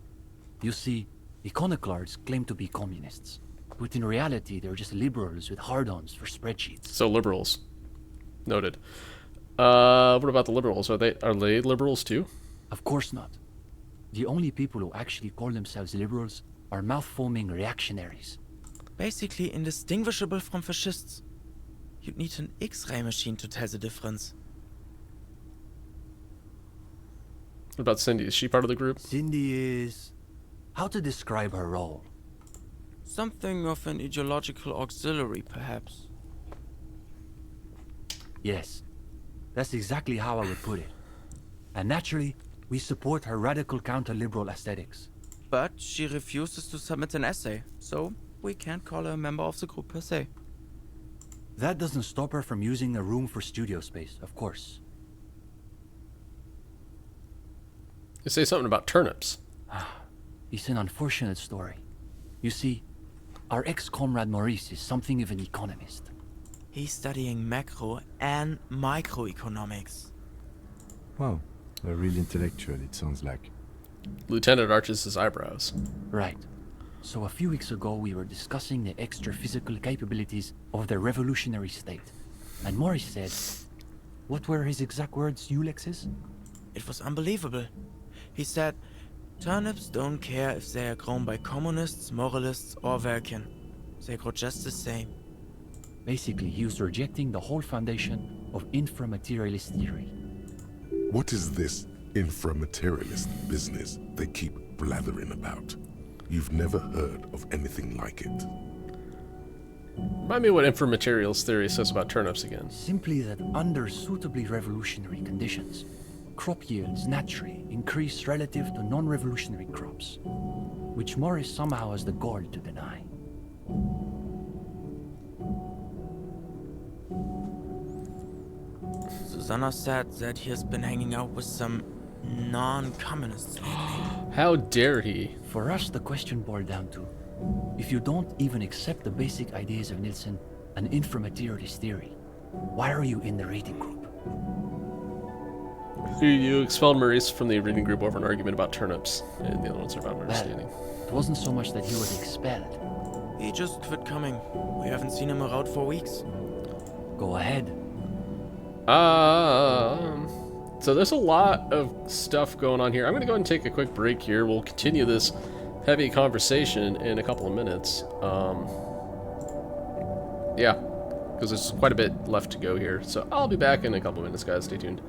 You see, iconoclasts claim to be communists, but in reality they're just liberals with hard-ons for spreadsheets. So liberals. Noted. What about the liberals? Are they liberals too? Of course not. The only people who actually call themselves liberals are mouth-foaming reactionaries. Basically indistinguishable from fascists. You'd need an X-ray machine to tell the difference. What about Cindy? Is she part of the group? Cindy is... how to describe her role? Something of an ideological auxiliary, perhaps. Yes. That's exactly how I would put it. And naturally, We support her radical counter-liberal aesthetics. But she refuses to submit an essay, so we can't call her a member of the group per se. That doesn't stop her from using the room for studio space, of course. You say something about turnips. It's an unfortunate story. You see, our ex-comrade Maurice is something of an economist. He's studying macro and microeconomics. Wow, a real intellectual, it sounds like. Lieutenant arches his eyebrows. Right. So a few weeks ago we were discussing the extra physical capabilities of the revolutionary state. And Maurice said... What were his exact words, Ulex's? It was unbelievable. He said, turnips don't care if they are grown by communists, moralists, or Vulcan. They grow just the same. Basically, he was rejecting the whole foundation of inframaterialist theory. What is this inframaterialist business they keep blathering about? You've never heard of anything like it. Remind me what inframaterials theory says about turnips again. Simply that under suitably revolutionary conditions, crop yields naturally increase relative to non-revolutionary crops, which Morris somehow has the gall to deny. Susanna said that he has been hanging out with some non-communists lately. How dare he? For us, the question boiled down to, if you don't even accept the basic ideas of Nielsen and inframaterialist theory, why are you in the reading group? You expelled Maurice from the reading group over an argument about turnips, and the other ones are about understanding. It wasn't so much that he was expelled. He just quit coming. We haven't seen him around for weeks. Go ahead. So there's a lot of stuff going on here. I'm going to go ahead and take a quick break here. We'll continue this heavy conversation in a couple of minutes. Yeah, because there's quite a bit left to go here. So I'll be back in a couple of minutes, guys. Stay tuned.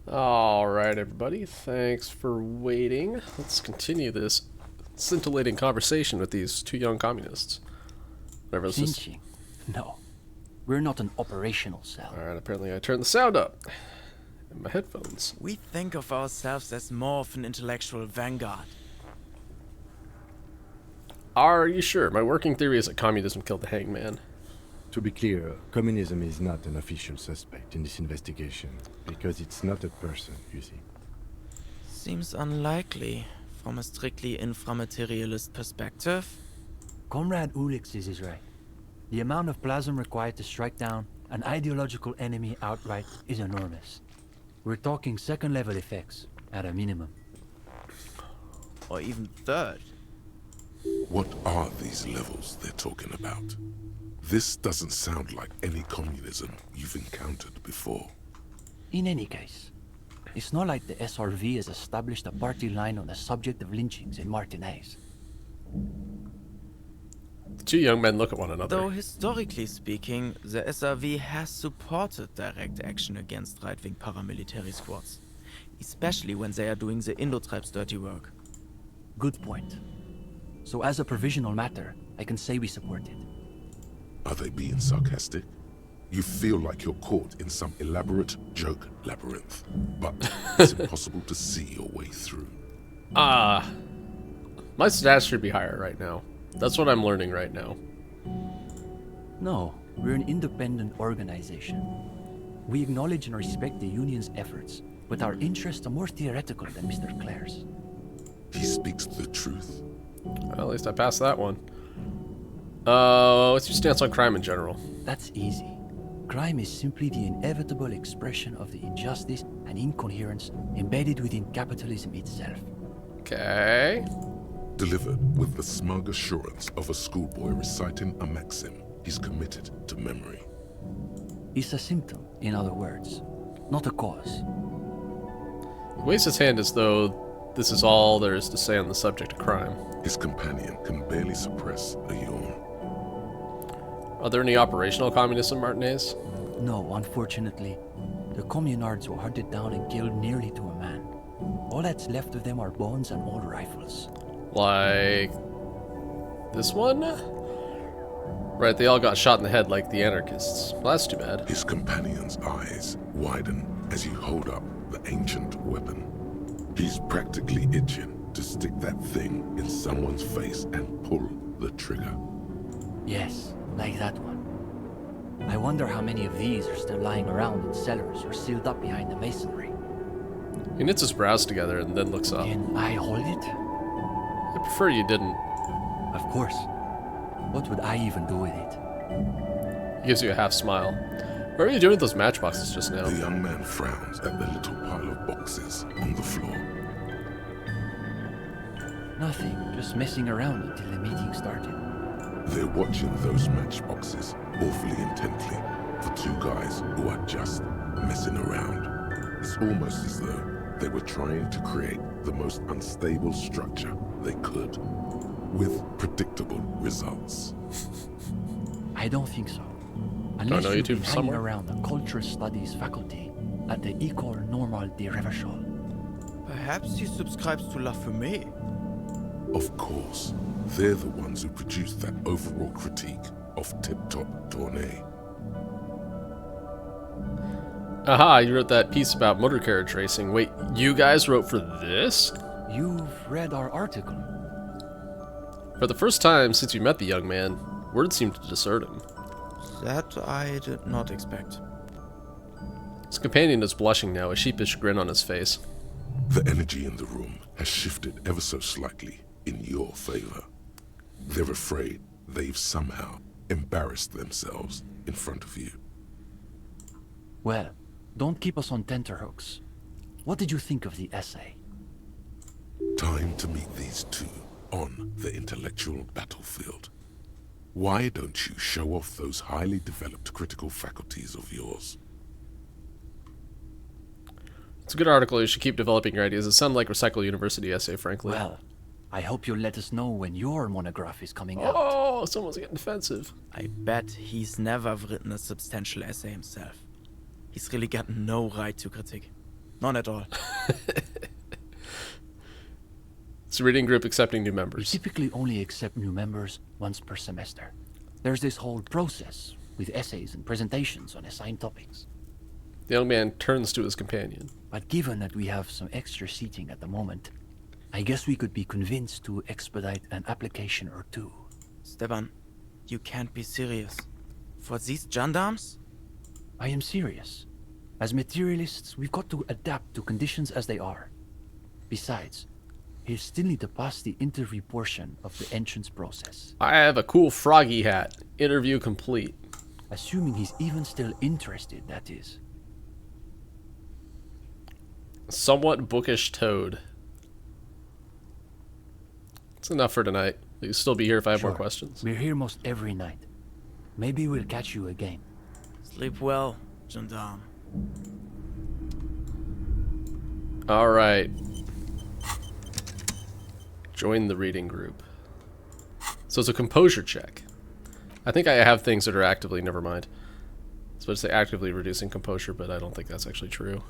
Alright, everybody. Thanks for waiting. Let's continue this scintillating conversation with these two young communists. Whatever this is. Cinching? No. We're not an operational cell. Alright, apparently I turned the sound up in my headphones. We think of ourselves as more of an intellectual vanguard. Are you sure? My working theory is that communism killed the hangman. To be clear, communism is not an official suspect in this investigation, because it's not a person, you see. Seems unlikely from a strictly inframaterialist perspective. Comrade Ulix is right. The amount of plasm required to strike down an ideological enemy outright is enormous. We're talking second-level effects, at a minimum. Or even third. What are these levels they're talking about? This doesn't sound like any communism you've encountered before. In any case, it's not like the SRV has established a party line on the subject of lynchings in Martinez. The two young men look at one another. Though historically speaking, the SRV has supported direct action against right-wing paramilitary squads, especially when they are doing the Indo-tribes' dirty work. Good point. So as a provisional matter, I can say we support it. Are they being sarcastic? You feel like you're caught in some elaborate joke labyrinth, but it's impossible to see your way through. My stats should be higher right now. That's what I'm learning right now. No, we're an independent organization. We acknowledge and respect the Union's efforts, but our interests are more theoretical than Mr. Clare's. He speaks the truth. Well, at least I passed that one. What's your stance on crime in general? That's easy. Crime is simply the inevitable expression of the injustice and incoherence embedded within capitalism itself. Okay. Delivered with the smug assurance of a schoolboy reciting a maxim he's committed to memory. It's a symptom, in other words, not a cause. He waves his hand as though this is all there is to say on the subject of crime. His companion can barely suppress a yawn. Are there any operational communists in Martinez? No, unfortunately. The communards were hunted down and killed nearly to a man. All All that's left of them are bones and old rifles. Like this one? Right, they all got shot in the head like the anarchists. Well, that's too bad. His companion's eyes widen as you hold up the ancient weapon. He's practically itching to stick that thing in someone's face and pull the trigger. Yes, like that one. I wonder how many of these are still lying around in cellars or sealed up behind the masonry. He knits his brows together and then looks up. Can I hold it? I prefer you didn't. Of course. What would I even do with it? He gives you a half smile. What are you doing with those matchboxes just now? The young man frowns at the little pile of boxes on the floor. Nothing, just messing around until the meeting started. They're watching those matchboxes awfully intently for two guys who are just messing around. It's almost as though they were trying to create the most unstable structure they could, with predictable results. I don't think so. Unless know you've YouTube been hanging somewhere? around the Cultural Studies faculty at the École Normale de Revachol. Perhaps he subscribes to La Fumée. Of course, they're the ones who produced that overall critique of Tip Top Tournée. Aha, you wrote that piece about motor carriage racing. Wait, you guys wrote for this? You've read our article. For the first time since you met the young man, words seemed to desert him. That I did not expect. His companion is blushing now, a sheepish grin on his face. The energy in the room has shifted ever so slightly in your favor. They're afraid they've somehow embarrassed themselves in front of you. Well, don't keep us on tenterhooks. What did you think of the essay? Time to meet these two on the intellectual battlefield. Why don't you show off those highly developed critical faculties of yours? It's a good article. You should keep developing your ideas. It sounded like Recycle University essay, frankly. Well, I hope you'll let us know when your monograph is coming out. Oh, someone's getting defensive. I bet he's never written a substantial essay himself. He's really got no right to critique. None at all. It's a reading group accepting new members. We typically only accept new members once per semester. There's this whole process with essays and presentations on assigned topics. The young man turns to his companion. But given that we have some extra seating at the moment, I guess we could be convinced to expedite an application or two. Stepan, you can't be serious. For these gendarmes? I am serious. As materialists, we've got to adapt to conditions as they are. Besides, he'll still need to pass the interview portion of the entrance process. I have a cool froggy hat. Interview complete. Assuming he's even still interested, that is. Somewhat bookish toad. It's enough for tonight. You'll still be here if I have more questions. We're here most every night. Maybe we'll catch you again. Sleep well, gendarme. Alright. Join the reading group. So it's a composure check. I think I have things that are actively, never mind. I was supposed to say actively reducing composure, but I don't think that's actually true.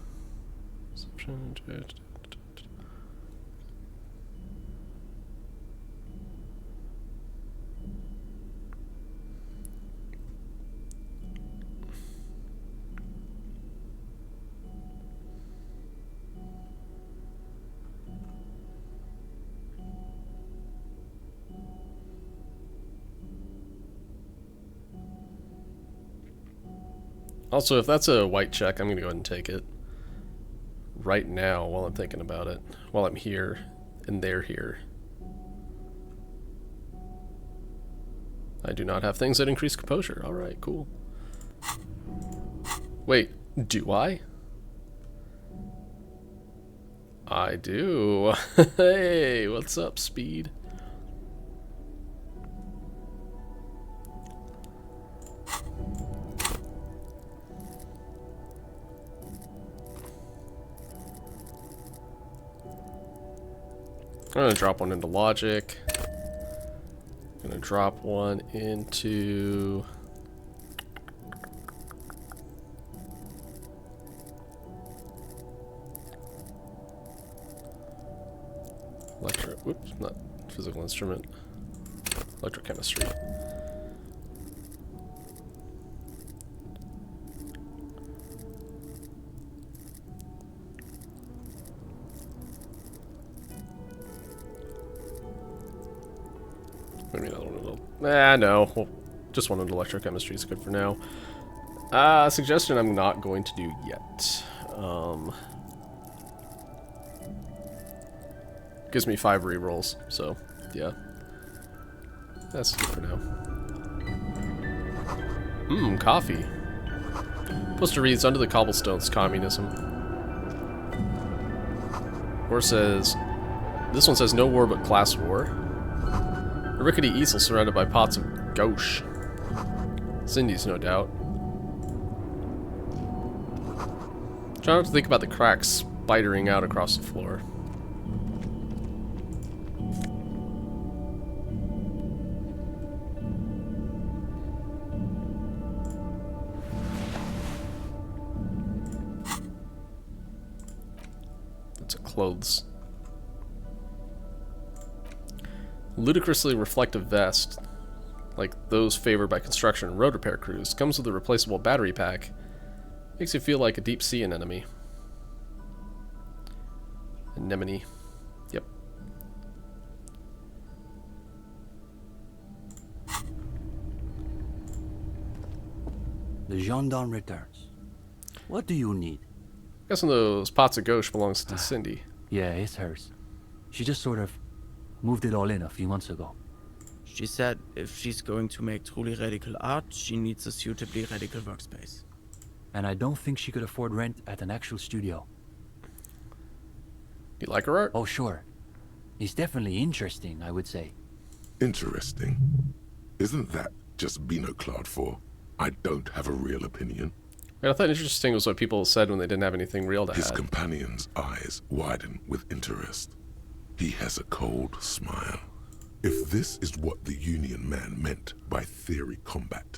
Also, if that's a white check, I'm going to go ahead and take it. Right now, while I'm thinking about it. While I'm here, and they're here. I do not have things that increase composure. Alright, cool. Wait, do I? I do. Hey, what's up, Speed? I'm gonna drop one into logic. Gonna drop one into Whoops, not physical instrument. Electrochemistry. Maybe another one. No. Well, just one of electrochemistry is good for now. Suggestion I'm not going to do yet. Gives me 5 rerolls, so yeah. That's good for now. Coffee. Poster reads, under the cobblestones, communism. Or says, this one says, no war but class war. A rickety easel surrounded by pots of gauche. Cindy's, no doubt. Try not to think about the cracks spidering out across the floor. That's a clothes. Ludicrously reflective vest, like those favored by construction and road repair crews, comes with a replaceable battery pack. Makes you feel like a deep sea anemone. Anemone. Yep. The gendarme returns. What do you need? Guessing those pots of gauche belongs to Cindy. Yeah, it's hers. She just sort of moved it all in a few months ago. She said if she's going to make truly radical art, she needs a suitably radical workspace. And I don't think she could afford rent at an actual studio. You like her art? Oh, sure. It's definitely interesting, I would say. Interesting? Isn't that just Bino Claude for, I don't have a real opinion? I thought interesting was what people said when they didn't have anything real to His add. companion's eyes widen with interest. He has a cold smile. If this is what the Union man meant by theory combat,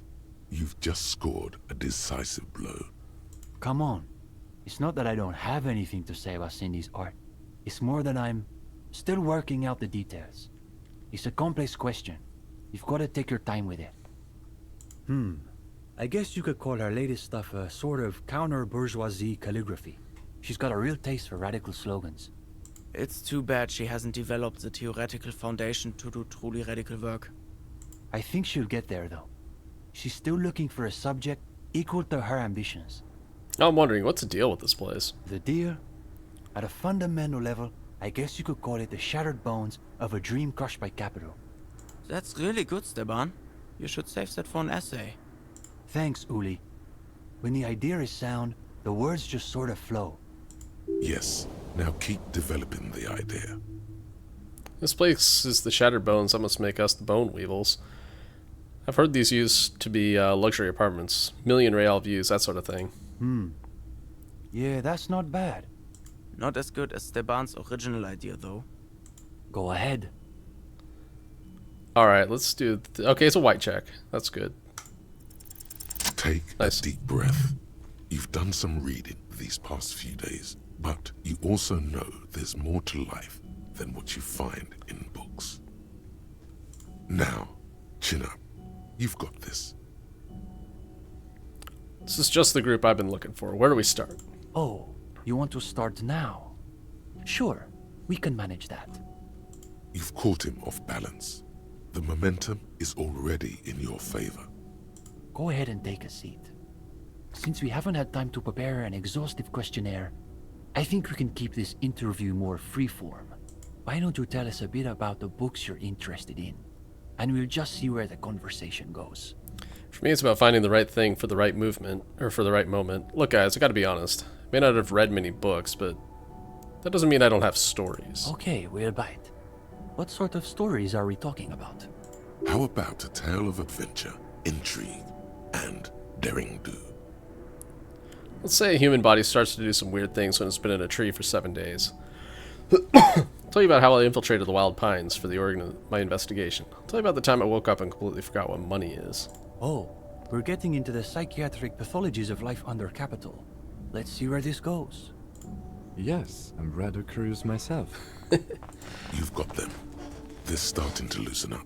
you've just scored a decisive blow. Come on. It's not that I don't have anything to say about Cindy's art. It's more that I'm still working out the details. It's a complex question. You've got to take your time with it. I guess you could call her latest stuff a sort of counter-bourgeoisie calligraphy. She's got a real taste for radical slogans. It's too bad she hasn't developed the theoretical foundation to do truly radical work. I think she'll get there, though. She's still looking for a subject equal to her ambitions. I'm wondering, what's the deal with this place? The deal? At a fundamental level, I guess you could call it the shattered bones of a dream crushed by capital. That's really good, Steban. You should save that for an essay. Thanks, Uli. When the idea is sound, the words just sort of flow. Yes, now keep developing the idea. This place is the Shattered Bones. That must make us the Bone Weevils. I've heard these used to be luxury apartments. Million real views, that sort of thing. Yeah, that's not bad. Not as good as Steban's original idea, though. Go ahead. Alright, let's do... okay, it's a white check. That's good. Take a deep breath. You've done some reading these past few days, but you also know there's more to life than what you find in books. Now, chin up. You've got this. This is just the group I've been looking for. Where do we start? Oh, you want to start now? Sure, we can manage that. You've caught him off balance. The momentum is already in your favor. Go ahead and take a seat. Since we haven't had time to prepare an exhaustive questionnaire, I think we can keep this interview more freeform. Why don't you tell us a bit about the books you're interested in? And we'll just see where the conversation goes. For me, it's about finding the right thing for the right movement, or for the right moment. Look, guys, I gotta be honest. I may not have read many books, but that doesn't mean I don't have stories. Okay, we'll bite. What sort of stories are we talking about? How about a tale of adventure, intrigue, and daring do? Let's say a human body starts to do some weird things when it's been in a tree for 7 days. I'll tell you about how I infiltrated the wild pines for my investigation. I'll tell you about the time I woke up and completely forgot what money is. Oh, we're getting into the psychiatric pathologies of life under capital. Let's see where this goes. Yes, I'm rather curious myself. You've got them. They're starting to loosen up.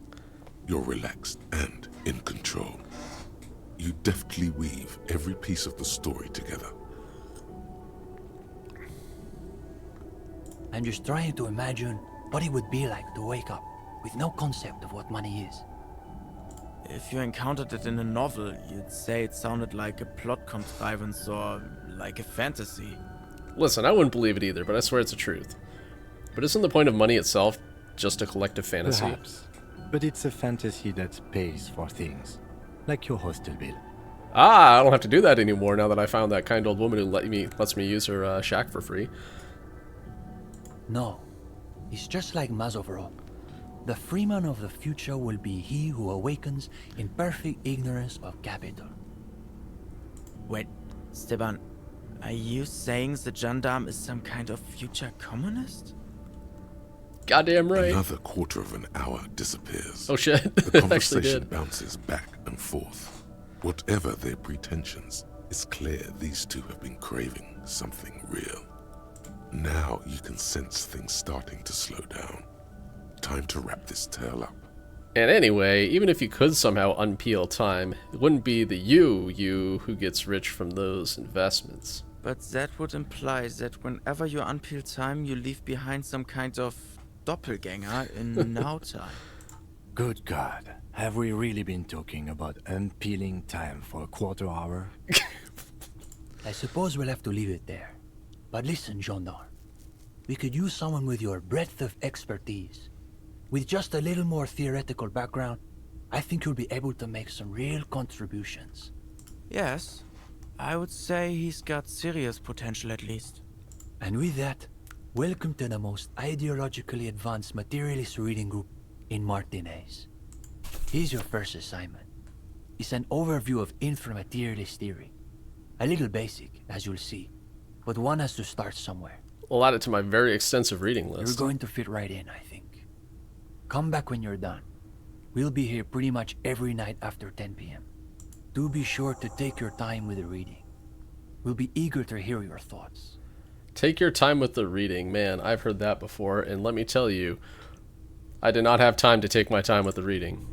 You're relaxed and in control. You deftly weave every piece of the story together. I'm just trying to imagine what it would be like to wake up with no concept of what money is. If you encountered it in a novel, you'd say it sounded like a plot contrivance or like a fantasy. Listen, I wouldn't believe it either, but I swear it's the truth. But isn't the point of money itself just a collective fantasy? Perhaps. But it's a fantasy that pays for things. Like your hostel bill. Ah, I don't have to do that anymore now that I found that kind old woman who lets me use her shack for free. No. It's just like Mazovro. The freeman of the future will be he who awakens in perfect ignorance of capital. Wait, Steban, are you saying the gendarme is some kind of future communist? Goddamn right. Another quarter of an hour disappears. Oh shit. The It actually conversation did. bounces back and forth. Whatever their pretensions, it's clear these two have been craving something real. Now you can sense things starting to slow down. Time to wrap this tale up. And anyway, even if you could somehow unpeel time, it wouldn't be the you who gets rich from those investments. But that would imply that whenever you unpeel time, you leave behind some kind of doppelganger in now time. Good God. Have we really been talking about unpeeling time for a quarter hour? I suppose we'll have to leave it there. But listen, gendarme. We could use someone with your breadth of expertise. With just a little more theoretical background, I think you'll be able to make some real contributions. Yes, I would say he's got serious potential at least. And with that, welcome to the most ideologically advanced materialist reading group in Martinez. Here's your first assignment. It's an overview of inframaterialist theory. A little basic, as you'll see, but one has to start somewhere. I'll add it to my very extensive reading list. You're going to fit right in, I think. Come back when you're done. We'll be here pretty much every night after 10 p.m. Do be sure to take your time with the reading. We'll be eager to hear your thoughts. Take your time with the reading. Man, I've heard that before, and let me tell you, I did not have time to take my time with the reading.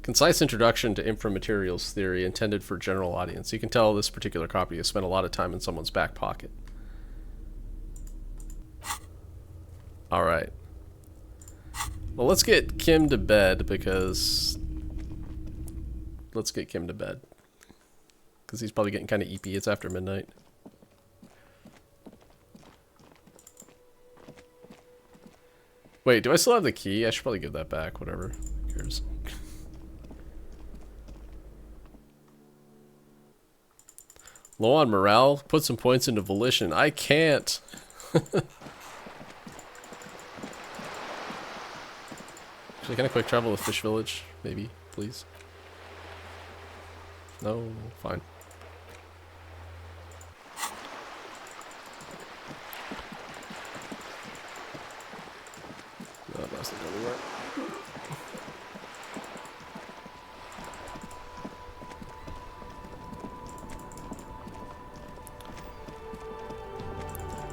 Concise introduction to inframaterials theory intended for general audience. You can tell this particular copy has spent a lot of time in someone's back pocket. Alright. Well, let's get Kim to bed because... Let's get Kim to bed. Because he's probably getting kind of eepy. It's after midnight. Wait, do I still have the key? I should probably give that back. Whatever. Who cares? Low on morale? Put some points into volition. I can't. Actually, can I quick travel to Fish Village? Maybe, please. No, fine. No, that's not gonna work.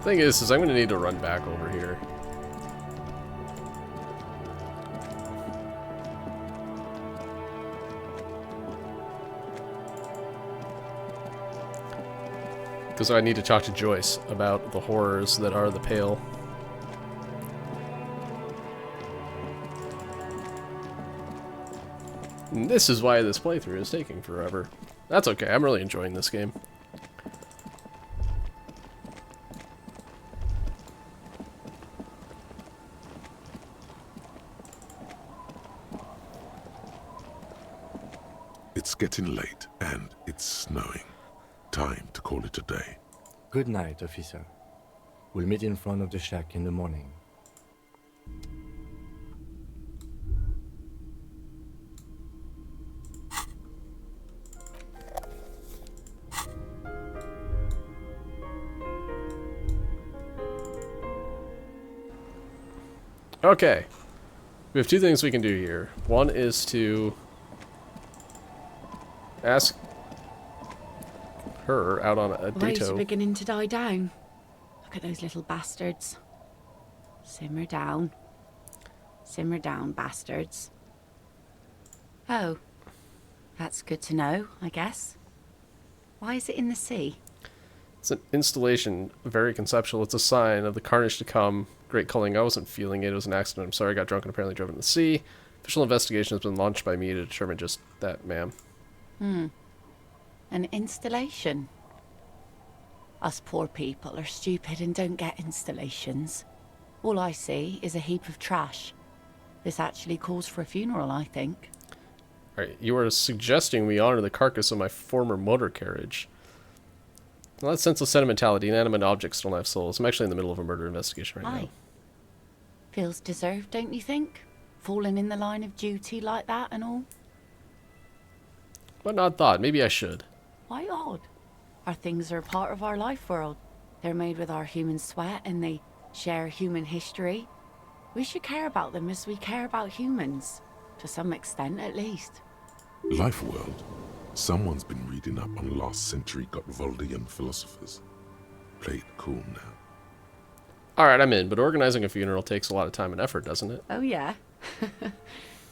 Thing is I'm gonna need to run back over here. Because I need to talk to Joyce about the horrors that are the Pale. And this is why this playthrough is taking forever. That's okay, I'm really enjoying this game. It's getting late, and it's snowing. Time to call it a day. Good night, officer. We'll meet in front of the shack in the morning. Okay. We have two things we can do here. One is to ask her out on a The waves are date. beginning to die down. Look at those little bastards. Simmer down. Simmer down, bastards. Oh. That's good to know, I guess. Why is it in the sea? It's an installation, very conceptual. It's a sign of the carnage to come. Great culling. I wasn't feeling it. It was an accident. I'm sorry. I got drunk and apparently drove in the sea. Official investigation has been launched by me to determine just that, ma'am. An installation. Us poor people are stupid and don't get installations. All I see is a heap of trash. This actually calls for a funeral, I think. Alright, you are suggesting we honor the carcass of my former motor carriage. Well, that sense of sentimentality, inanimate objects don't have souls. I'm actually in the middle of a murder investigation right now. Feels deserved, don't you think? Falling in the line of duty like that and all? But not thought. Maybe I should. Why odd? Our things are part of our life world. They're made with our human sweat and they share human history. We should care about them as we care about humans. To some extent, at least. Life world. Someone's been reading up on last century Gottwaldian philosophers. Play it cool now. Alright, I'm in, but organizing a funeral takes a lot of time and effort, doesn't it? Oh yeah?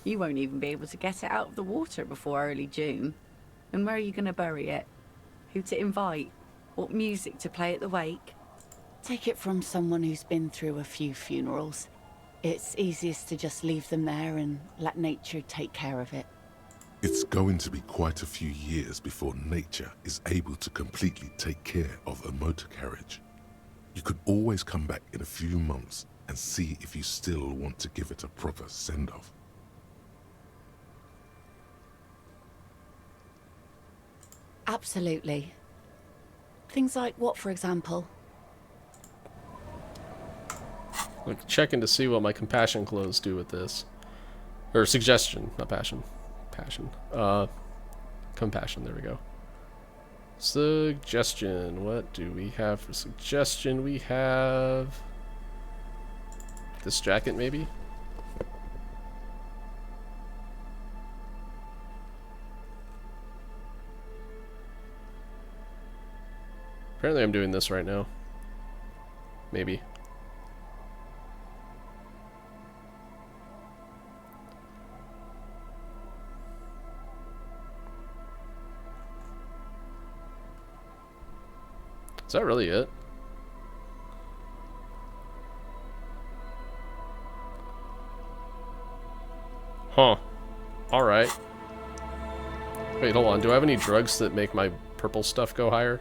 You won't even be able to get it out of the water before early June. And where are you going to bury it? Who to invite? What music to play at the wake? Take it from someone who's been through a few funerals. It's easiest to just leave them there and let nature take care of it. It's going to be quite a few years before nature is able to completely take care of a motor carriage. You could always come back in a few months and see if you still want to give it a proper send-off. Absolutely. Things like what, for example? Like checking to see what my compassion clothes do with this. Or suggestion, not passion. Passion. Compassion, there we go. Suggestion. What do we have for suggestion? We have this jacket, maybe? Apparently I'm doing this right now. Maybe. Is that really it? Huh. Alright. Wait, hold on. Do I have any drugs that make my purple stuff go higher?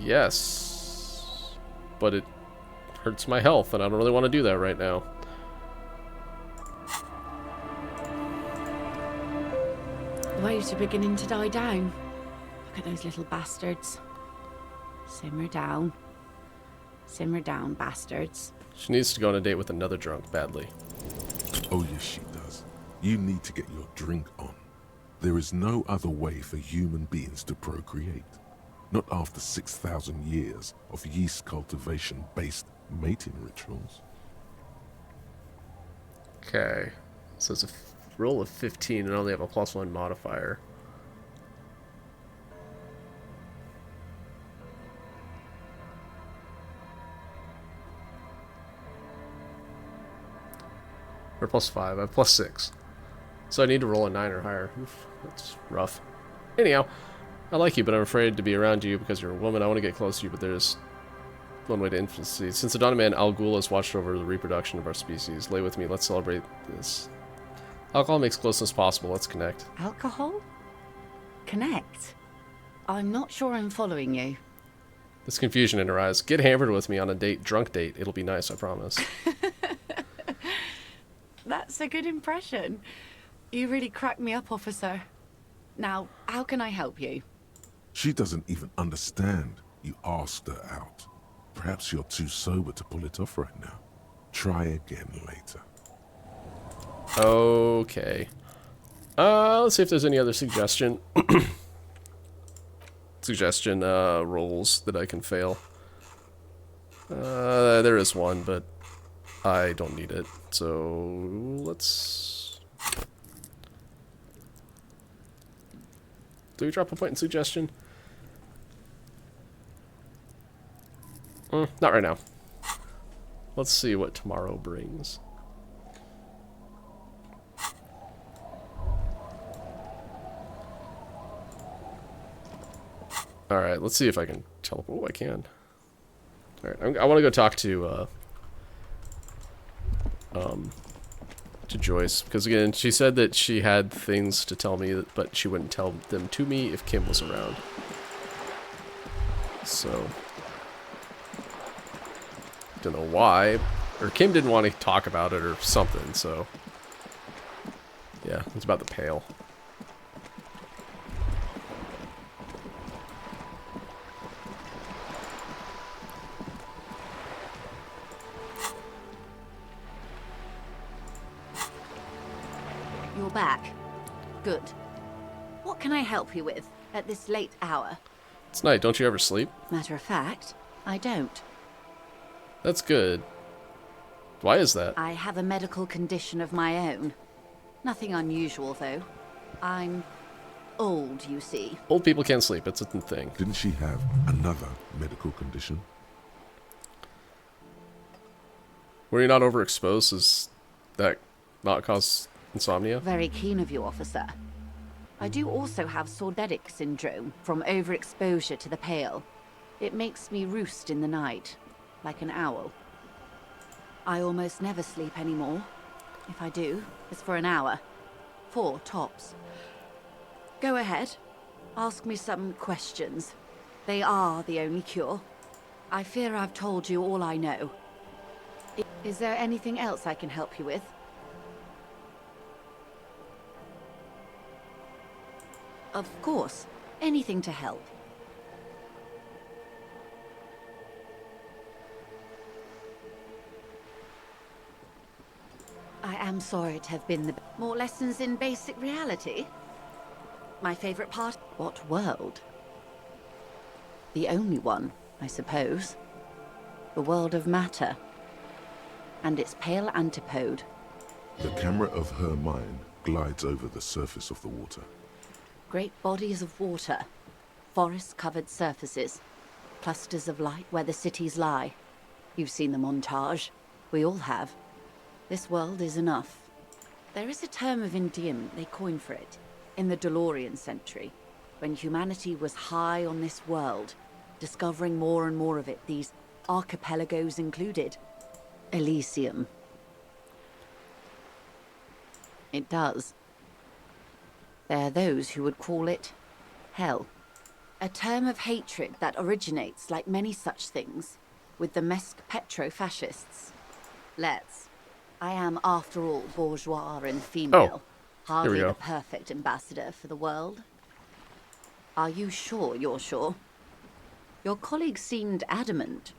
Yes. But it hurts my health, and I don't really want to do that right now. The waves are beginning to die down. Look at those little bastards. Simmer down. Simmer down, bastards. She needs to go on a date with another drunk badly. Oh yes, she does. You need to get your drink on. There is no other way for human beings to procreate. Not after 6,000 years of yeast cultivation-based mating rituals. Okay. So it's a roll of 15 and I only have a +1 modifier. Or +5. I have +6. So I need to roll a 9 or higher. Oof, that's rough. Anyhow, I like you, but I'm afraid to be around you because you're a woman. I want to get close to you, but there's one way to influence you. Since the dawn of man, Al Ghul has watched over the reproduction of our species. Lay with me. Let's celebrate this. Alcohol makes closeness possible. Let's connect. Alcohol? Connect? I'm not sure I'm following you. There's confusion in her eyes. Get hammered with me on a date, drunk date. It'll be nice, I promise. That's a good impression. You really cracked me up, officer. Now, how can I help you? She doesn't even understand you asked her out. Perhaps you're too sober to pull it off right now. Try again later. Okay. Let's see if there's any other suggestion rolls that I can fail. There is one, but I don't need it. So let's Do we drop a point in suggestion? Not right now. Let's see what tomorrow brings. Alright, let's see if I can teleport. Oh, I can. Alright, I want to go talk to Joyce, because again, she said that she had things to tell me, but she wouldn't tell them to me if Kim was around. So, don't know why, or Kim didn't want to talk about it or something, so yeah, it's about the pail. You're back. Good. What can I help you with at this late hour? It's night. Don't you ever sleep? Matter of fact, I don't. That's good. Why is that? I have a medical condition of my own. Nothing unusual, though. I'm old, you see. Old people can't sleep. It's a thing. Didn't she have another medical condition? Were you not overexposed? Does that not cause insomnia? Very keen of you, officer. I do also have sorderic syndrome from overexposure to the pale. It makes me roost in the night, like an owl. I almost never sleep anymore. If I do, it's for an hour. 4 tops. Go ahead. Ask me some questions. They are the only cure. I fear I've told you all I know. Is there anything else I can help you with? Of course. Anything to help. I am sorry to have been the... More lessons in basic reality? My favorite part? What world? The only one, I suppose. The world of matter. And its pale antipode. The camera of her mind glides over the surface of the water. Great bodies of water. Forest-covered surfaces. Clusters of light where the cities lie. You've seen the montage. We all have. This world is enough. There is a term of endearment they coined for it, in the DeLorean century, when humanity was high on this world, discovering more and more of it, these archipelagos included. Elysium. It does. There are those who would call it hell. A term of hatred that originates, like many such things, with the Mesk petro-fascists. I am, after all, bourgeois and female. Hardly the perfect ambassador for the world. Are you sure you're sure? Your colleague seemed adamant.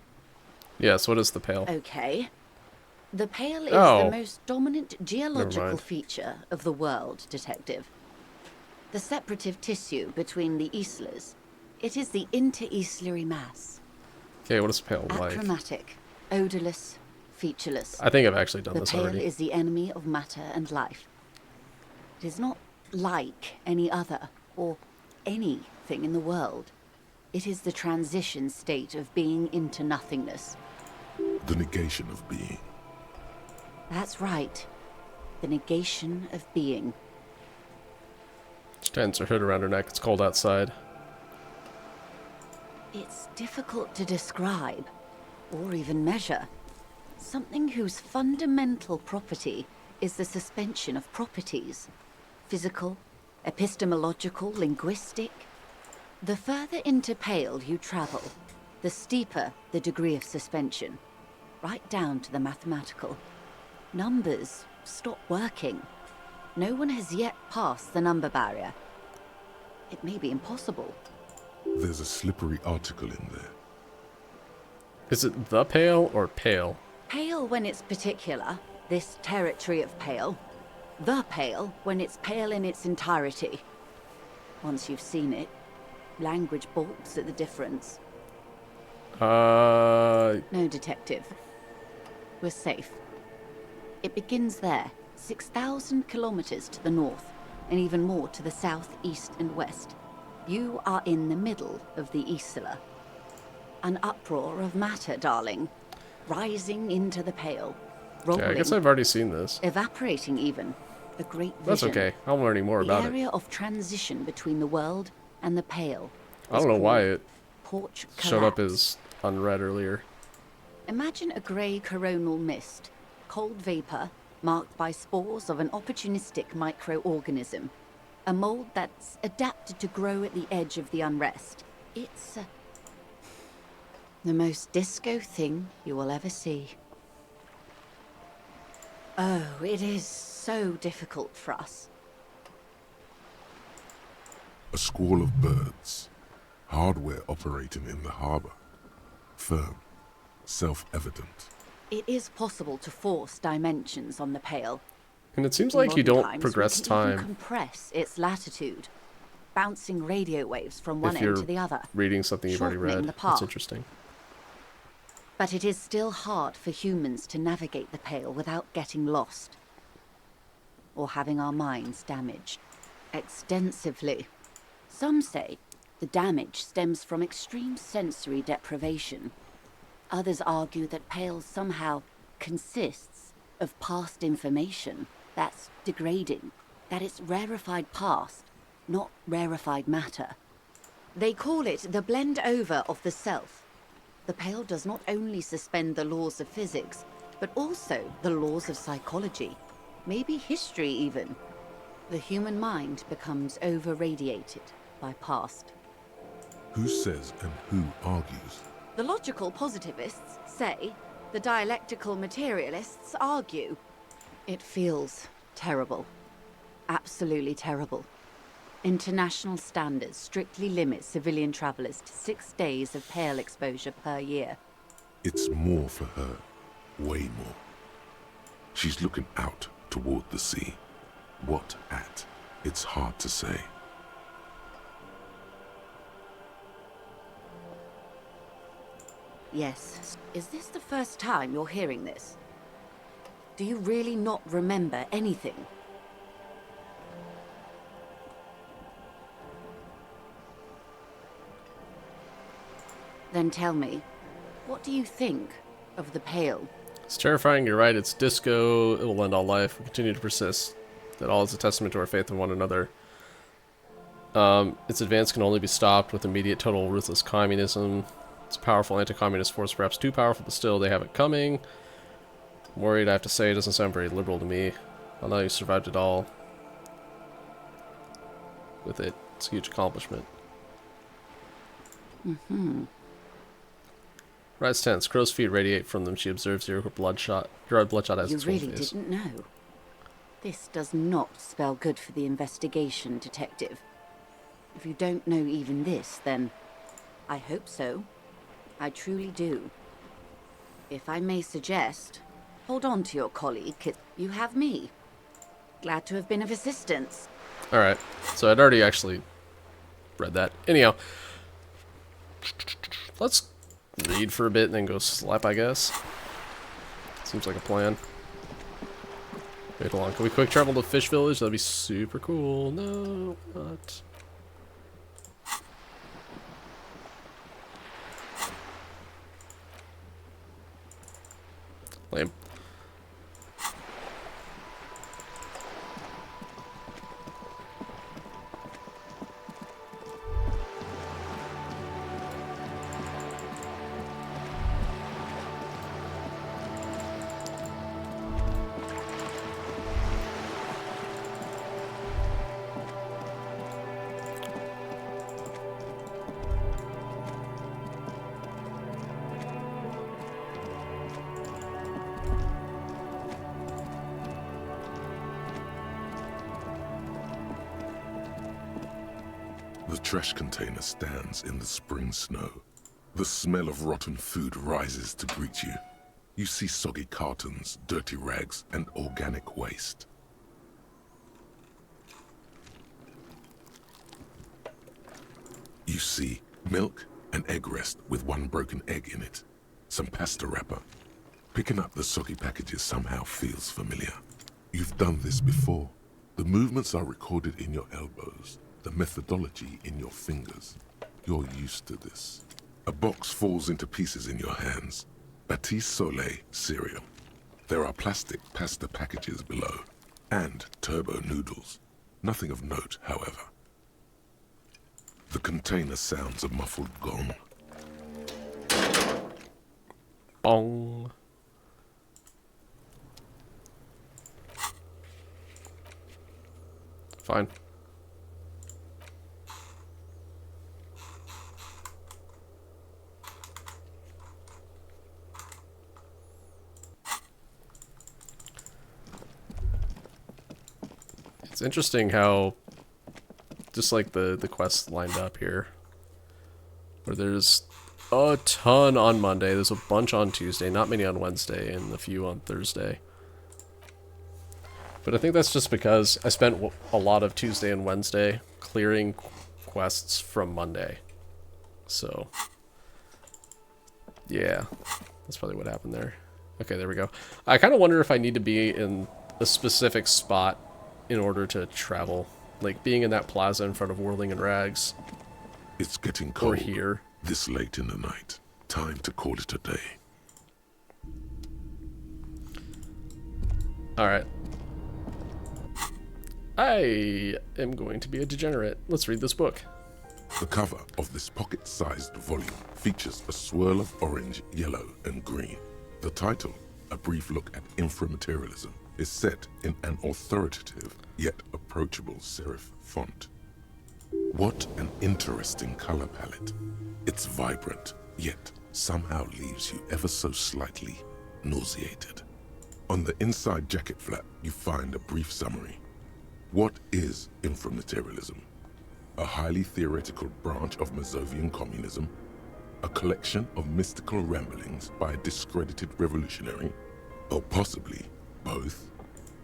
Yes, what is the pale? Okay. The pale is the most dominant geological feature of the world, Detective. The separative tissue between the islas. It is the inter-islary mass. Okay, what is pale like? Achromatic, odorless, featureless. I think I've actually done this already. The pale is the enemy of matter and life. It is not like any other, or anything in the world. It is the transition state of being into nothingness. The negation of being. That's right. The negation of being. She tightens her hood around her neck. It's cold outside. It's difficult to describe, or even measure. Something whose fundamental property is the suspension of properties. Physical, epistemological, linguistic. The further into pale you travel, the steeper the degree of suspension. Right down to the mathematical. Numbers stop working. No one has yet passed the number barrier. It may be impossible. There's a slippery article in there. Is it the pale or pale? Pale when it's particular, this territory of pale. The pale when it's pale in its entirety. Once you've seen it, language balks at the difference. No, Detective. We're safe. It begins there, 6,000 kilometers to the north, and even more to the south, east, and west. You are in the middle of the Isla. An uproar of matter, darling. Rising into the pale. Rolling, yeah, I guess I've already seen this. Evaporating even. A great vision. That's okay. I'm learning more about it. The area of transition between the world and the pale. I don't know why it Porch showed up collapse. as unread earlier. Imagine a grey coronal mist, cold vapour, marked by spores of an opportunistic microorganism. A mould that's adapted to grow at the edge of the unrest. It's the most disco thing you will ever see. Oh, it is so difficult for us. A squall of birds. Hardware operating in the harbor. Firm. Self-evident. It is possible to force dimensions on the pale. And it seems In like you modern don't times, progress we can even time compress its latitude, bouncing radio waves from one if end you're to the other. reading something you've already shortening read. the That's path. interesting. But it is still hard for humans to navigate the pale without getting lost. Or having our minds damaged. Extensively. Some say the damage stems from extreme sensory deprivation. Others argue that pale somehow consists of past information that's degrading, that it's rarefied past, not rarefied matter. They call it the blend over of the self. The pale does not only suspend the laws of physics, but also the laws of psychology, maybe history even. The human mind becomes over-radiated by past. Who says and who argues? The logical positivists say, the dialectical materialists argue. It feels terrible. Absolutely terrible. International standards strictly limit civilian travelers to 6 days of pale exposure per year. It's more for her. Way more. She's looking out toward the sea. What at? It's hard to say. Yes. Is this the first time you're hearing this? Do you really not remember anything? Then tell me, what do you think of the pale? It's terrifying, you're right. It's disco. It will end all life. We continue to persist. That all is a testament to our faith in one another. Its advance can only be stopped with immediate, total, ruthless communism. It's a powerful anti-communist force, perhaps too powerful, but still, they have it coming. I'm worried, I have to say, it doesn't sound very liberal to me. I know you survived it all. With it, it's a huge accomplishment. Mm-hmm. Rise tense. Crow's feet radiate from them. She observes your bloodshot eyes. You really didn't know. This does not spell good for the investigation, Detective. If you don't know even this, then I hope so. I truly do. If I may suggest, hold on to your colleague. You have me. Glad to have been of assistance. Alright, so I'd already actually read that. Anyhow, let's read for a bit and then go slap, I guess. Seems like a plan. Wait, hold on. Can we quick travel to Fish Village? That'd be super cool. No, not. Lame. The trash container stands in the spring snow. The smell of rotten food rises to greet you. You see soggy cartons, dirty rags, and organic waste. You see milk, an egg rest with one broken egg in it, some pasta wrapper. Picking up the soggy packages somehow feels familiar. You've done this before. The movements are recorded in your elbows. the methodology in your fingers. You're used to this. A box falls into pieces in your hands. Batiste Soleil cereal. There are plastic pasta packages below, and turbo noodles. Nothing of note, however. The container sounds a muffled gong. Bong. Fine. It's interesting how just like the quests lined up here, where there's a ton on Monday, there's a bunch on Tuesday, not many on Wednesday, and a few on Thursday. But I think that's just because I spent a lot of Tuesday and Wednesday clearing quests from Monday. So, yeah, that's probably what happened there. Okay, there we go. I kind of wonder if I need to be in a specific spot in order to travel. Like being in that plaza in front of Whirling and Rags. It's getting cold. Or here. This late in the night. Time to call it a day. Alright. I am going to be a degenerate. Let's read this book. The cover of this pocket-sized volume features a swirl of orange, yellow, and green. The title, A Brief Look at Inframaterialism, is set in an authoritative yet approachable serif font. What an interesting color palette. It's vibrant, yet somehow leaves you ever so slightly nauseated. On the inside jacket flap, you find a brief summary. What is inframaterialism? A highly theoretical branch of Mazovian communism? A collection of mystical ramblings by a discredited revolutionary? Or possibly both?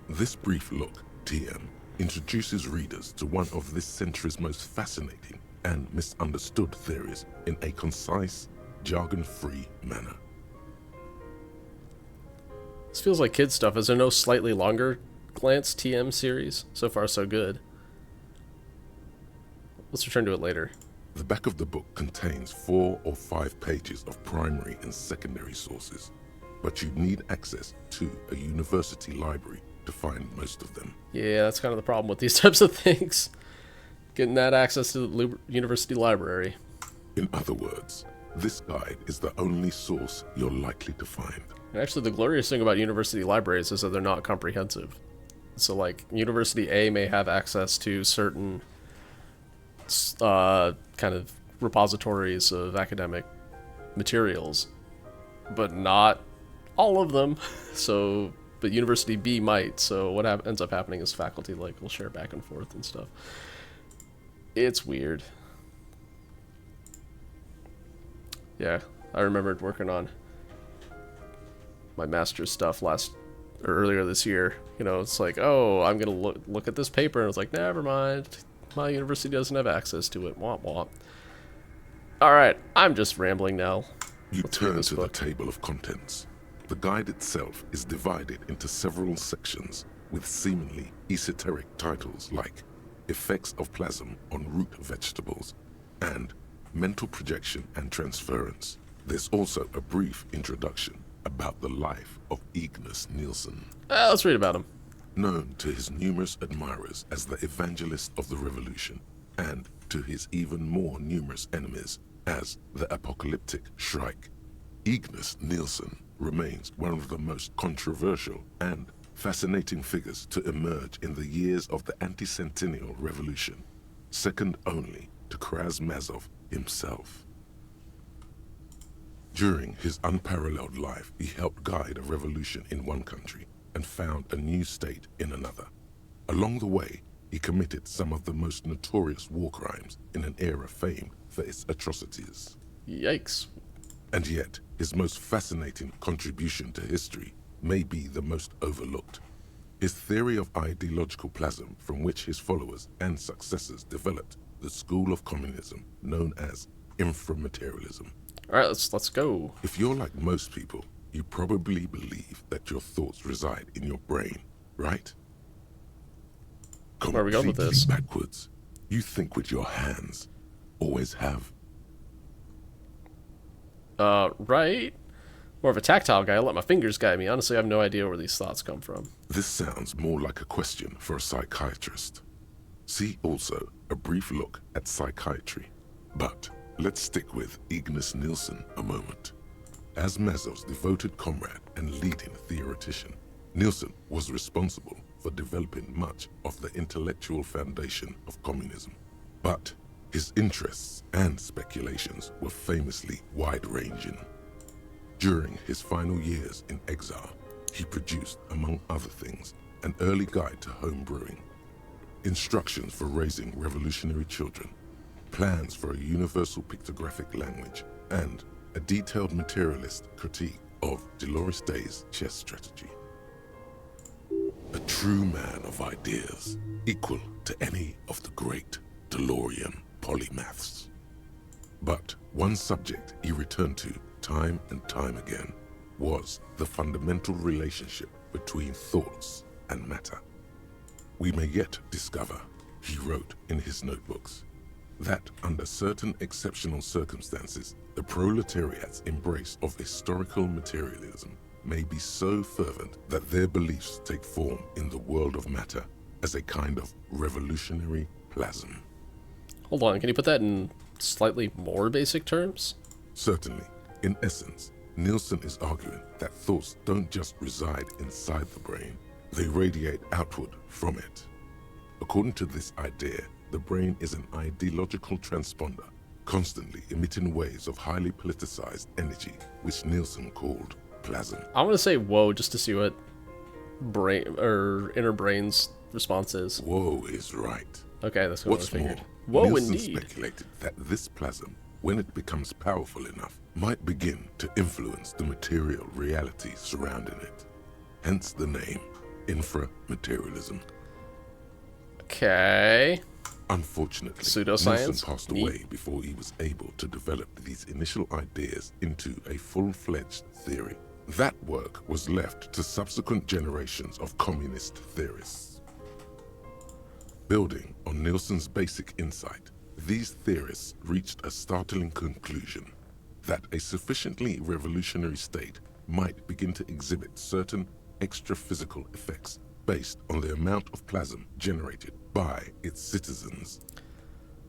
This brief look, TM, introduces readers to one of this century's most fascinating and misunderstood theories in a concise, jargon-free manner. This feels like kid stuff. Is there no slightly longer glance TM series? So far, so good. Let's return to it later. The back of the book contains 4 or 5 pages of primary and secondary sources, but you need access to a university library to find most of them. Yeah, that's kind of the problem with these types of things. Getting that access to the university library. In other words, this guide is the only source you're likely to find. And actually, the glorious thing about university libraries is that they're not comprehensive. So, like, University A may have access to certain kind of repositories of academic materials, but not all of them. So, but University B might. So what ends up happening is faculty will share back and forth and stuff. It's weird. Yeah, I remembered working on my master's stuff earlier this year. You know, it's like, oh, I'm gonna look at this paper, and it's like, never mind, my university doesn't have access to it. Womp womp. All right, I'm just rambling now. You turn to the table of contents. The guide itself is divided into several sections with seemingly esoteric titles like Effects of Plasm on Root Vegetables and Mental Projection and Transference. There's also a brief introduction about the life of Ignis Nielsen. Let's read about him. Known to his numerous admirers as the evangelist of the revolution, and to his even more numerous enemies as the apocalyptic Shrike, Ignis Nielsen remains one of the most controversial and fascinating figures to emerge in the years of the anti-centennial revolution, second only to Karamazov himself. During his unparalleled life, he helped guide a revolution in one country and found a new state in another. Along the way, he committed some of the most notorious war crimes in an era famed for its atrocities. Yikes. And yet, his most fascinating contribution to history may be the most overlooked. His theory of ideological plasm, from which his followers and successors developed the school of communism known as inframaterialism. All right, let's go. If you're like most people, you probably believe that your thoughts reside in your brain, right? Where are we going with this? Backwards. You think with your hands. Always have. Right. More of a tactile guy. I let my fingers guide me. Honestly, I have no idea where these thoughts come from. This sounds more like a question for a psychiatrist. See also a brief look at psychiatry. But let's stick with Ignis Nielsen a moment. As Mazov's devoted comrade and leading theoretician, Nielsen was responsible for developing much of the intellectual foundation of communism. But his interests and speculations were famously wide-ranging. During his final years in exile, he produced, among other things, an early guide to home brewing, instructions for raising revolutionary children, plans for a universal pictographic language, and a detailed materialist critique of Dolores Day's chess strategy. A true man of ideas, equal to any of the great DeLorean polymaths. But one subject he returned to time and time again was the fundamental relationship between thoughts and matter. We may yet discover, he wrote in his notebooks, that under certain exceptional circumstances, the proletariat's embrace of historical materialism may be so fervent that their beliefs take form in the world of matter as a kind of revolutionary plasm. Hold on, can you put that in slightly more basic terms? Certainly. In essence, Nielsen is arguing that thoughts don't just reside inside the brain, they radiate outward from it. According to this idea, the brain is an ideological transponder, constantly emitting waves of highly politicized energy, which Nielsen called plasm. I want to say whoa just to see what brain or inner brain's response is. Whoa is right. Okay, that's what I figured. More, Whoa, Nielsen indeed. speculated that this plasm, when it becomes powerful enough, might begin to influence the material reality surrounding it. Hence the name, inframaterialism. Okay. Unfortunately, Pseudoscience? Nielsen passed away before he was able to develop these initial ideas into a full-fledged theory. That work was left to subsequent generations of communist theorists. Building on Nielsen's basic insight, these theorists reached a startling conclusion that a sufficiently revolutionary state might begin to exhibit certain extra-physical effects based on the amount of plasm generated by its citizens.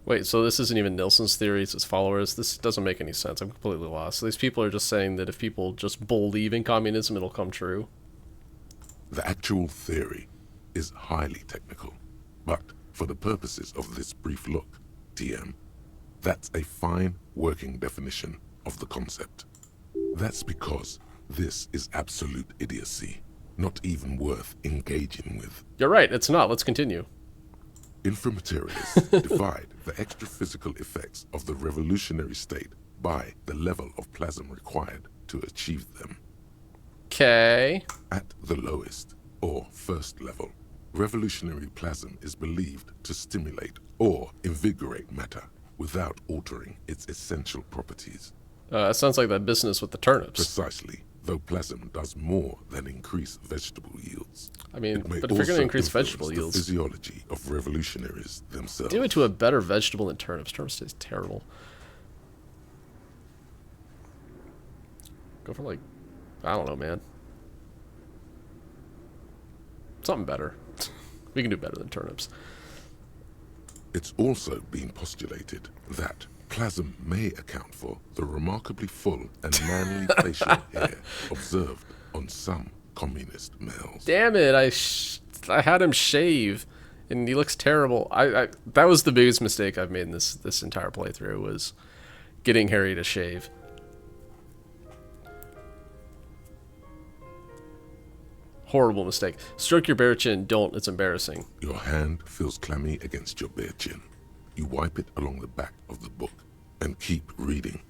Wait, so this isn't even Nielsen's theory, it's his followers? This doesn't make any sense. I'm completely lost. So these people are just saying that if people just believe in communism, it'll come true? The actual theory is highly technical, but for the purposes of this brief look, TM, that's a fine working definition of the concept. That's because this is absolute idiocy, not even worth engaging with. You're right, it's not. Let's continue. Inframaterialists divide the extra-physical effects of the revolutionary state by the level of plasm required to achieve them. Okay. At the lowest, or first level, revolutionary plasm is believed to stimulate or invigorate matter without altering its essential properties. It sounds like that business with the turnips. Precisely, though plasm does more than increase vegetable yields. I mean, but if you're going to increase vegetable yields, the physiology of revolutionaries themselves. do it to a better vegetable than turnips. Turnips taste terrible. Go for like, I don't know, man. Something better. We can do better than turnips. It's also been postulated that plasm may account for the remarkably full and manly facial hair observed on some communist males. Damn it! I had him shave, and he looks terrible. That was the biggest mistake I've made in this entire playthrough, was getting Harry to shave. Horrible mistake. Stroke your bare chin. Don't. It's embarrassing. Your hand feels clammy against your bare chin. You wipe it along the back of the book and keep reading.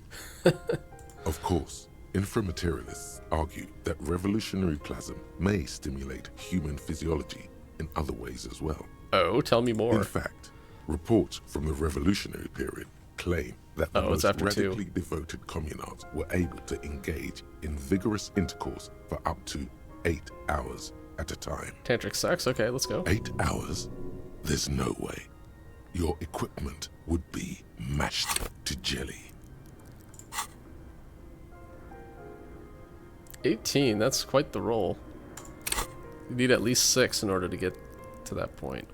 Of course, inframaterialists argue that revolutionary plasm may stimulate human physiology in other ways as well. Oh, tell me more. In fact, reports from the revolutionary period claim that the most radically devoted communards were able to engage in vigorous intercourse for up to 8 hours at a time. Tantric sex? Okay, let's go. 8 hours? There's no way. your equipment would be mashed to jelly. 18, that's quite the roll. You need at least 6 in order to get to that point.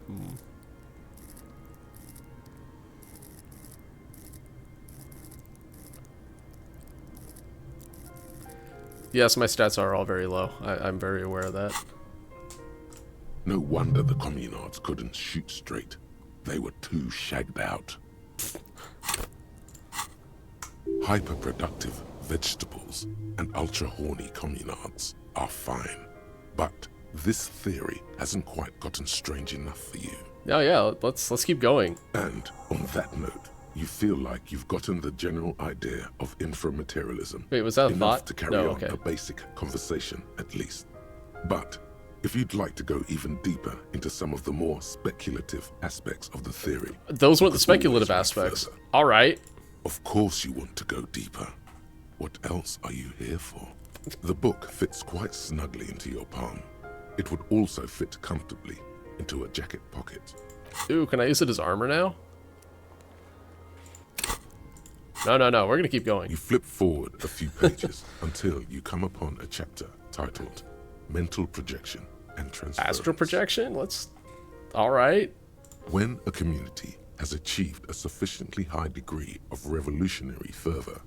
Yes, my stats are all very low. I'm very aware of that. No wonder the communards couldn't shoot straight. They were too shagged out. Hyperproductive vegetables and ultra-horny communards are fine. But this theory hasn't quite gotten strange enough for you. Oh yeah, let's keep going. And on that note, you feel like you've gotten the general idea of inframaterialism. Wait, was that a enough thought? to carry No, on okay. a basic conversation, at least. But if you'd like to go even deeper into some of the more speculative aspects of the theory... Those weren't the speculative aspects. Alright. Of course you want to go deeper. What else are you here for? The book fits quite snugly into your palm. It would also fit comfortably into a jacket pocket. Ooh, can I use it as armor now? No, we're gonna keep going. You flip forward a few pages until you come upon a chapter titled Mental Projection and Transference. Astral projection? Alright. When a community has achieved a sufficiently high degree of revolutionary fervor,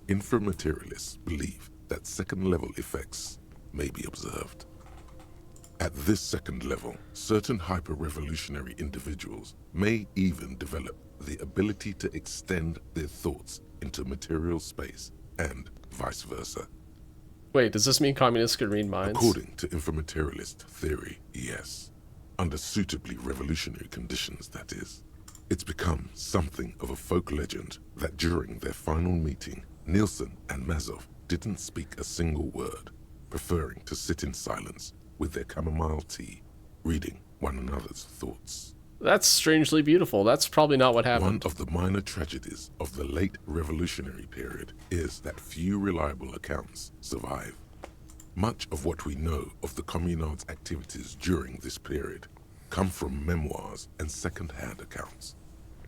inframaterialists believe that second-level effects may be observed. At this second level, certain hyper-revolutionary individuals may even develop the ability to extend their thoughts into material space, and vice versa. Wait, does this mean communists can read minds? According to inframaterialist theory, yes. Under suitably revolutionary conditions, that is. It's become something of a folk legend that during their final meeting, Nielsen and Mazov didn't speak a single word, preferring to sit in silence with their chamomile tea, reading one another's thoughts. That's strangely beautiful. That's probably not what happened. One of the minor tragedies of the late revolutionary period is that few reliable accounts survive. Much of what we know of the communards' activities during this period come from memoirs and second-hand accounts,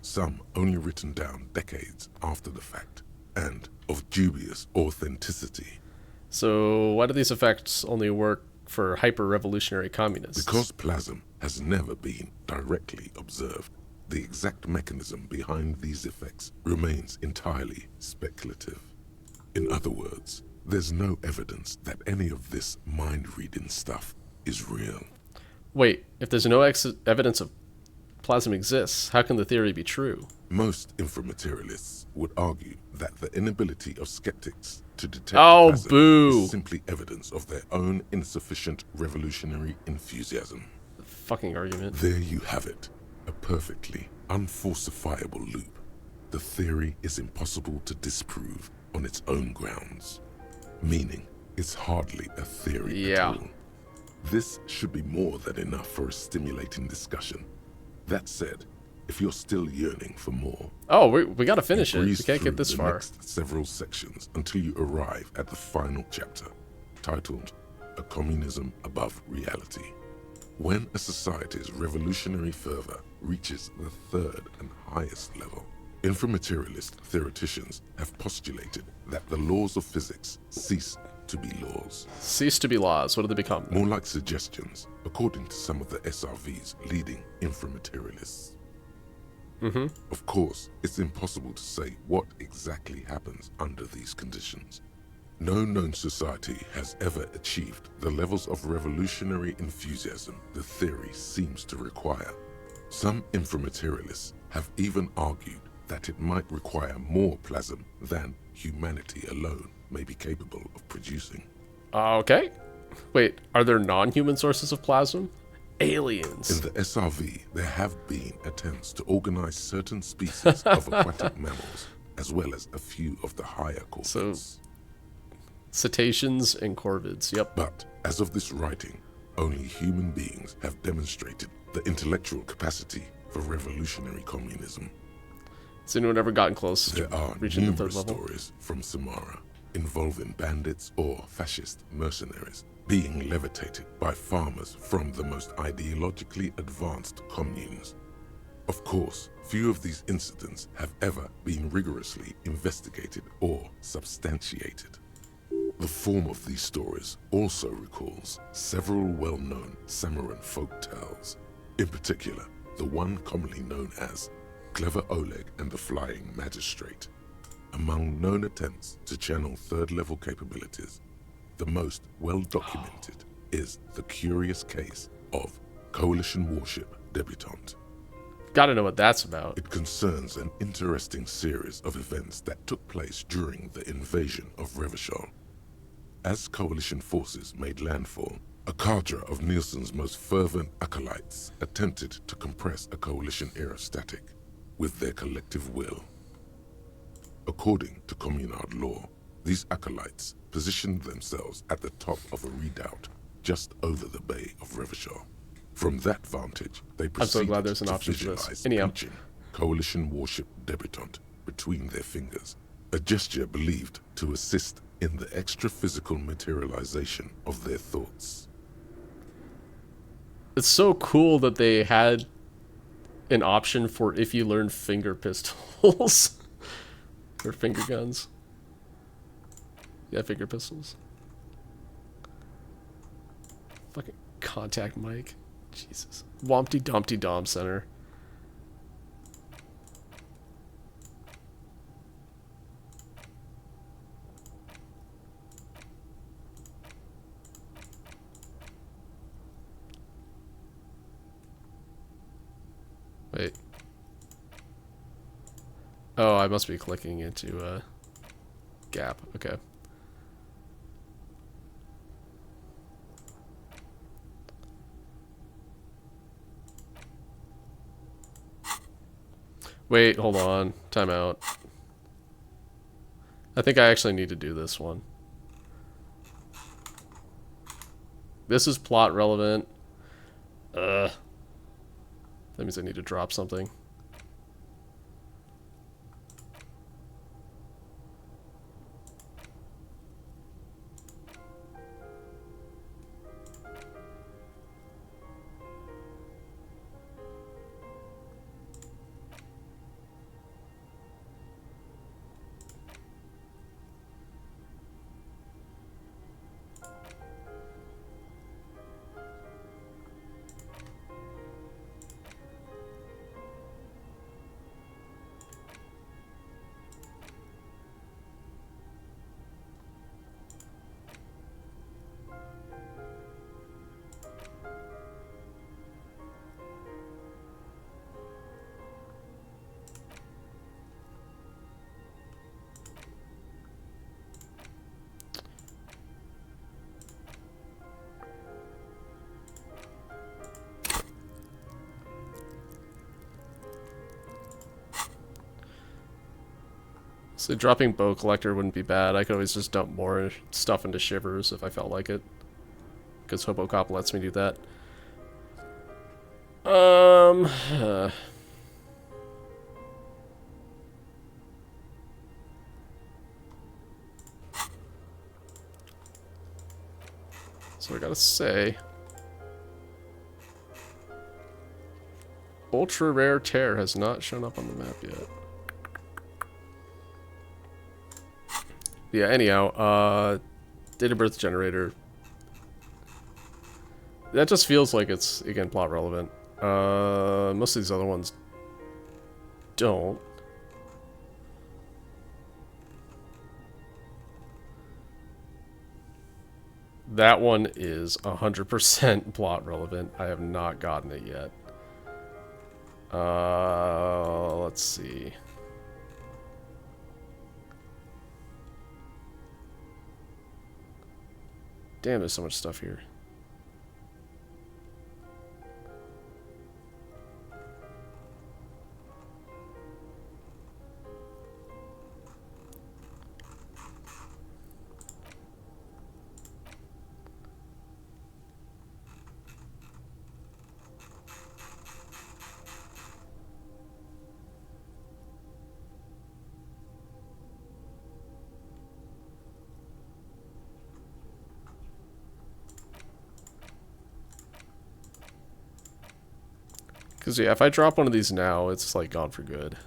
some only written down decades after the fact, and of dubious authenticity. So why do these effects only work for hyper-revolutionary communists? Because plasm has never been directly observed, the exact mechanism behind these effects remains entirely speculative. In other words, there's no evidence that any of this mind-reading stuff is real. Wait, if there's no evidence of plasm exists, how can the theory be true? Most inframaterialists would argue that the inability of skeptics to detect plasm is simply evidence of their own insufficient revolutionary enthusiasm. Fucking argument. There you have it, a perfectly unfalsifiable loop. The theory is impossible to disprove on its own grounds, meaning it's hardly a theory at all. This should be more than enough for a stimulating discussion. That said, if you're still yearning for more... Oh, we gotta finish it. We can't get this far. Next several sections until you arrive at the final chapter, titled A Communism Above Reality. When a society's revolutionary fervor reaches the third and highest level, inframaterialist theoreticians have postulated that the laws of physics cease to be laws. Cease to be laws. What do they become? More like suggestions, according to some of the SRV's leading inframaterialists. Of course, it's impossible to say what exactly happens under these conditions. No known society has ever achieved the levels of revolutionary enthusiasm the theory seems to require. Some inframaterialists have even argued that it might require more plasm than humanity alone may be capable of producing. Okay. Wait, are there non-human sources of plasm? Aliens. In the SRV, there have been attempts to organize certain species of aquatic mammals, as well as a few of the higher corvids. So, cetaceans and corvids, yep. But, as of this writing, only human beings have demonstrated the intellectual capacity for revolutionary communism. Has anyone ever gotten close to reaching the third numerous level? Stories from Samara involving bandits or fascist mercenaries being levitated by farmers from the most ideologically advanced communes. Of course, few of these incidents have ever been rigorously investigated or substantiated. The form of these stories also recalls several well-known Samoran folk tales, in particular, the one commonly known as Clever Oleg and the Flying Magistrate. Among known attempts to channel third-level capabilities, the most well-documented is the curious case of Coalition warship Debutante. Gotta know what that's about. It concerns an interesting series of events that took place during the invasion of Revachol. As Coalition forces made landfall, a cadre of Nielsen's most fervent acolytes attempted to compress a Coalition-era static with their collective will. According to Communard law, these acolytes positioned themselves at the top of a redoubt just over the Bay of Revachol. From that vantage, they proceeded glad there's an to option for visualize this. Anyhow. pinching Coalition warship Debutante between their fingers, a gesture believed to assist in the extra-physical materialization of their thoughts. It's so cool that they had an option for if you learn finger pistols. Or finger guns. Yeah, finger pistols. Fucking contact mic. Jesus. Wompty Dumpty Dom Center. Wait. Oh, I must be clicking into gap. Okay. Wait, hold on. Time out. I think I actually need to do this one. This is plot relevant. That means I need to drop something. So dropping bow collector wouldn't be bad. I could always just dump more stuff into shivers if I felt like it. Because Hobocop lets me do that. So I gotta say, ultra rare tear has not shown up on the map yet. Yeah, anyhow, date of birth generator. That just feels like it's, again, plot relevant. Most of these other ones don't. That one is 100% plot relevant. I have not gotten it yet. Let's see. Damn, there's so much stuff here. Because, yeah, if I drop one of these now, it's, like, gone for good.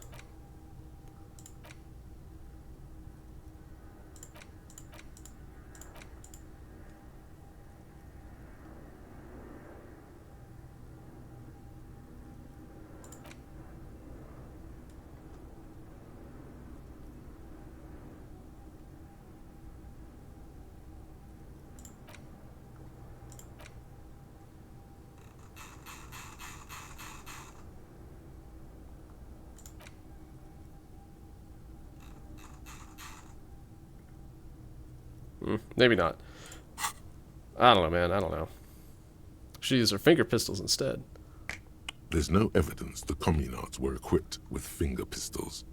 Maybe not. I don't know, man. I don't know. Should use their finger pistols instead. There's no evidence the communards were equipped with finger pistols,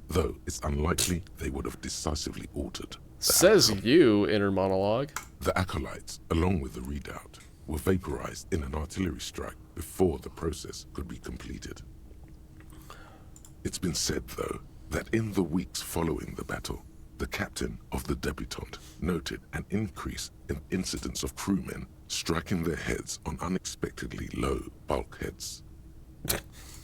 though it's unlikely they would have decisively altered. Says you, inner monologue. The acolytes, along with the redoubt, were vaporized in an artillery strike before the process could be completed. It's been said, though, that in the weeks following the battle, the captain of the debutante noted an increase in incidents of crewmen striking their heads on unexpectedly low bulkheads.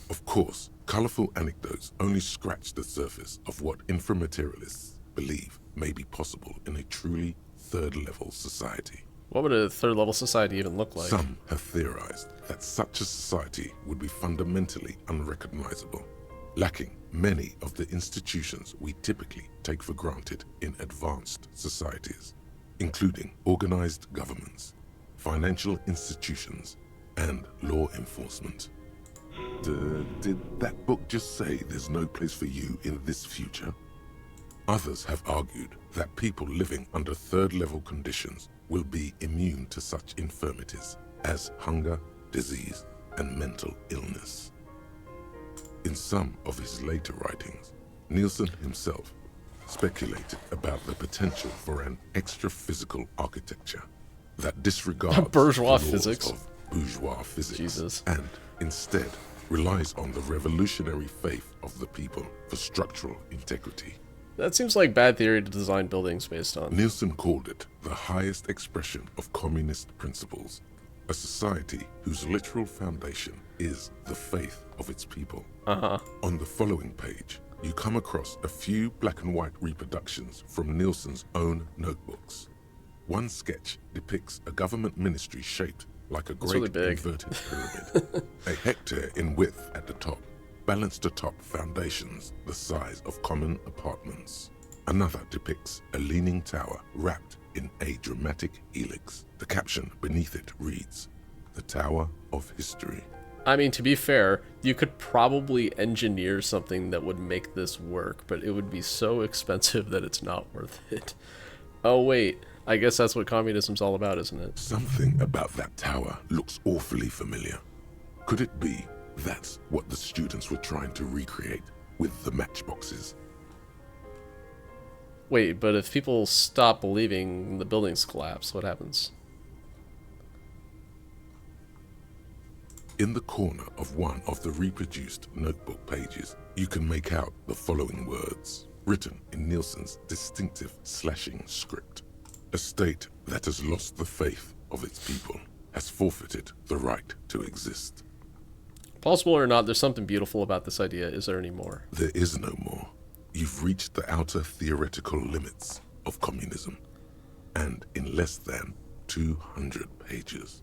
Of course, colorful anecdotes only scratch the surface of what inframaterialists believe may be possible in a truly third-level society. What would a third-level society even look like? Some have theorized that such a society would be fundamentally unrecognizable, lacking many of the institutions we typically take for granted in advanced societies, including organized governments, financial institutions, and law enforcement. Did that book just say there's no place for you in this future? Others have argued that people living under third-level conditions will be immune to such infirmities as hunger, disease, and mental illness. In some of his later writings, Nielsen himself speculated about the potential for an extra-physical architecture that disregards bourgeois the laws physics. of bourgeois physics Jesus. and instead relies on the revolutionary faith of the people for structural integrity. That seems like bad theory to design buildings based on. Nielsen called it the highest expression of communist principles, a society whose literal foundation is the faith of its people. On the following page, you come across a few black and white reproductions from Nielsen's own notebooks. One sketch depicts a government ministry shaped like a That's great really big. inverted pyramid, a hectare in width at the top, balanced atop foundations the size of common apartments. Another depicts a leaning tower wrapped in a dramatic helix. The caption beneath it reads, "The Tower of History." I mean, to be fair, you could probably engineer something that would make this work, but it would be so expensive that it's not worth it. Oh wait, I guess that's what communism's all about, isn't it? Something about that tower looks awfully familiar. Could it be that's what the students were trying to recreate with the matchboxes? Wait, but if people stop believing the buildings collapse, what happens? In the corner of one of the reproduced notebook pages, you can make out the following words, written in Nielsen's distinctive slashing script. A state that has lost the faith of its people has forfeited the right to exist. Plausible or not, there's something beautiful about this idea. Is there any more? There is no more. You've reached the outer theoretical limits of communism, and in less than 200 pages.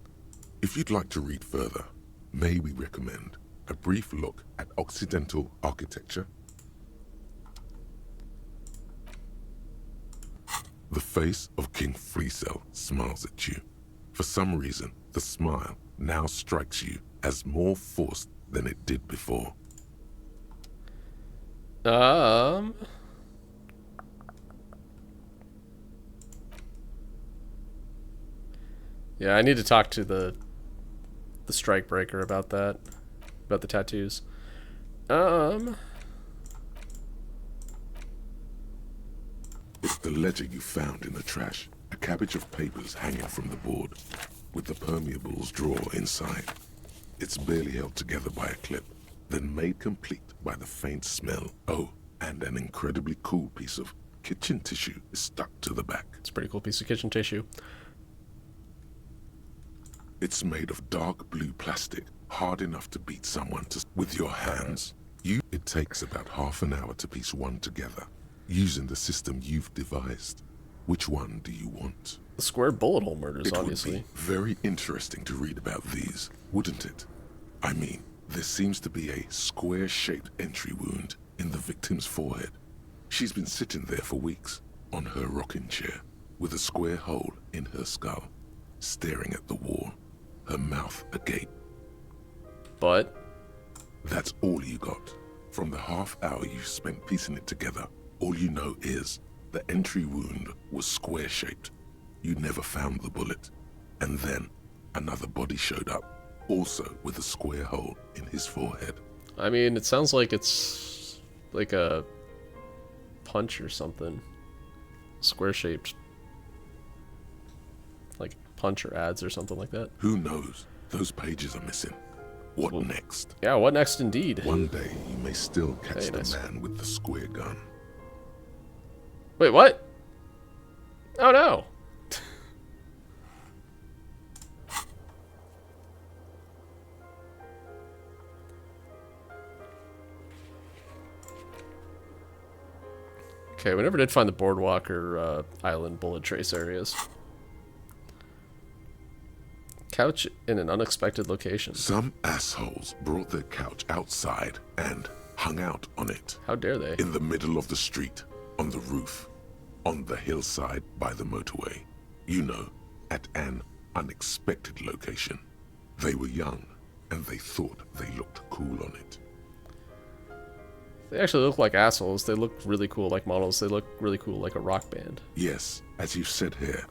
If you'd like to read further, may we recommend a brief look at Occidental architecture? The face of King Fleecel smiles at you. For some reason, the smile now strikes you as more forced than it did before. Yeah, I need to talk to the strikebreaker about that, about the tattoos. It's the ledger you found in the trash. A cabbage of papers hanging from the board, with the permeables drawer inside. It's barely held together by a clip, then made complete by the faint smell. Oh, and an incredibly cool piece of kitchen tissue is stuck to the back. It's a pretty cool piece of kitchen tissue. It's made of dark blue plastic Hard enough to beat someone with your hands. It takes about half an hour to piece one together, using the system you've devised. Which one do you want? The square bullet hole murders, obviously. It would be very interesting to read about these, wouldn't it? I mean, there seems to be a square-shaped entry wound in the victim's forehead. She's been sitting there for weeks, on her rocking chair, with a square hole in her skull, staring at the wall, her mouth agape. But? That's all you got. From the half hour you spent piecing it together, all you know is the entry wound was square-shaped. You never found the bullet. And then another body showed up, also with a square hole in his forehead. I mean, it sounds like it's like a punch or something. Square-shaped. Like punch or ads or something like that. Who knows? Those pages are missing. What next? Yeah, what next indeed? One day you may still catch the man with the square gun. Wait, what? Oh no! Okay, we never did find the boardwalk or island bullet trace areas. Couch in an unexpected location. Some assholes brought their couch outside and hung out on it. How dare they? In the middle of the street, on the roof, on the hillside by the motorway. You know, at an unexpected location. They were young, and they thought they looked cool on it. They actually look like assholes. They look really cool like models. They look really cool like a rock band. Yes, as you said here,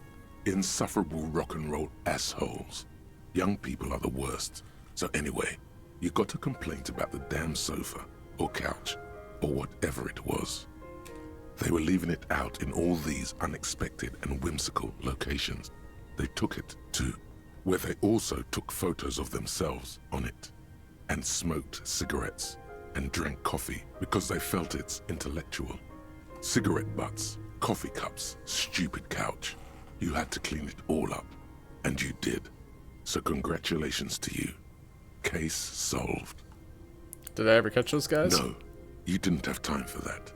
insufferable rock and roll assholes. Young people are the worst. So anyway, you got a complaint about the damn sofa, or couch, or whatever it was. They were leaving it out in all these unexpected and whimsical locations. They took it to where they also took photos of themselves on it, and smoked cigarettes, and drank coffee because they felt it's intellectual. Cigarette butts, coffee cups, stupid couch. You had to clean it all up, and you did. So congratulations to you. Case solved. Did I ever catch those guys? No, you didn't have time for that.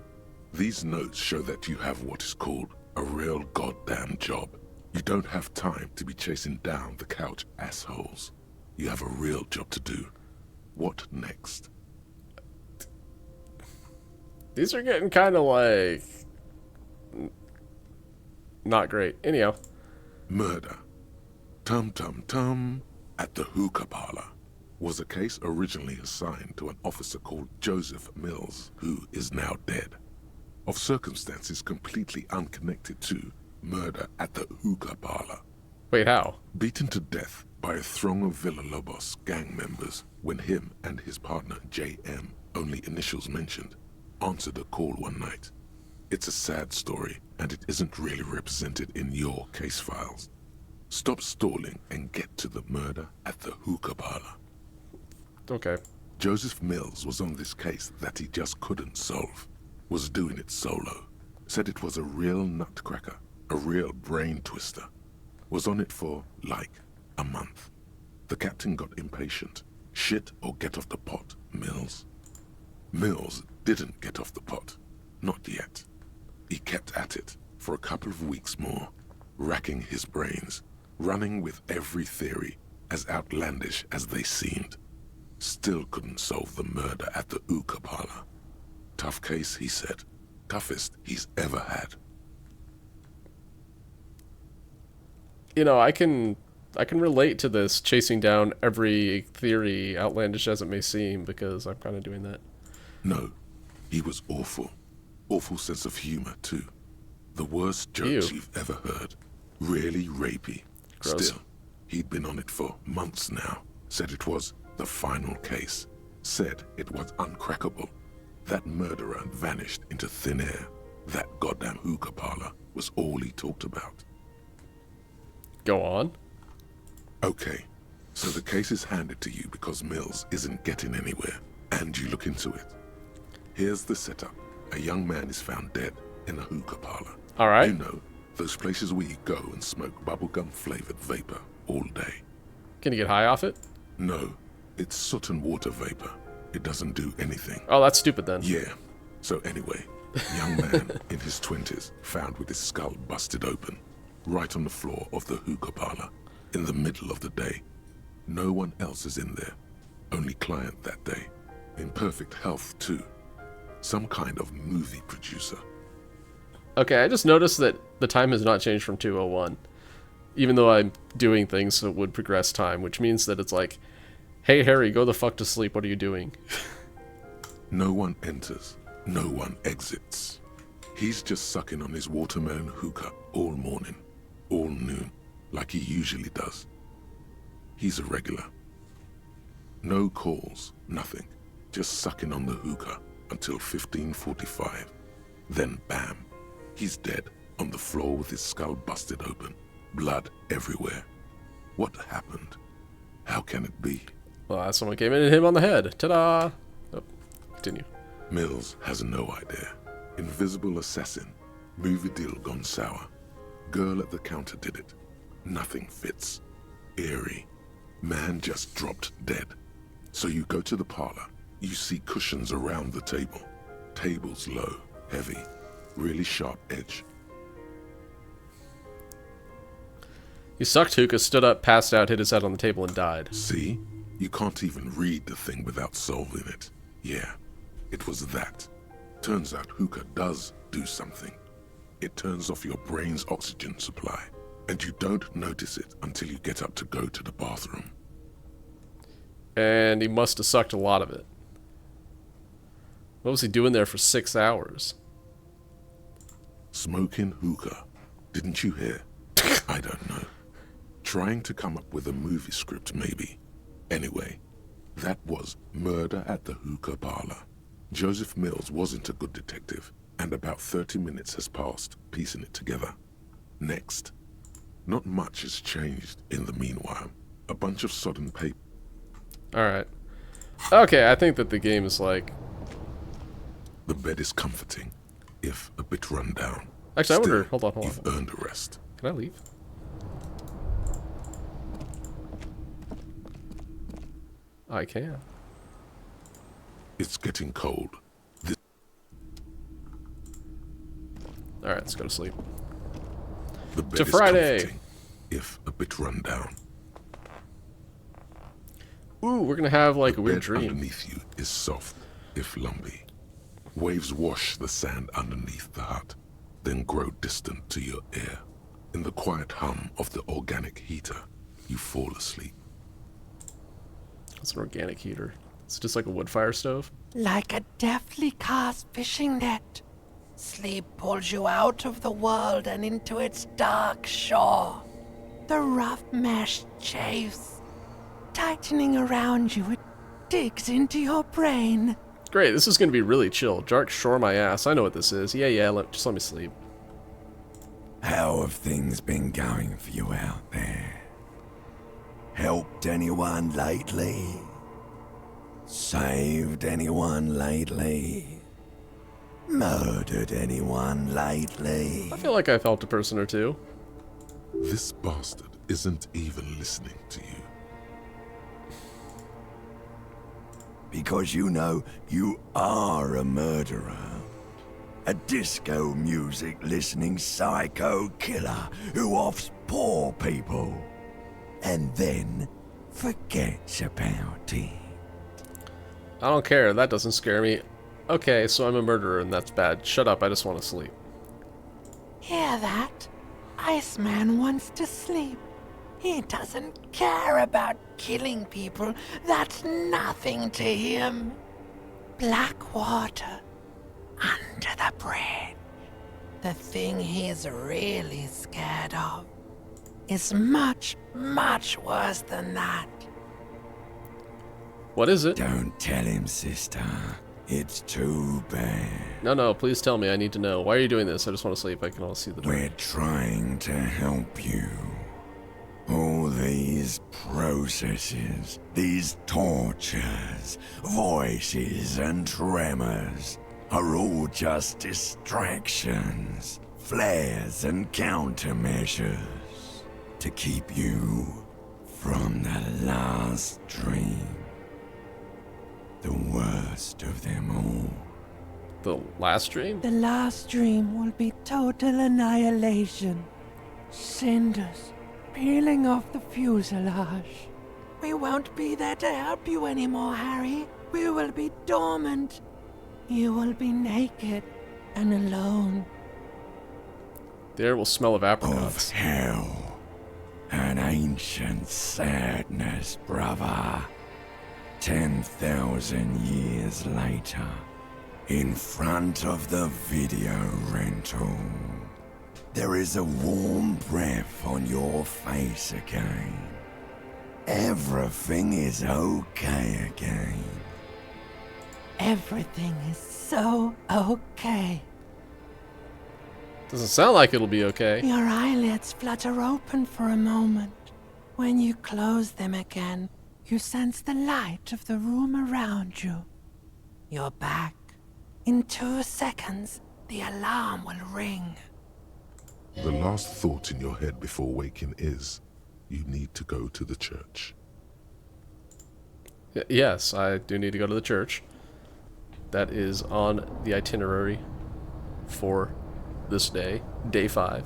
These notes show that you have what is called a real goddamn job. You don't have time to be chasing down the couch assholes. You have a real job to do. What next? These are getting kind of like... not great. Anyhow. Murder. Tum Tum Tum at the hookah parlor was a case originally assigned to an officer called Joseph Mills, who is now dead. Of circumstances completely unconnected to murder at the hookah parlor. Wait, how? Beaten to death by a throng of Villalobos gang members when him and his partner J.M., only initials mentioned, answered a call one night. It's a sad story, and it isn't really represented in your case files. Stop stalling and get to the murder at the hookah parlor. Okay. Joseph Mills was on this case that he just couldn't solve. Was doing it solo. Said it was a real nutcracker, a real brain twister. Was on it for, like, a month. The captain got impatient. Shit or get off the pot, Mills. Mills didn't get off the pot. Not yet. He kept at it for a couple of weeks more, racking his brains, running with every theory, as outlandish as they seemed. Still couldn't solve the murder at the hookah parlor. Tough case, he said. Toughest he's ever had. You know, I can relate to this, chasing down every theory, outlandish as it may seem, because I'm kind of doing that. No, he was awful. Awful sense of humor, too. The worst jokes you've ever heard. Really rapey. Gross. Still, he'd been on it for months now. Said it was the final case. Said it was uncrackable. That murderer vanished into thin air. That goddamn hookah parlor was all he talked about. Go on. Okay, so the case is handed to you because Mills isn't getting anywhere, and you look into it. Here's the setup. A young man is found dead in a hookah parlor. All right. You know, those places where you go and smoke bubblegum-flavored vapor all day. Can you get high off it? No, It's soot and water vapor. It doesn't do anything. Oh, that's stupid then. Yeah. So anyway, young man in his 20s found with his skull busted open, right on the floor of the hookah parlor, in the middle of the day. No one else is in there. Only client that day. In perfect health, too. Some kind of movie producer. Okay, I just noticed that the time has not changed from 2:01. Even though I'm doing things that would progress time, which means that it's like, hey Harry, go the fuck to sleep, what are you doing? No one enters. No one exits. He's just sucking on his watermelon hookah all morning, all noon, like he usually does. He's a regular. No calls, nothing. Just sucking on the hookah until 15:45. Then bam, he's dead on the floor with his skull busted open. Blood everywhere. What happened? How can it be? Well, someone came in and hit him on the head. Ta-da! Oh, continue. Mills has no idea. Invisible assassin. Movie deal gone sour. Girl at the counter did it. Nothing fits. Eerie. Man just dropped dead. So you go to the parlor. You see cushions around the table. Table's low, heavy, really sharp edge. He sucked hookah, stood up, passed out, hit his head on the table, and died. See? You can't even read the thing without solving it. Yeah, it was that. Turns out hookah does do something. It turns off your brain's oxygen supply, and you don't notice it until you get up to go to the bathroom. And he must have sucked a lot of it. What was he doing there for 6 hours? Smoking hookah. Didn't you hear? I don't know. Trying to come up with a movie script, maybe. Anyway, that was Murder at the Hookah Parlor. Joseph Mills wasn't a good detective, and about 30 minutes has passed, piecing it together. Next. Not much has changed in the meanwhile. A bunch of sodden paper. Alright. Okay, I think that the game is like... The bed is comforting, if a bit run down. Actually, I wonder... Still, Hold on. You've earned a rest. Can I leave? I can. It's getting cold. Alright, let's go to sleep. The bed To is Friday! comforting, if a bit run down. Ooh, we're gonna have like a weird bed dream. Underneath you is soft, if lumpy. Waves wash the sand underneath the hut, then grow distant to your ear. In the quiet hum of the organic heater, you fall asleep. It's an organic heater. It's just like a wood fire stove. Like a deftly cast fishing net, sleep pulls you out of the world and into its dark shore. The rough mesh chafes, tightening around you, it digs into your brain. Great, this is gonna be really chill. Dark shore my ass. I know what this is. Yeah, just let me sleep. How have things been going for you out there? Helped anyone lately? Saved anyone lately? Murdered anyone lately? I feel like I've helped a person or two. This bastard isn't even listening to you. Because you know you are a murderer. A disco music listening psycho killer who offs poor people. And then forgets about it. I don't care. That doesn't scare me. Okay, so I'm a murderer and that's bad. Shut up. I just want to sleep. Hear that? Iceman wants to sleep. He doesn't care about killing people. That's nothing to him. Black water under the bridge. The thing he's really scared of is much, much worse than that. What is it? Don't tell him, sister. It's too bad. No, please tell me. I need to know. Why are you doing this? I just want to sleep. I can all see the door. We're trying to help you. All these processes, these tortures, voices and tremors are all just distractions, flares and countermeasures to keep you from the last dream. The worst of them all. The last dream? The last dream will be total annihilation. Cinders peeling off the fuselage. We won't be there to help you anymore, Harry. We will be dormant. You will be naked and alone. The air will smell of apricots. Of hell. An ancient sadness, brother. 10,000 years later, in front of the video rental, there is a warm breath on your face again. Everything is okay again. Everything is so okay. Doesn't sound like it'll be okay. Your eyelids flutter open for a moment. When you close them again, you sense the light of the room around you. You're back. In 2 seconds, the alarm will ring. The last thought in your head before waking is, you need to go to the church. Yes, I do need to go to the church. That is on the itinerary for this day, day 5.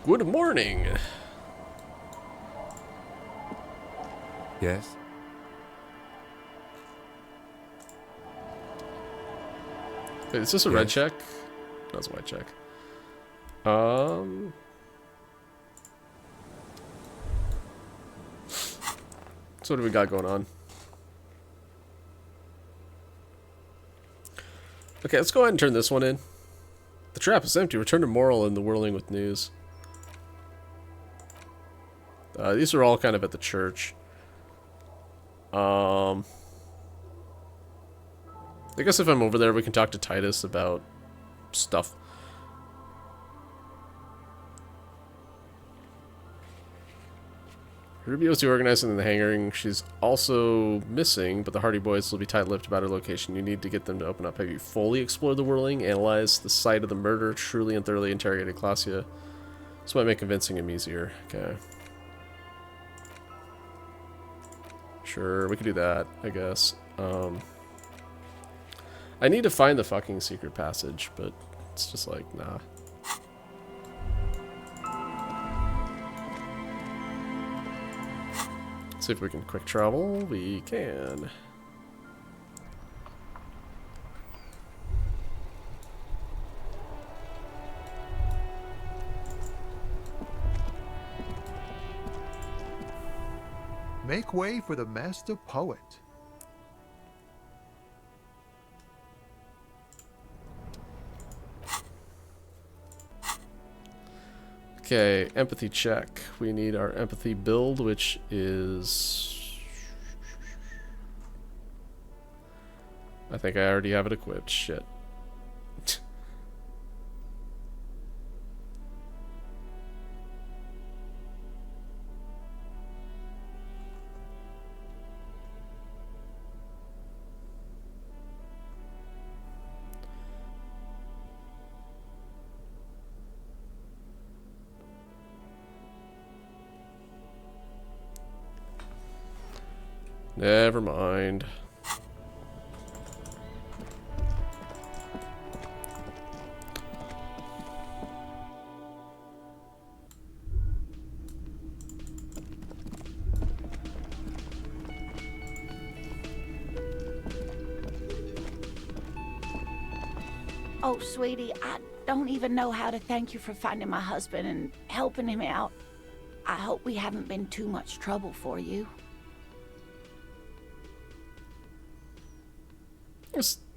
Good morning. Yes? Wait, is this a red check? That's a white check. So what do we got going on? Okay, let's go ahead and turn this one in. The trap is empty. Return to Moral in the Whirling with News. These are all kind of at the church. I guess if I'm over there, we can talk to Titus about stuff. Ruby was the organizer in the hangar. She's also missing, but the Hardy Boys will be tight-lipped about her location. You need to get them to open up. Have you fully explored the Whirling, analyzed the site of the murder, truly and thoroughly interrogated Clausia? This might make convincing him easier. Okay. Sure, we could do that, I guess. I need to find the fucking secret passage, but it's just like, nah. See if we can quick travel. We can. Make way for the master poet. Okay, empathy check. We need our empathy build, which is... I think I already have it equipped. Shit. Never mind. Oh, sweetie, I don't even know how to thank you for finding my husband and helping him out. I hope we haven't been too much trouble for you.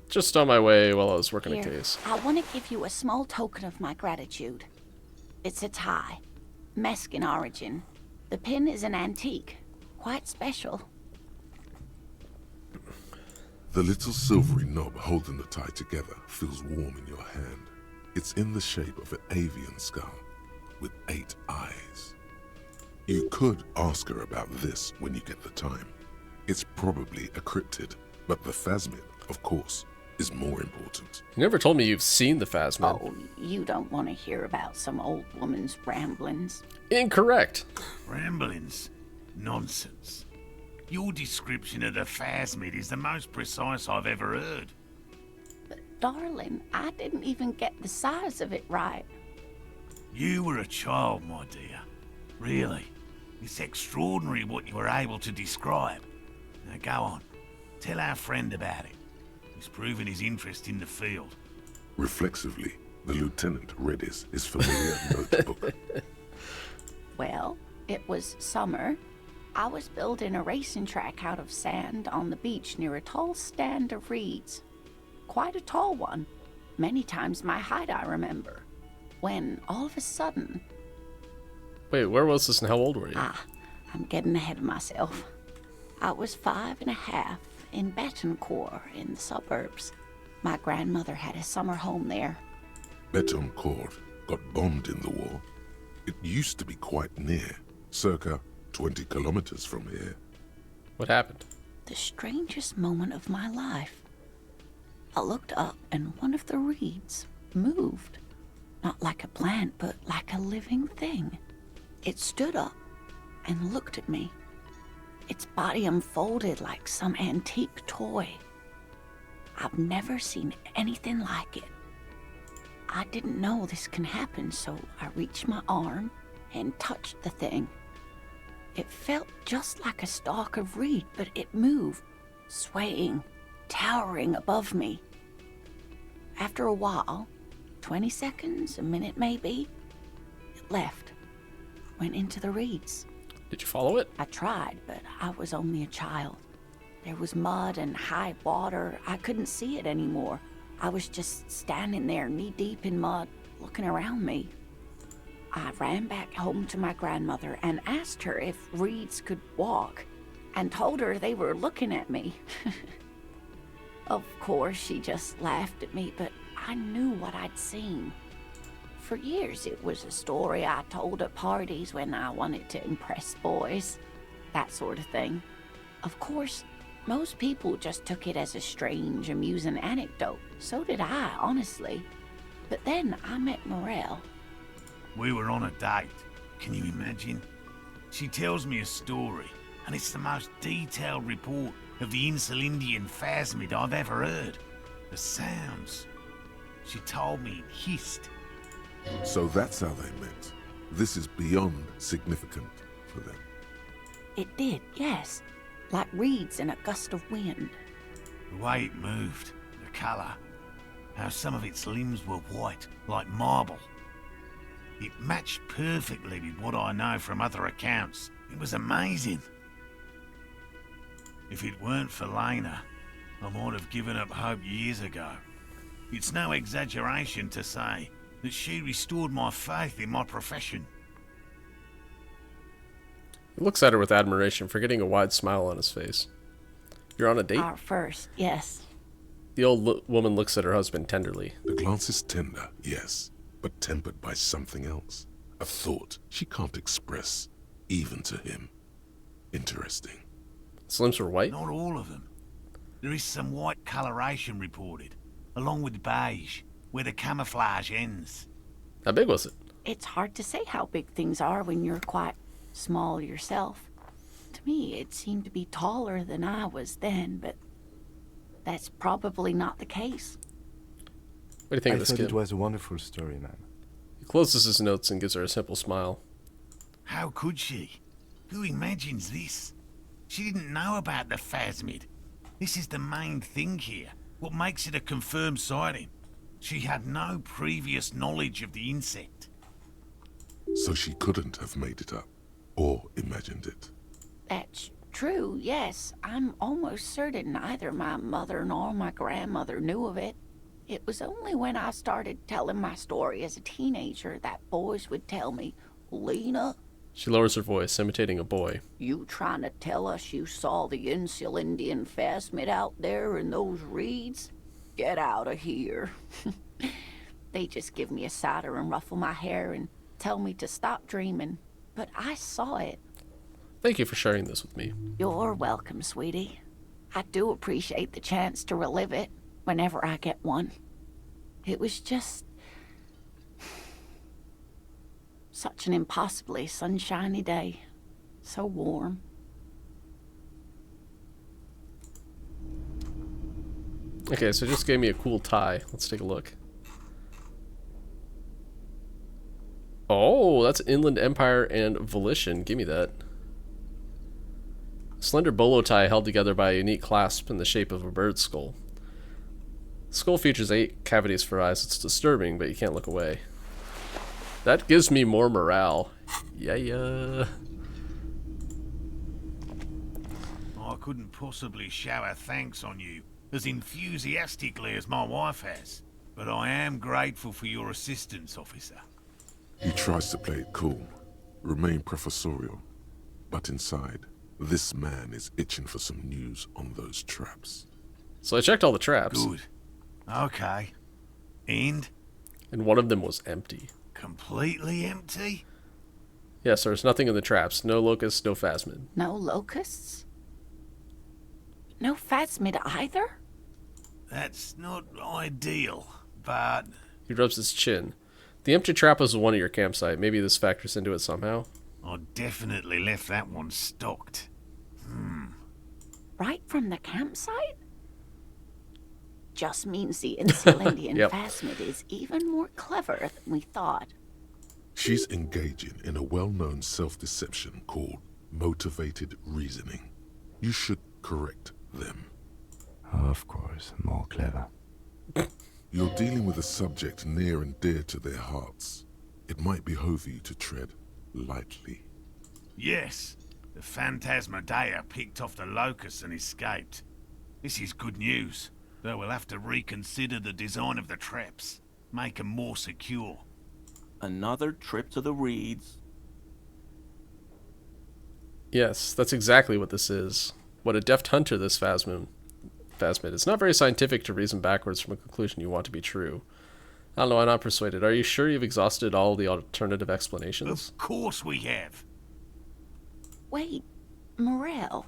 Just on my way while I was working a case. I want to give you a small token of my gratitude. It's a tie, Mexican origin. The pin is an antique, quite special. The little silvery knob holding the tie together feels warm in your hand. It's in the shape of an avian skull with 8 eyes. You could ask her about this when you get the time. It's probably a cryptid, but the phasmid, of course, is more important. You never told me you've seen the phasmid. Oh, you don't want to hear about some old woman's ramblings. Incorrect. Ramblings? Nonsense. Your description of the phasmid is the most precise I've ever heard. But darling, I didn't even get the size of it right. You were a child, my dear. Really. It's extraordinary what you were able to describe. Now go on. Tell our friend about it. He's proven his interest in the field. Reflexively, the lieutenant read his familiar notebook. Well, it was summer. I was building a racing track out of sand on the beach near a tall stand of reeds. Quite a tall one. Many times my height, I remember. When, all of a sudden... Wait, where was this and how old were you? I'm getting ahead of myself. I was 5.5 in Betancourt in the suburbs. My grandmother had a summer home there. Betancourt got bombed in the war. It used to be quite near, circa 20 kilometers from here. What happened? The strangest moment of my life. I looked up and one of the reeds moved. Not like a plant, but like a living thing. It stood up and looked at me. Its body unfolded like some antique toy. I've never seen anything like it. I didn't know this can happen, so I reached my arm and touched the thing. It felt just like a stalk of reed, but it moved, swaying, towering above me. After a while, 20 seconds, a minute maybe, it left, went into the reeds. Did you follow it? I tried, but I was only a child. There was mud and high water. I couldn't see it anymore. I was just standing there knee-deep in mud, looking around me. I ran back home to my grandmother and asked her if reeds could walk, and told her they were looking at me. Of course, she just laughed at me, but I knew what I'd seen. For years, it was a story I told at parties when I wanted to impress boys, that sort of thing. Of course, most people just took it as a strange, amusing anecdote. So did I, honestly. But then I met Morel. We were on a date. Can you imagine? She tells me a story, and it's the most detailed report of the Insulindian phasmid I've ever heard. The sounds. She told me it hissed. So that's how they met. This is beyond significant for them. It did, yes. Like reeds in a gust of wind. The way it moved, the colour, how some of its limbs were white, like marble. It matched perfectly with what I know from other accounts. It was amazing. If it weren't for Lena, I might have given up hope years ago. It's no exaggeration to say that she restored my faith in my profession. He looks at her with admiration, forgetting a wide smile on his face. You're on a date? Our first, yes. The old woman looks at her husband tenderly. The glance is tender, yes, but tempered by something else. A thought she can't express, even to him. Interesting. Slims were white? Not all of them. There is some white coloration reported, along with beige, where the camouflage ends. How big was it? It's hard to say how big things are when you're quite small yourself. To me, it seemed to be taller than I was then, but that's probably not the case. What do you think of this kid? It was a wonderful story, man. He closes his notes and gives her a simple smile. How could she? Who imagines this? She didn't know about the phasmid. This is the main thing here, what makes it a confirmed sighting. She had no previous knowledge of the insect. So she couldn't have made it up, or imagined it. That's true, yes. I'm almost certain neither my mother nor my grandmother knew of it. It was only when I started telling my story as a teenager that boys would tell me, Lena, She lowers her voice, imitating a boy. You trying to tell us you saw the Insulindian phasmid out there in those reeds? Get out of here. They just give me a cider and ruffle my hair and tell me to stop dreaming. But I saw it. Thank you for sharing this with me. You're welcome, sweetie. I do appreciate the chance to relive it whenever I get one. It was just such an impossibly sunshiny day. So warm. Okay, so it just gave me a cool tie. Let's take a look. Oh, that's Inland Empire and Volition. Give me that. Slender bolo tie held together by a unique clasp in the shape of a bird's skull. The skull features 8 cavities for eyes. It's disturbing, but you can't look away. That gives me more morale. Yeah. I couldn't possibly shower thanks on you as enthusiastically as my wife has, but I am grateful for your assistance, officer. He tries to play it cool, remain professorial, but inside, this man is itching for some news on those traps. So I checked all the traps. Good. Okay. And one of them was empty. Completely empty? Yes, there's nothing in the traps. No locusts, no phasmid. No locusts? No phasmid either? That's not ideal, but... He rubs his chin. The empty trap was one at your campsite. Maybe this factors into it somehow. I definitely left that one stocked. Right from the campsite? Just means the Insulindian Yep. phasmid is even more clever than we thought. She's engaging in a well-known self-deception called motivated reasoning. You should correct them. Of course, more clever. You're dealing with a subject near and dear to their hearts. It might behoove you to tread lightly. Yes, the Phantasmadeia picked off the locust and escaped. This is good news, though we'll have to reconsider the design of the traps, make them more secure. Another trip to the reeds. Yes, that's exactly what this is. What a deft hunter this phasmid. It's not very scientific to reason backwards from a conclusion you want to be true. I don't know, I'm not persuaded. Are you sure you've exhausted all the alternative explanations? Of course we have. Wait, Morel.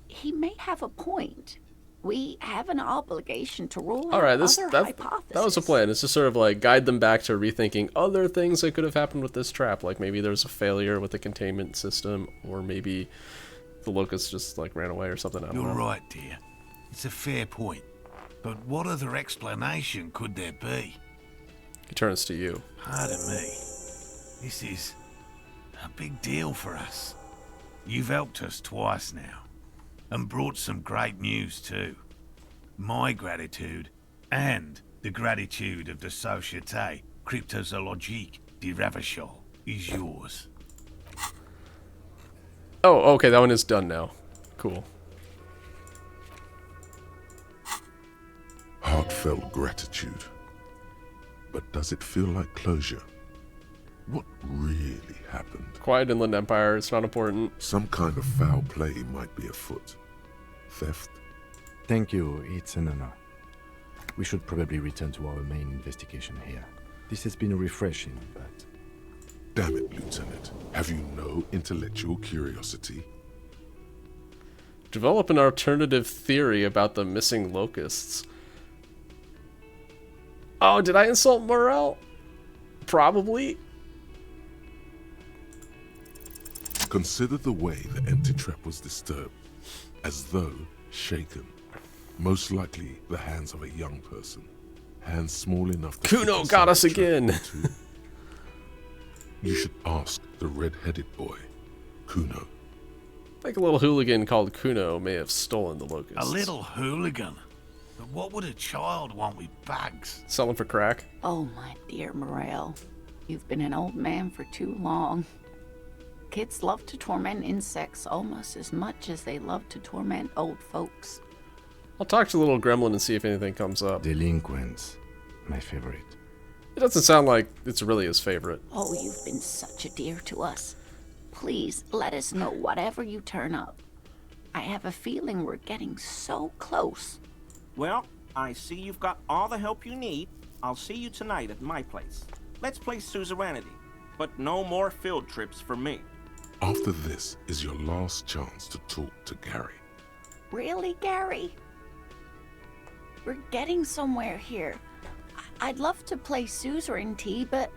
He may have a point. We have an obligation to rule out Alright, other hypotheses. that was the plan. It's to sort of like guide them back to rethinking other things that could have happened with this trap. Like maybe there's a failure with the containment system, or maybe the locust just like ran away or something. I don't know. You're right, dear. It's a fair point. But what other explanation could there be? He turns to you. Pardon me. This is a big deal for us. You've helped us twice now, and brought some great news too. My gratitude, and the gratitude of the Société Cryptozoologique de Ravachol, is yours. Oh, okay, that one is done now. Cool. Heartfelt gratitude. But does it feel like closure? What really happened? Quiet Inland Empire, it's not important. Some kind of foul play might be afoot. Theft? Thank you, it's an honor. We should probably return to our main investigation here. This has been refreshing, but... Damn it, Lieutenant. Have you no intellectual curiosity? Develop an alternative theory about the missing locusts. Oh, did I insult Morel? Probably. Consider the way the empty trap was disturbed, as though shaken. Most likely the hands of a young person. Hands small enough to... Kuno got us again! You should ask the red-headed boy, Kuno. I think a little hooligan called Kuno may have stolen the locusts. A little hooligan? But what would a child want with bags? Sell them for crack? Oh, my dear Morel. You've been an old man for too long. Kids love to torment insects almost as much as they love to torment old folks. I'll talk to the little gremlin and see if anything comes up. Delinquents. My favorite. It doesn't sound like it's really his favorite. Oh, you've been such a dear to us. Please, let us know whatever you turn up. I have a feeling we're getting so close. Well, I see you've got all the help you need. I'll see you tonight at my place. Let's play suzerainty, but no more field trips for me. After this is your last chance to talk to Gary. Really, Gary? We're getting somewhere here. I'd love to play suzerainty, but...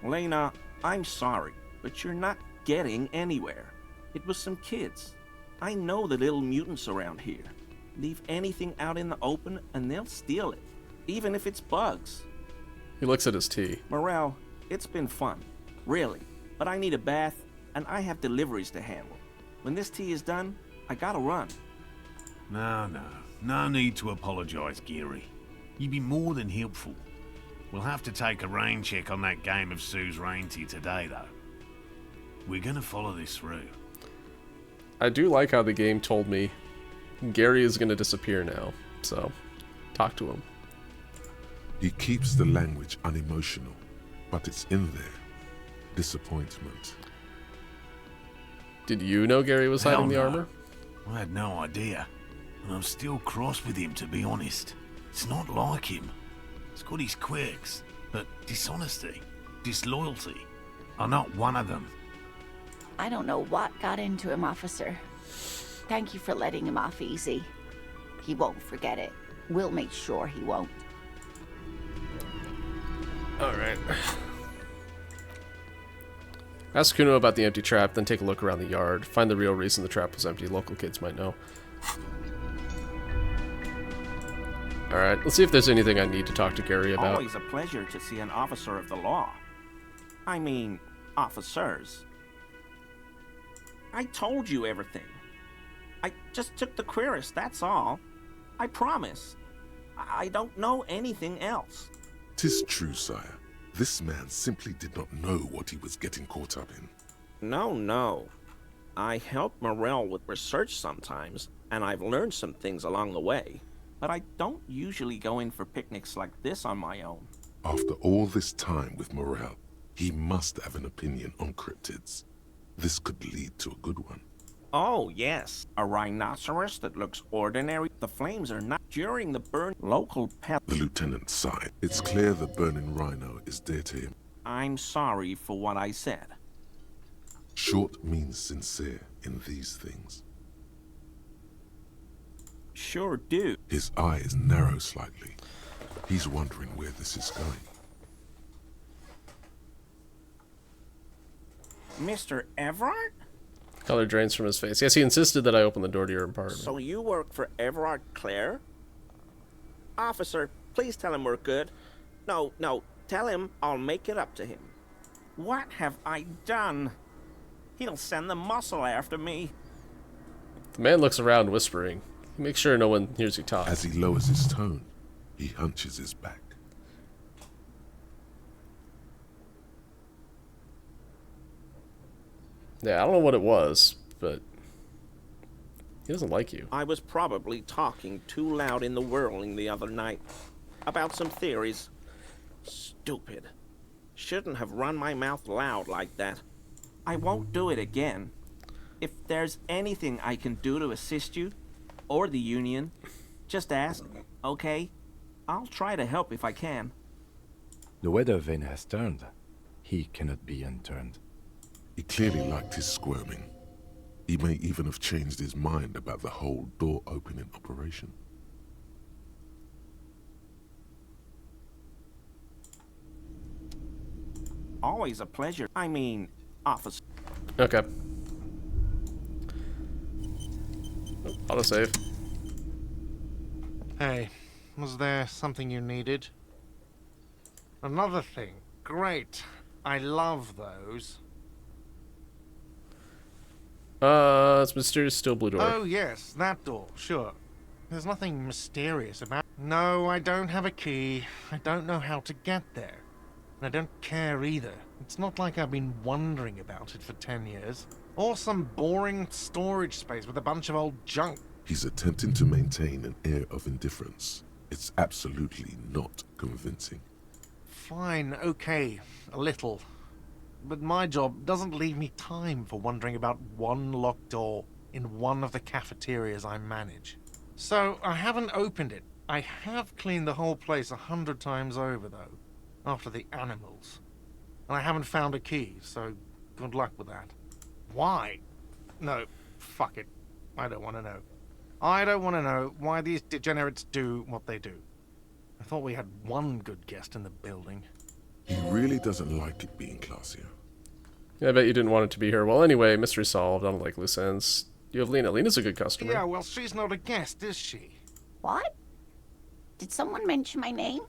Lena, I'm sorry, but you're not getting anywhere. It was some kids. I know the little mutants around here. Leave anything out in the open and they'll steal it, even if it's bugs. He looks at his tea. Morel, it's been fun, really, but I need a bath and I have deliveries to handle. When this tea is done, I gotta run. No need to apologize, Geary. You'd be more than helpful. We'll have to take a rain check on that game of suzerainty today, though. We're gonna follow this through. I do like how the game told me Gary is gonna disappear now, so talk to him. He keeps the language unemotional, but it's in there. Disappointment. Did you know Gary was hiding the armor? I had no idea. And I'm still cross with him, to be honest. It's not like him. He's got his quirks, but dishonesty, disloyalty are not one of them. I don't know what got into him, officer. Thank you for letting him off easy. He won't forget it. We'll make sure he won't. Alright. Ask Kuno about the empty trap, then take a look around the yard. Find the real reason the trap was empty. Local kids might know. Alright, let's see if there's anything I need to talk to Gary about. Always a pleasure to see an officer of the law. I mean, officers. I told you everything. I just took the queerest, that's all. I promise. I don't know anything else. 'Tis true, sire. This man simply did not know what he was getting caught up in. No. I help Morel with research sometimes, and I've learned some things along the way. But I don't usually go in for picnics like this on my own. After all this time with Morel, he must have an opinion on cryptids. This could lead to a good one. Oh, yes. A rhinoceros that looks ordinary. The flames are not during the burn. Local pet. The lieutenant sighed. It's clear the burning rhino is dear to him. I'm sorry for what I said. Short means sincere in these things. Sure do. His eyes narrow slightly. He's wondering where this is going. Mr. Everard? Color drains from his face. Yes, he insisted that I open the door to your apartment. So you work for Everard Clare? Officer, please tell him we're good. No, tell him I'll make it up to him. What have I done? He'll send the muscle after me. The man looks around, whispering. He makes sure no one hears you talk. As he lowers his tone, he hunches his back. Yeah, I don't know what it was, but he doesn't like you. I was probably talking too loud in the whirling the other night. About some theories. Stupid. Shouldn't have run my mouth loud like that. I won't do it again. If there's anything I can do to assist you, or the Union, just ask, okay? I'll try to help if I can. The weather vane has turned. He cannot be unturned. He clearly liked his squirming. He may even have changed his mind about the whole door opening operation. Always a pleasure. I mean, officer. Okay. Autosave. Hey, was there something you needed? Another thing. Great. I love those. It's mysterious steel blue door. Oh, yes, that door, sure. There's nothing mysterious about... No, I don't have a key. I don't know how to get there. And I don't care either. It's not like I've been wondering about it for 10 years. Or some boring storage space with a bunch of old junk. He's attempting to maintain an air of indifference. It's absolutely not convincing. Fine, okay, a little. but my job doesn't leave me time for wondering about one locked door in one of the cafeterias I manage. So I haven't opened it. I have cleaned the whole place 100 times over, though, after the animals. And I haven't found a key, so good luck with that. Why? No, fuck it. I don't want to know. I don't want to know why these degenerates do what they do. I thought we had one good guest in the building. He really doesn't like it being classier. Yeah, I bet you didn't want it to be here. Well, anyway, mystery solved. I don't like loose ends. You have Lena. Lena's a good customer. Yeah, well, she's not a guest, is she? What? Did someone mention my name?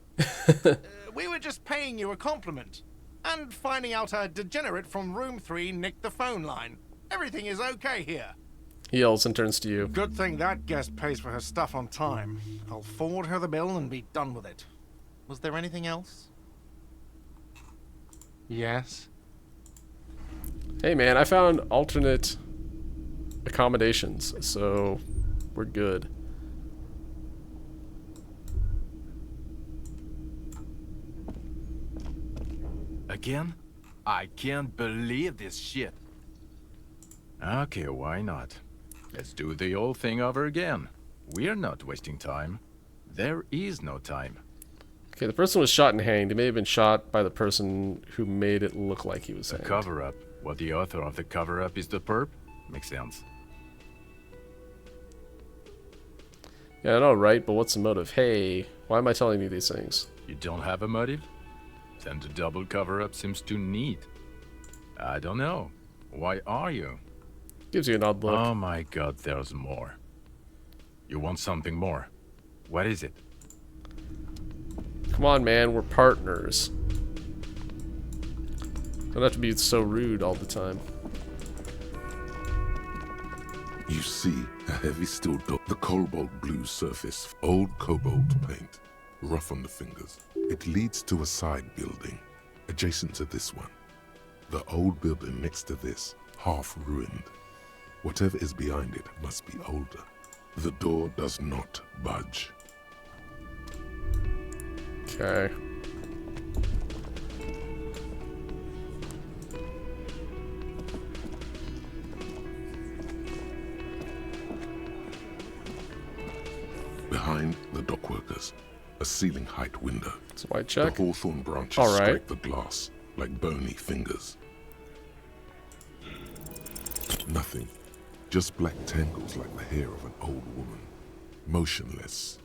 We were just paying you a compliment. And finding out a degenerate from room 3 nicked the phone line. Everything is okay here. He yells and turns to you. Good thing that guest pays for her stuff on time. I'll forward her the bill and be done with it. Was there anything else? Yes? Hey man, I found alternate accommodations, so we're good. Again? I can't believe this shit. Okay, why not? Let's do the old thing over again. We're not wasting time. There is no time. Okay, the person was shot and hanged. He may have been shot by the person who made it look like he was hanged. A cover-up. What the author of the cover-up is the perp? Makes sense. Yeah, I know, right? But what's the motive? Hey, why am I telling you these things? You don't have a motive? Then the double cover-up seems too neat. I don't know. Why are you? Gives you an odd look. Oh my god, there's more. You want something more? What is it? Come on, man, we're partners. Don't have to be so rude all the time. You see a heavy steel door, the cobalt blue surface, old cobalt paint, rough on the fingers. It leads to a side building, adjacent to this one. The old building next to this, half ruined. Whatever is behind it must be older. The door does not budge. Okay. Behind the dockworkers, a ceiling height window. It's a white check. The hawthorn branches All right. scrape the glass like bony fingers. Nothing. Just black tangles like the hair of an old woman. Motionless.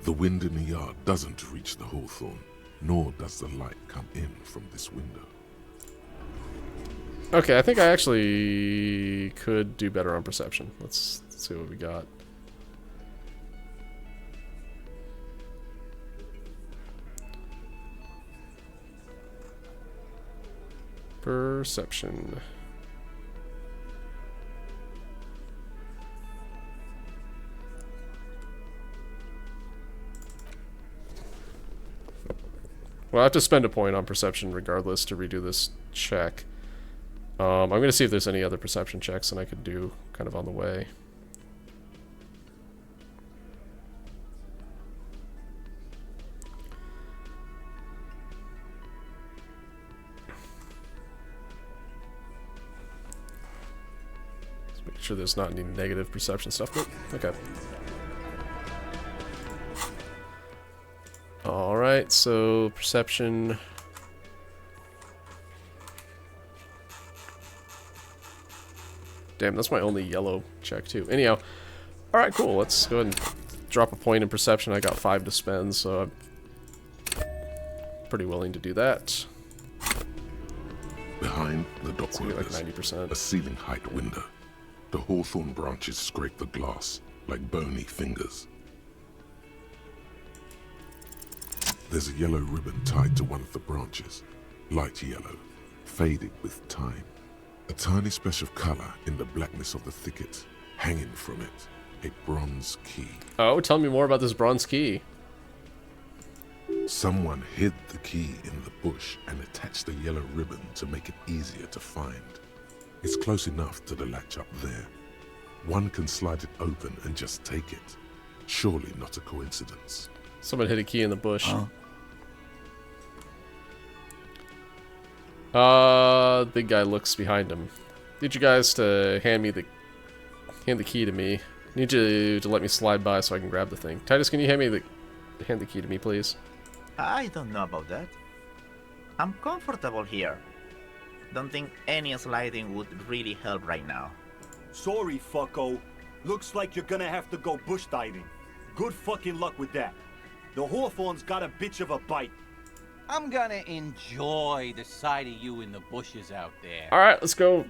The wind in the yard doesn't reach the hawthorn, nor does the light come in from this window. Okay, I think I actually could do better on perception. Let's see what we got. Perception. Well, I have to spend a point on perception regardless to redo this check. I'm going to see if there's any other perception checks and I could do kind of on the way. Let's make sure there's not any negative perception stuff. Nope. Okay. Alright, so perception. Damn, that's my only yellow check too. Anyhow, alright, cool. Let's go ahead and drop a point in perception. I got 5 to spend, so I'm pretty willing to do that. Behind the Like dockworkers, 90%. a ceiling height window. The hawthorn branches scrape the glass like bony fingers. There's a yellow ribbon tied to one of the branches. Light yellow, faded with time. A tiny splash of color in the blackness of the thicket. Hanging from it, a bronze key. Oh, tell me more about this bronze key. Someone hid the key in the bush and attached a yellow ribbon to make it easier to find. It's close enough to the latch up there. One can slide it open and just take it. Surely not a coincidence. Someone hid a key in the bush. Huh? Big guy looks behind him. Need you guys to hand the key to me. Need you to let me slide by so I can grab the thing. Titus, can you hand the key to me, please? I don't know about that. I'm comfortable here. Don't think any sliding would really help right now. Sorry, fucko. Looks like you're gonna have to go bush diving. Good fucking luck with that. The Hawthorne's got a bitch of a bite. I'm gonna enjoy the sight of you in the bushes out there. Alright, let's go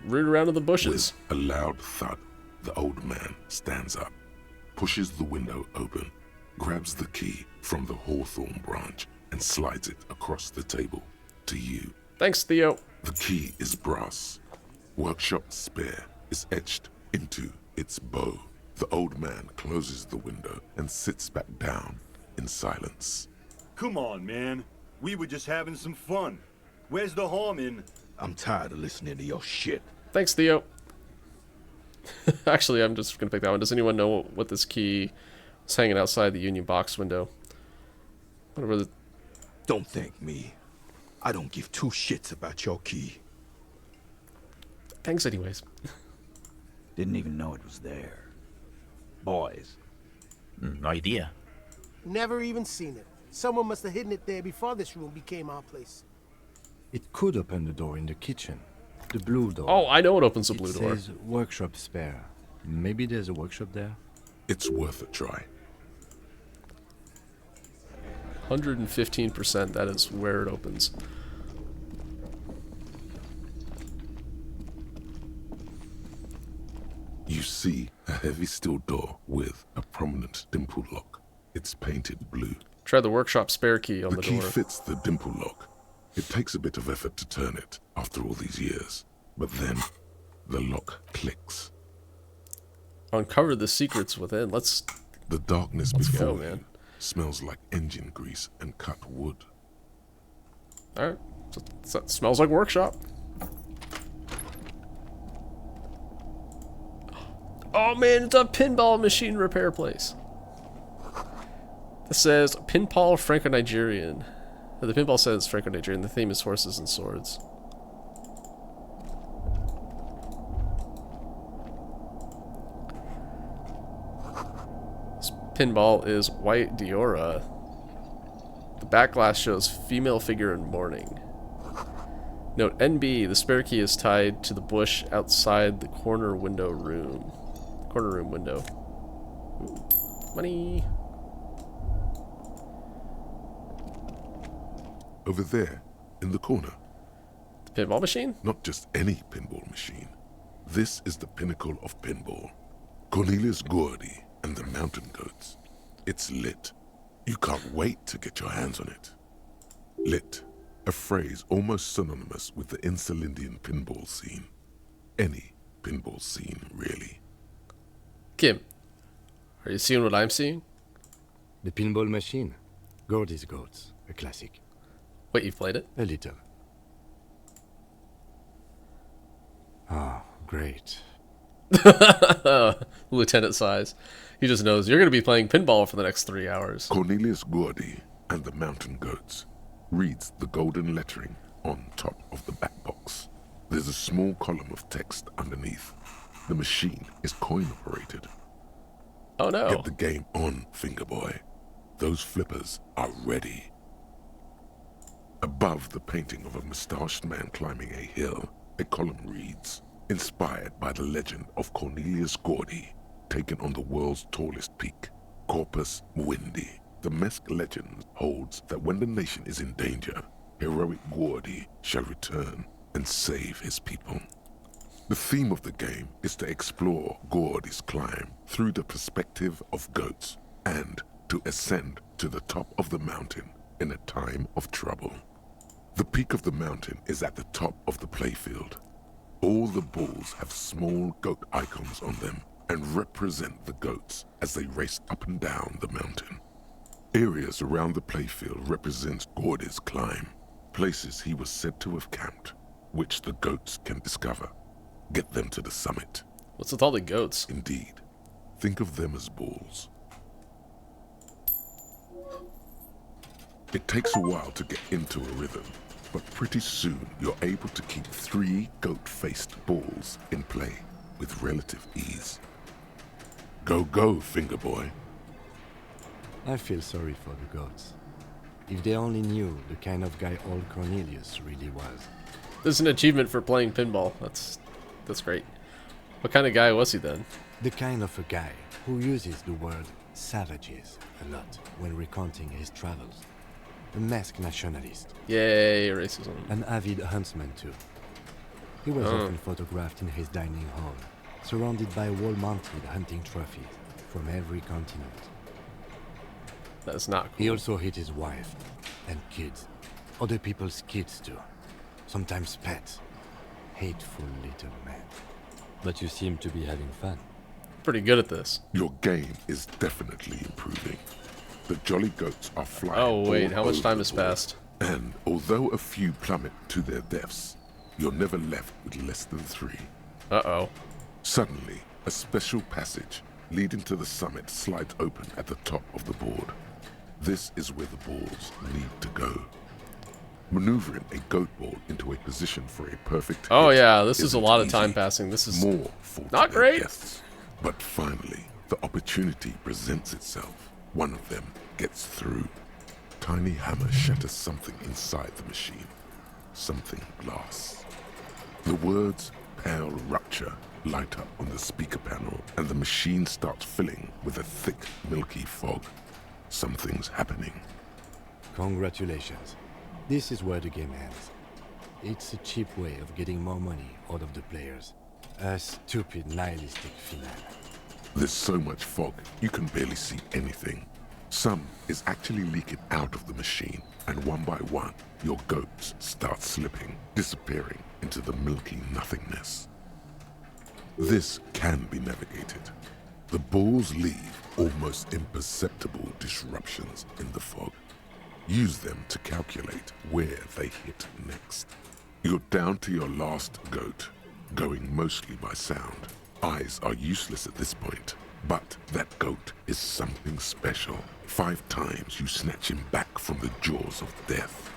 root around in the bushes. With a loud thud, the old man stands up, pushes the window open, grabs the key from the hawthorn branch, and slides it across the table to you. Thanks, Theo. The key is brass. Workshop spare is etched into its bow. The old man closes the window and sits back down in silence. Come on, man. We were just having some fun. Where's the harm in... I'm tired of listening to your shit. Thanks, Theo. Actually, I'm just gonna pick that one. Does anyone know what this key is hanging outside the Union box window? Whatever the... Don't thank me. I don't give two shits about your key. Thanks anyways. Didn't even know it was there. Boys. No idea. Never even seen it. Someone must have hidden it there before this room became our place. It could open the door in the kitchen. The blue door. Oh, I know it opens the blue door. It says workshop spare. Maybe there's a workshop there? It's worth a try. 115%, that is where it opens. You see a heavy steel door with a prominent dimple lock. It's painted blue. Try the workshop spare key on the key door. fits the dimple lock. It takes a bit of effort to turn it after all these years, but then the lock clicks. Uncover the secrets within. Let's The darkness go, before man. you smells like engine grease and cut wood. Alright. So that smells like workshop. Oh man, it's a pinball machine repair place. It says Pinball Franco-Nigerian. The pinball says Franco-Nigerian. The theme is horses and swords. This pinball is white Diora. The back glass shows female figure in mourning. Note NB, the spare key is tied to the bush outside the corner window room. Corner room window. Ooh, money. Over there, in the corner. The pinball machine? Not just any pinball machine. This is the pinnacle of pinball. Cornelius Gordy and the Mountain Goats. It's lit. You can't wait to get your hands on it. Lit, a phrase almost synonymous with the Insulindian pinball scene. Any pinball scene, really. Kim, are you seeing what I'm seeing? The pinball machine. Gordy's Goats. A classic. Wait, you've played it? A little. Ah, great. Lieutenant sighs. He just knows you're going to be playing pinball for the next 3 hours. Cornelius Gordy and the Mountain Goats reads the golden lettering on top of the back box. There's a small column of text underneath. The machine is coin operated. Oh no. Get the game on, Fingerboy. Those flippers are ready. Above the painting of a mustached man climbing a hill, a column reads, inspired by the legend of Cornelius Gordy, taken on the world's tallest peak, Corpus Muindi. The Mesk legend holds that when the nation is in danger, heroic Gordy shall return and save his people. The theme of the game is to explore Gordy's climb through the perspective of goats and to ascend to the top of the mountain in a time of trouble. The peak of the mountain is at the top of the playfield. All the balls have small goat icons on them and represent the goats as they race up and down the mountain. Areas around the playfield represent Gordy's climb, places he was said to have camped, which the goats can discover. Get them to the summit. What's with all the goats? Indeed. Think of them as balls. It takes a while to get into a rhythm. but pretty soon you're able to keep 3 goat-faced balls in play with relative ease. Go, go, finger boy. I feel sorry for the goats. If they only knew the kind of guy old Cornelius really was. This is an achievement for playing pinball. That's great. What kind of guy was he then? The kind of a guy who uses the word savages a lot when recounting his travels. A masked nationalist. Yay, racism. An avid huntsman too. He was often photographed in his dining hall, surrounded by wall-mounted hunting trophies from every continent. That's not cool. He also hit his wife and kids. Other people's kids too. Sometimes pets. Hateful little man. But you seem to be having fun. Pretty good at this. Your game is definitely improving. The jolly goats are flying. Oh wait, all how much over time the has board. passed? And although a few plummet to their deaths, you're never left with less than 3. Uh-oh. Suddenly, a special passage leading to the summit slides open at the top of the board. This is where the balls need to go. Maneuvering a goat ball into a position for a perfect Oh hit yeah, this is a isn't lot of easy. time passing. This is More for not their great. guests. But finally, the opportunity presents itself. One of them gets through. Tiny hammer shatters something inside the machine. Something glass. The words "pale rupture" light up on the speaker panel, and the machine starts filling with a thick, milky fog. Something's happening. Congratulations. This is where the game ends. It's a cheap way of getting more money out of the players. A stupid, nihilistic finale. There's so much fog, you can barely see anything. Some is actually leaking out of the machine, and one by one, your goats start slipping, disappearing into the milky nothingness. This can be navigated. The balls leave almost imperceptible disruptions in the fog. Use them to calculate where they hit next. You're down to your last goat, going mostly by sound. Eyes are useless at this point, but that goat is something special. 5 times you snatch him back from the jaws of death.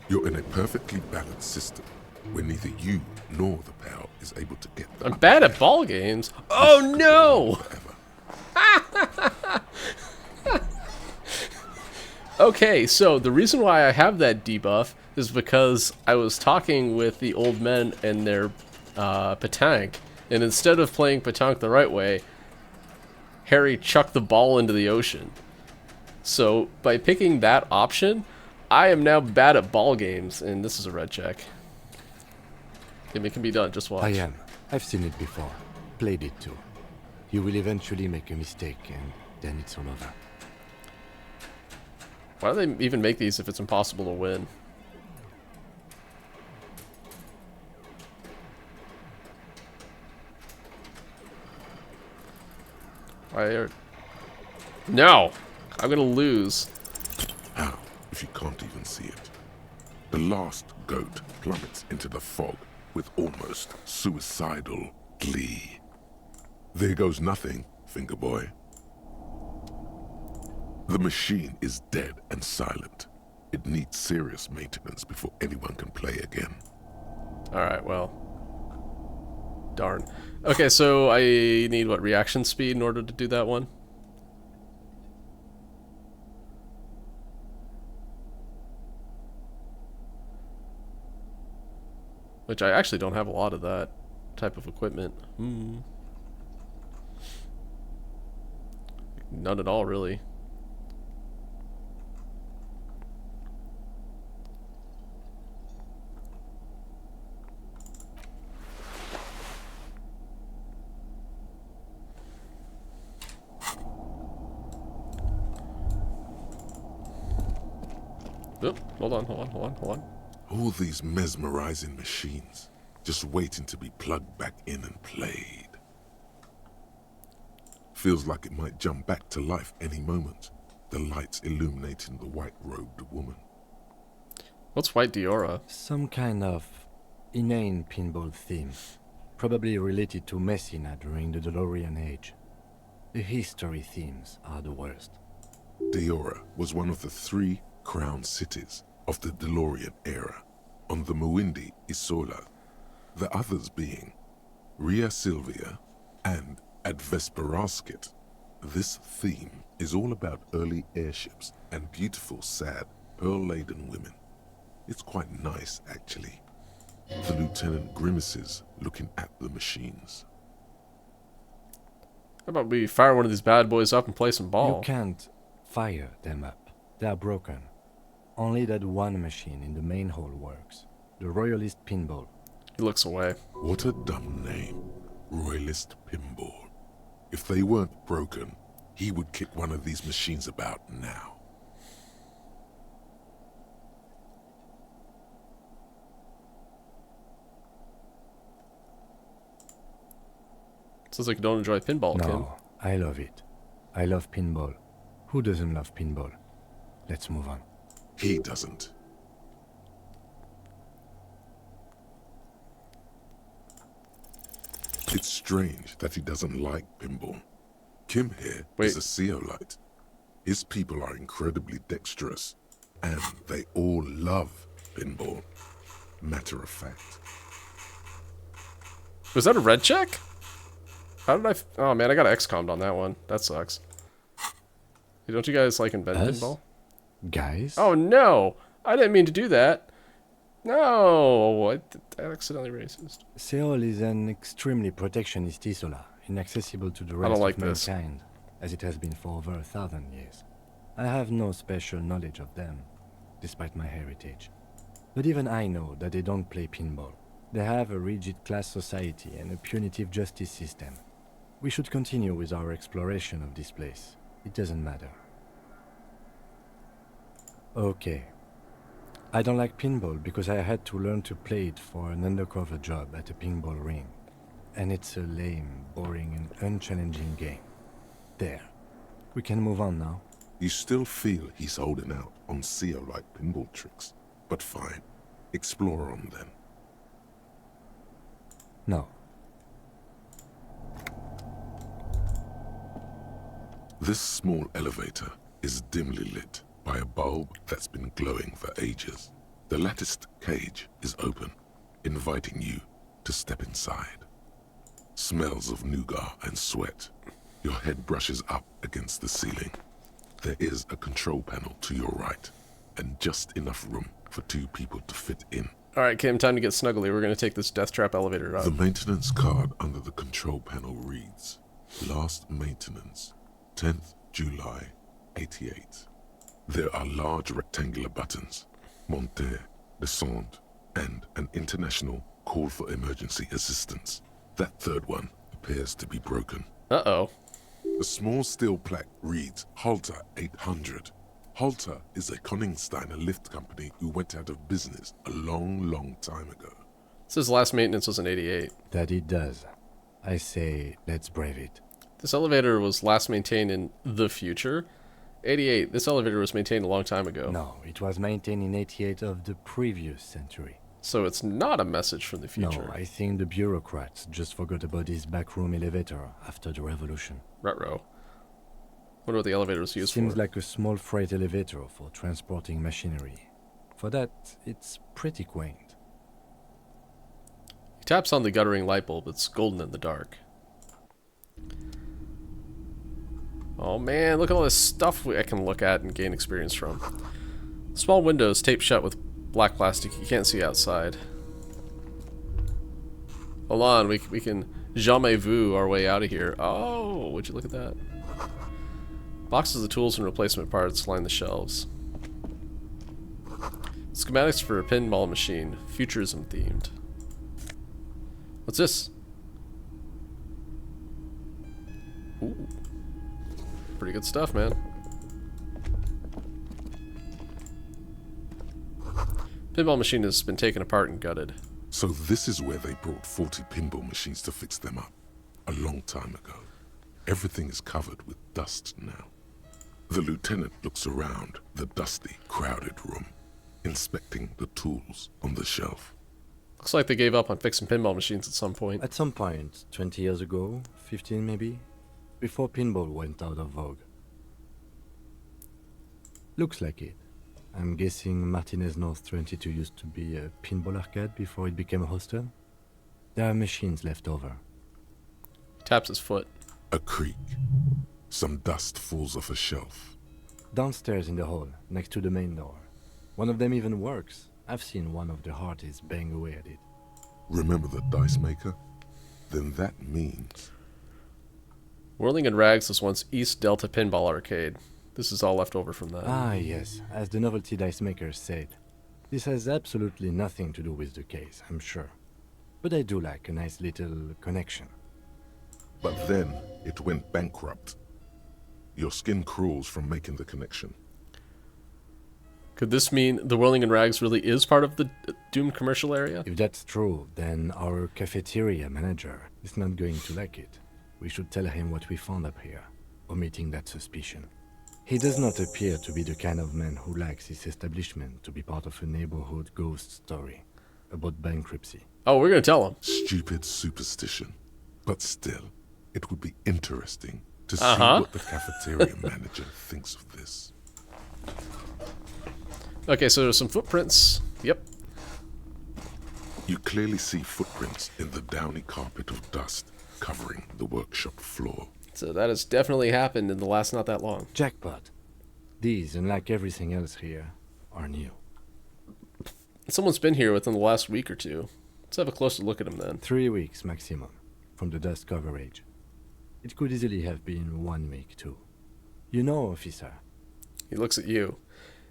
You're in a perfectly balanced system where neither you nor the pal is able to get I'm bad at ball games. Oh no! Okay, so the reason why I have that debuff is because I was talking with the old men and their petanque, and instead of playing petanque the right way, Harry chucked the ball into the ocean. So by picking that option, I am now bad at ball games, and this is a red check. It can be done, just watch. I am. I've seen it before. Played it too. You will eventually make a mistake, and then it's all over. Why do they even make these if it's impossible to win? Why are... No! I'm gonna lose. How, if you can't even see it? The last goat plummets into the fog with almost suicidal glee. There goes nothing, finger boy. The machine is dead and silent. It needs serious maintenance before anyone can play again. Alright, well. Darn. Okay, so I need, what, reaction speed in order to do that one? Which I actually don't have a lot of that type of equipment. None at all, really. Oop, hold on. All these mesmerizing machines, just waiting to be plugged back in and played. Feels like it might jump back to life any moment, the lights illuminating the white-robed woman. What's White Diora? Some kind of inane pinball theme, probably related to Messina during the DeLorean age. The history themes are the worst. Diora was one of the 3 crown cities of the DeLorean era. on the Muindi Isola, the others being Ria Silvia and Advesperaskit. This theme is all about early airships and beautiful, sad, pearl-laden women. It's quite nice, actually. The lieutenant grimaces, looking at the machines. How about we fire one of these bad boys up and play some ball? You can't fire them up. They are broken. Only that one machine in the main hall works. The Royalist Pinball. He looks away. What a dumb name. Royalist Pinball. If they weren't broken, he would kick one of these machines about now. Sounds like you don't enjoy pinball, Kim. No, I love it. I love pinball. Who doesn't love pinball? Let's move on. He doesn't. It's strange that he doesn't like pinball. Kim here is a Zeolite. His people are incredibly dexterous, and they all love pinball. Matter of fact. Was that a red check? How did oh man, I got XCOM'd on that one. That sucks. Hey, don't you guys like invent pinball? Guys? Oh no! I didn't mean to do that. No! I accidentally racist. Seoul is an extremely protectionist Isola, inaccessible to the I rest don't like of this. mankind, as it has been for over 1,000 years. I have no special knowledge of them, despite my heritage. But even I know that they don't play pinball. They have a rigid class society and a punitive justice system. We should continue with our exploration of this place. It doesn't matter. Okay. I don't like pinball because I had to learn to play it for an undercover job at a pinball ring. And it's a lame, boring and unchallenging game. There. We can move on now. You still feel he's holding out on Zeolite pinball tricks. But fine. Explore on them. No. This small elevator is dimly lit by a bulb that's been glowing for ages. The latticed cage is open, inviting you to step inside. Smells of nougat and sweat. Your head brushes up against the ceiling. There is a control panel to your right, and just enough room for 2 people to fit in. Alright, Kim, time to get snuggly. We're going to take this death trap elevator up. The maintenance card under the control panel reads, Last maintenance, 10th July, 88. There are large rectangular buttons, monter, descend, and an international call for emergency assistance. That third one appears to be broken. Uh-oh. A small steel plaque reads, Halter 800. Halter is a Koningsteiner lift company who went out of business a long, long time ago. It says last maintenance was in 88. That it does. I say, let's brave it. This elevator was last maintained in the future. 88. This elevator was maintained a long time ago. No, it was maintained in 88 of the previous century. So it's not a message from the future. No, I think the bureaucrats just forgot about this backroom elevator after the revolution. Ruh-roh. Wonder what the elevator was used Seems for. like a small freight elevator for transporting machinery. For that, it's pretty quaint. He taps on the guttering light bulb. It's golden in the dark. Oh man, look at all this stuff I can look at and gain experience from. Small windows taped shut with black plastic. You can't see outside. Hold on, we can jamais vu our way out of here. Oh, would you look at that? Boxes of tools and replacement parts line the shelves. Schematics for a pinball machine, futurism themed. What's this? Ooh. Pretty good stuff, man. Pinball machine has been taken apart and gutted. So this is where they brought 40 pinball machines to fix them up. A long time ago. Everything is covered with dust now. The lieutenant looks around the dusty, crowded room, inspecting the tools on the shelf. Looks like they gave up on fixing pinball machines at some point. At some point, 20 years ago, 15 maybe, before pinball went out of vogue. Looks like it. I'm guessing Martinez North 22 used to be a pinball arcade before it became a hostel. There are machines left over. Taps his foot. A creak. Some dust falls off a shelf. Downstairs in the hall, next to the main door. One of them even works. I've seen one of the hearties bang away at it. Remember the dice maker? Then that means... Whirling in Rags was once East Delta Pinball Arcade. This is all left over from that. Ah, yes, as the novelty dice maker said. This has absolutely nothing to do with the case, I'm sure. But I do like a nice little connection. But then it went bankrupt. Your skin crawls from making the connection. Could this mean the Whirling in Rags really is part of the doomed commercial area? If that's true, then our cafeteria manager is not going to like it. We should tell him what we found up here, omitting that suspicion. He does not appear to be the kind of man who likes his establishment to be part of a neighborhood ghost story about bankruptcy. Oh, we're going to tell him. Stupid superstition. But still, it would be interesting to see what the cafeteria manager thinks of this. Okay, so there's some footprints. Yep. You clearly see footprints in the downy carpet of dust covering the workshop floor. So that has definitely happened in the last not that long. Jackpot. These, unlike everything else here, are new. Someone's been here within the last week or two. Let's have a closer look at them then. 3 weeks maximum, from the dust coverage. It could easily have been 1 week too. You know, officer. He looks at you.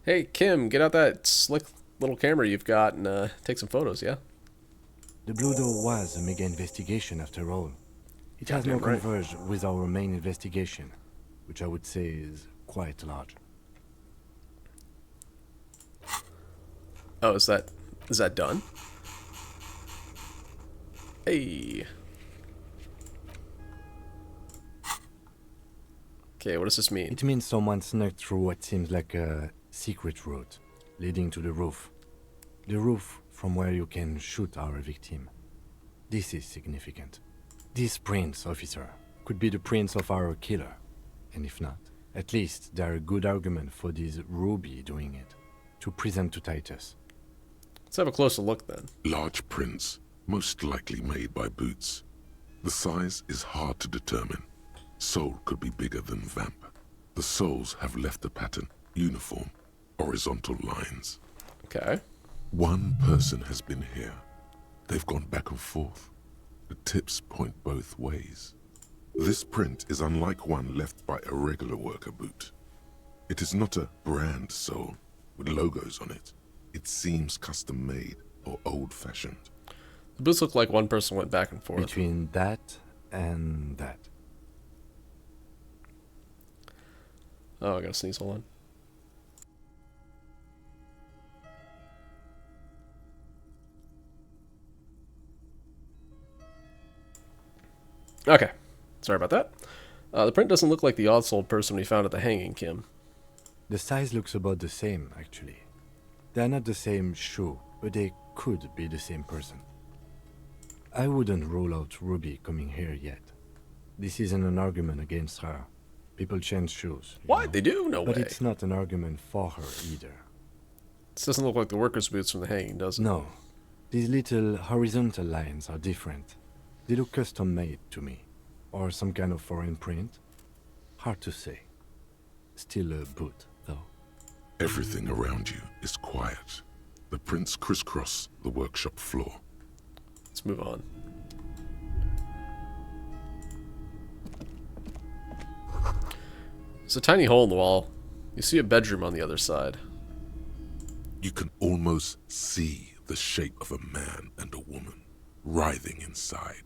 Hey, Kim, get out that slick little camera you've got and take some photos, yeah? The Blue Door was a mega investigation after all. It has now converged with our main investigation, which I would say is quite large. Oh, is that done? Hey. Okay, what does this mean? It means someone snuck through what seems like a secret route leading to the roof. The roof from where you can shoot our victim. This is significant. These prints, officer, could be the prints of our killer. And if not, at least they're a good argument for this Ruby doing it, to present to Titus. Let's have a closer look then. Large prints, most likely made by Boots. The size is hard to determine. Sole could be bigger than Vamp. The soles have left a pattern, uniform, horizontal lines. Okay. One person has been here. They've gone back and forth. The tips point both ways. This print is unlike one left by a regular worker boot. It is not a brand sole with logos on it. It seems custom made or old-fashioned. The boots look like one person went back and forth. Between that and that. Oh, I gotta sneeze, hold on. Okay, sorry about that. The print doesn't look like the odd-souled person we found at the hanging, Kim. The size looks about the same, actually. They're not the same shoe, but they could be the same person. I wouldn't rule out Ruby coming here yet. This isn't an argument against her. People change shoes. What? They do? No way. But it's not an argument for her either. This doesn't look like the workers' boots from the hanging, does it? No. These little horizontal lines are different. They look custom-made to me. Or some kind of foreign print. Hard to say. Still a boot, though. Everything around you is quiet. The prints crisscross the workshop floor. Let's move on. There's a tiny hole in the wall. You see a bedroom on the other side. You can almost see the shape of a man and a woman writhing inside,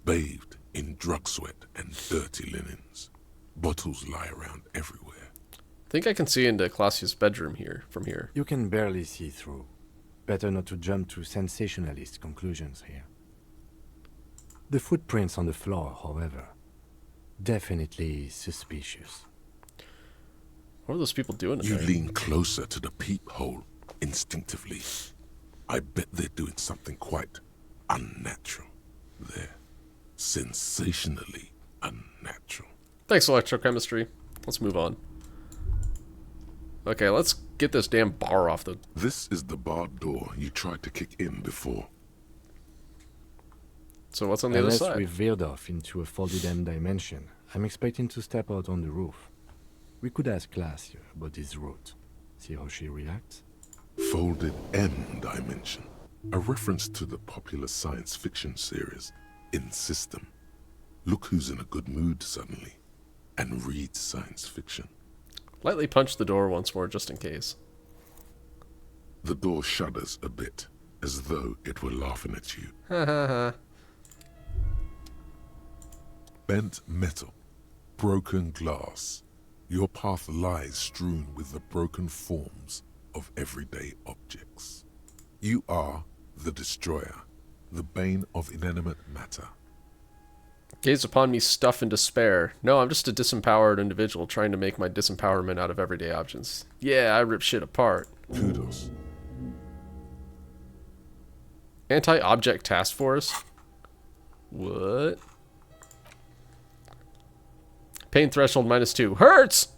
bathed in drug sweat and dirty linens. Bottles lie around everywhere. I think I can see into Clausius' bedroom here, from here. You can barely see through. Better not to jump to sensationalist conclusions here. The footprints on the floor, however, definitely suspicious. What are those people doing in You there? lean closer to the peephole instinctively. I bet they're doing something quite unnatural there. Sensationally unnatural. Thanks, electrochemistry. Let's move on. Okay, let's get this damn bar off the... This is the barred door you tried to kick in before. So what's on the other Unless side? we veered off into a folded M dimension, I'm expecting to step out on the roof. We could ask Class here about this route. See how she reacts? Folded M dimension. A reference to the popular science fiction series, In System. Look who's in a good mood suddenly, and reads science fiction. Lightly punch the door once more, just in case. The door shudders a bit, as though it were laughing at you. Ha ha ha. Bent metal, broken glass. Your path lies strewn with the broken forms of everyday objects. You are the destroyer, the bane of inanimate matter. Gaze upon me, stuff and despair. No, I'm just a disempowered individual trying to make my disempowerment out of everyday objects. Yeah, I rip shit apart. Kudos. Anti-object task force? What? Pain threshold -2. Hurts!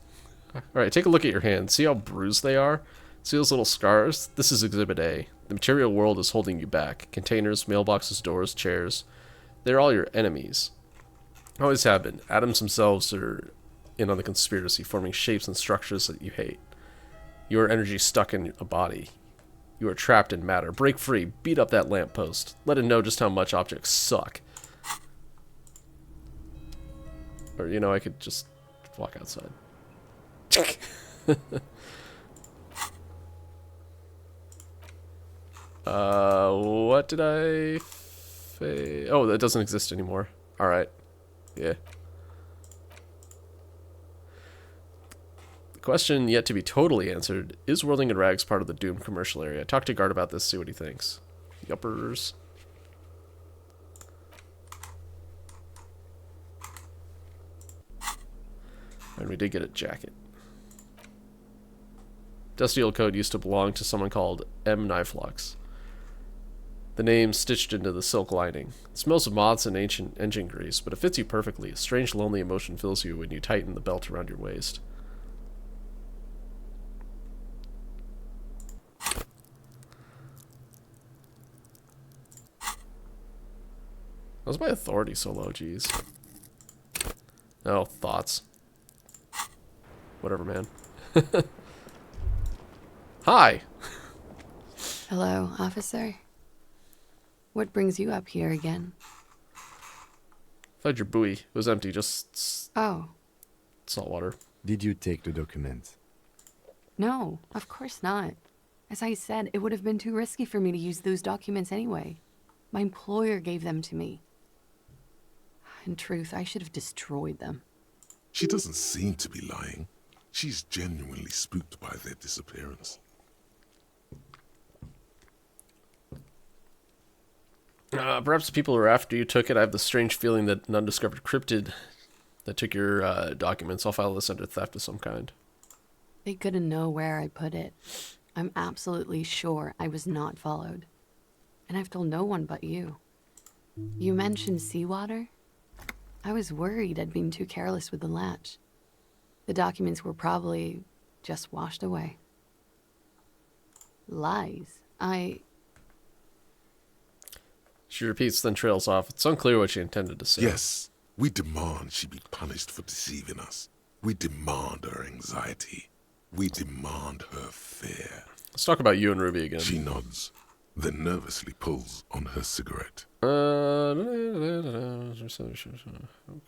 Alright, take a look at your hands. See how bruised they are? See those little scars? This is Exhibit A. The material world is holding you back. Containers, mailboxes, doors, chairs. They're all your enemies. Always have been. Atoms themselves are in on the conspiracy, forming shapes and structures that you hate. You are energy stuck in a body. You are trapped in matter. Break free. Beat up that lamppost. Let it know just how much objects suck. Or, you know, I could just walk outside. What did I... Oh, that doesn't exist anymore. Alright. Yeah. The question yet to be totally answered, is Whirling in Rags part of the Doom commercial area? Talk to Guard about this, see what he thinks. Yuppers. And we did get a jacket. Dusty old coat used to belong to someone called M. Knifelux. The name stitched into the silk lining. It smells of moths and ancient engine grease, but it fits you perfectly. A strange, lonely emotion fills you when you tighten the belt around your waist. How's my authority so low? Jeez. Oh, thoughts. Whatever, man. Hi. Hello, officer. What brings you up here again? Found your buoy. It was empty, just Oh. salt water. Did you take the document? No, of course not. As I said, it would have been too risky for me to use those documents anyway. My employer gave them to me. In truth, I should have destroyed them. She doesn't seem to be lying. She's genuinely spooked by their disappearance. Perhaps the people who are after you took it. I have the strange feeling that an undiscovered cryptid that took your documents. I'll file this under theft of some kind. They couldn't know where I put it. I'm absolutely sure I was not followed. And I've told no one but you. You mentioned seawater? I was worried I'd been too careless with the latch. The documents were probably just washed away. Lies. She repeats, then trails off. It's unclear what she intended to say. Yes, we demand she be punished for deceiving us. We demand her anxiety. We demand her fear. Let's talk about you and Ruby again. She nods, then nervously pulls on her cigarette.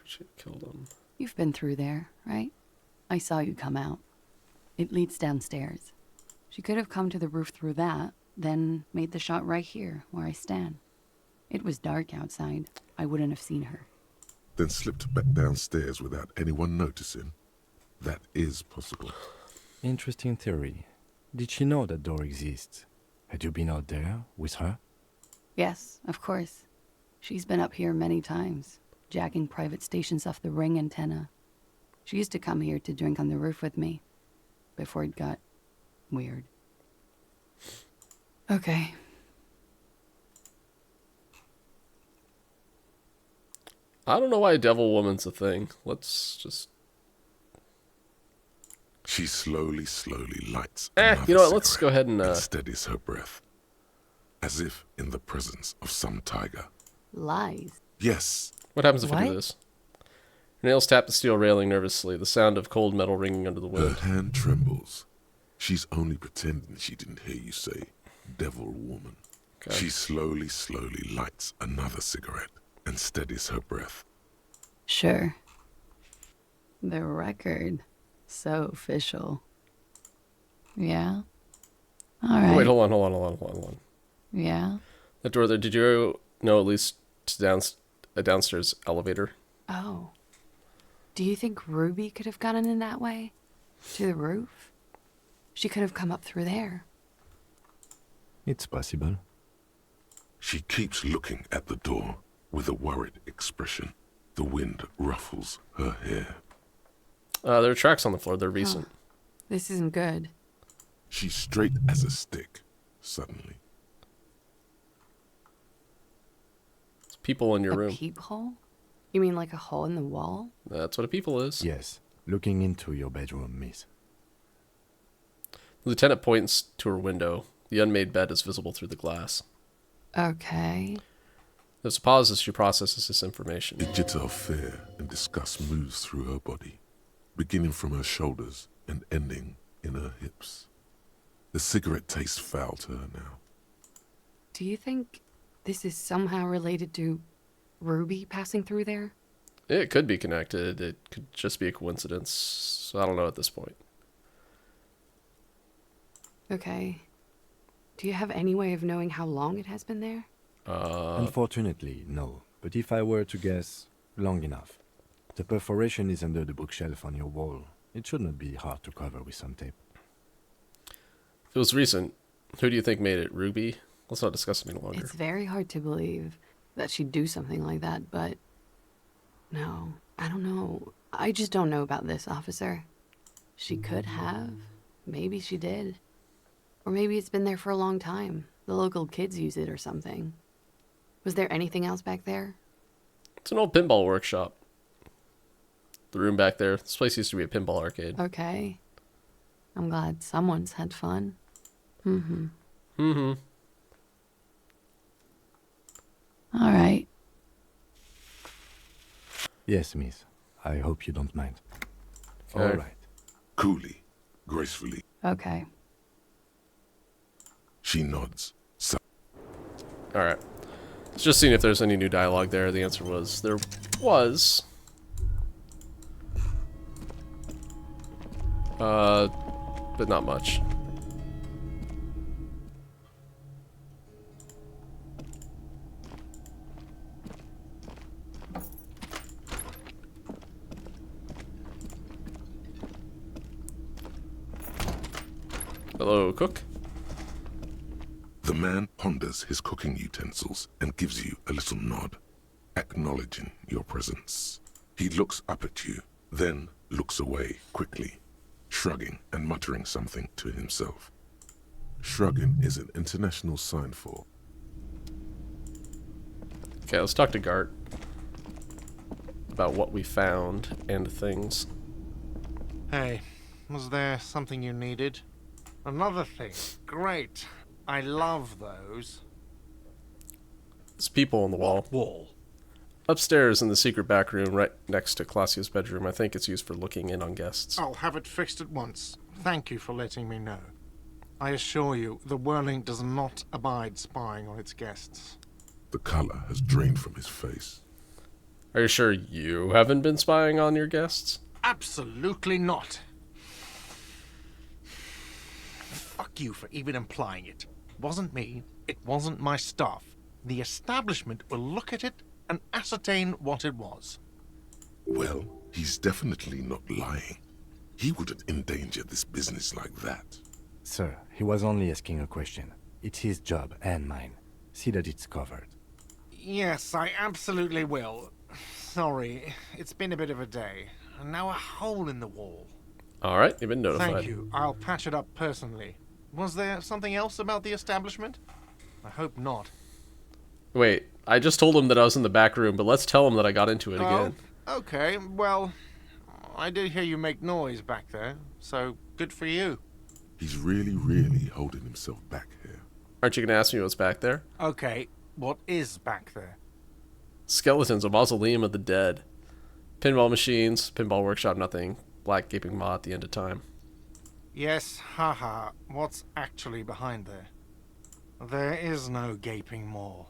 She killed him. You've been through there, right? I saw you come out. It leads downstairs. She could have come to the roof through that, then made the shot right here, where I stand. It was dark outside. I wouldn't have seen her. Then slipped back downstairs without anyone noticing. That is possible. Interesting theory. Did she know that door exists? Had you been out there with her? Yes, of course. She's been up here many times, jacking private stations off the ring antenna. She used to come here to drink on the roof with me, before it got weird. Okay. I don't know why Devil Woman's a thing. Let's just... She slowly lights You another know what? Let's cigarette go ahead and steadies her breath, as if in the presence of some tiger. Lies. Yes. What happens if I do What? this? Her nails tap the steel railing nervously, the sound of cold metal ringing under the Her wind. hand trembles. She's only pretending she didn't hear you say, devil woman. Okay. She slowly lights another cigarette and steadies her breath. Sure. The record. So official. Yeah? Alright. Wait, hold on. Yeah? That door there, did you know at least a downstairs elevator? Oh. Do you think Ruby could have gotten in that way? To the roof? She could have come up through there. It's possible. She keeps looking at the door with a worried expression. The wind ruffles her hair. There are tracks on the floor. They're recent. This isn't good. She's straight as a stick, suddenly. There's people in your A room. peephole? You mean like a hole in the wall? That's what a peephole is. Yes, looking into your bedroom, miss. The lieutenant points to her window. The unmade bed is visible through the glass. Okay. There's a pause as she processes this information. A jitter of fear and disgust moves through her body, beginning from her shoulders and ending in her hips. The cigarette tastes foul to her now. Do you think this is somehow related to Ruby passing through there? It could be connected. It could just be a coincidence. So I don't know at this point. Okay. Do you have any way of knowing how long it has been there? Unfortunately, no. But if I were to guess, long enough. The perforation is under the bookshelf on your wall. It should not be hard to cover with some tape. If it was recent, who do you think made it? Ruby? Let's not discuss it any longer. It's very hard to believe that she'd do something like that, but... No, I don't know. I just don't know about this, officer. She could have. Maybe she did. Or maybe it's been there for a long time. The local kids use it or something. Was there anything else back there? It's an old pinball workshop. The room back there. This place used to be a pinball arcade. Okay. I'm glad someone's had fun. Mm-hmm. Mm-hmm. All right. Yes, miss. I hope you don't mind. Okay. All right. Coolly, gracefully, Okay. she nods. Alright. Let's just seeing if there's any new dialogue there. The answer was there was. But not much. Hello, cook. The man ponders his cooking utensils and gives you a little nod, acknowledging your presence. He looks up at you, then looks away quickly, shrugging and muttering something to himself. Shrugging is an international sign for... Okay, let's talk to Gart about what we found and things. Hey, was there something you needed? Another thing. Great. I love those. There's people on the wall. Wall. Upstairs in the secret back room right next to Classia's bedroom. I think it's used for looking in on guests. I'll have it fixed at once. Thank you for letting me know. I assure you, the Whirling does not abide spying on its guests. The color has drained from his face. Are you sure you haven't been spying on your guests? Absolutely not. Fuck you for even implying it. It wasn't me. It wasn't my staff. The establishment will look at it and ascertain what it was. Well, he's definitely not lying. He wouldn't endanger this business like that. Sir, he was only asking a question. It's his job and mine. See that it's covered. Yes, I absolutely will. Sorry, it's been a bit of a day. And now a hole in the wall. Alright, you've been notified. Thank you. I'll patch it up personally. Was there something else about the establishment? I hope not. Wait, I just told him that I was in the back room, but let's tell him that I got into it again. Okay, well, I did hear you make noise back there, so good for you. He's really holding himself back here. Aren't you going to ask me what's back there? Okay, what is back there? Skeletons, a mausoleum of the dead. Pinball machines, pinball workshop, nothing. Black gaping maw at the end of time. Yes, haha. What's actually behind there? There is no gaping maw.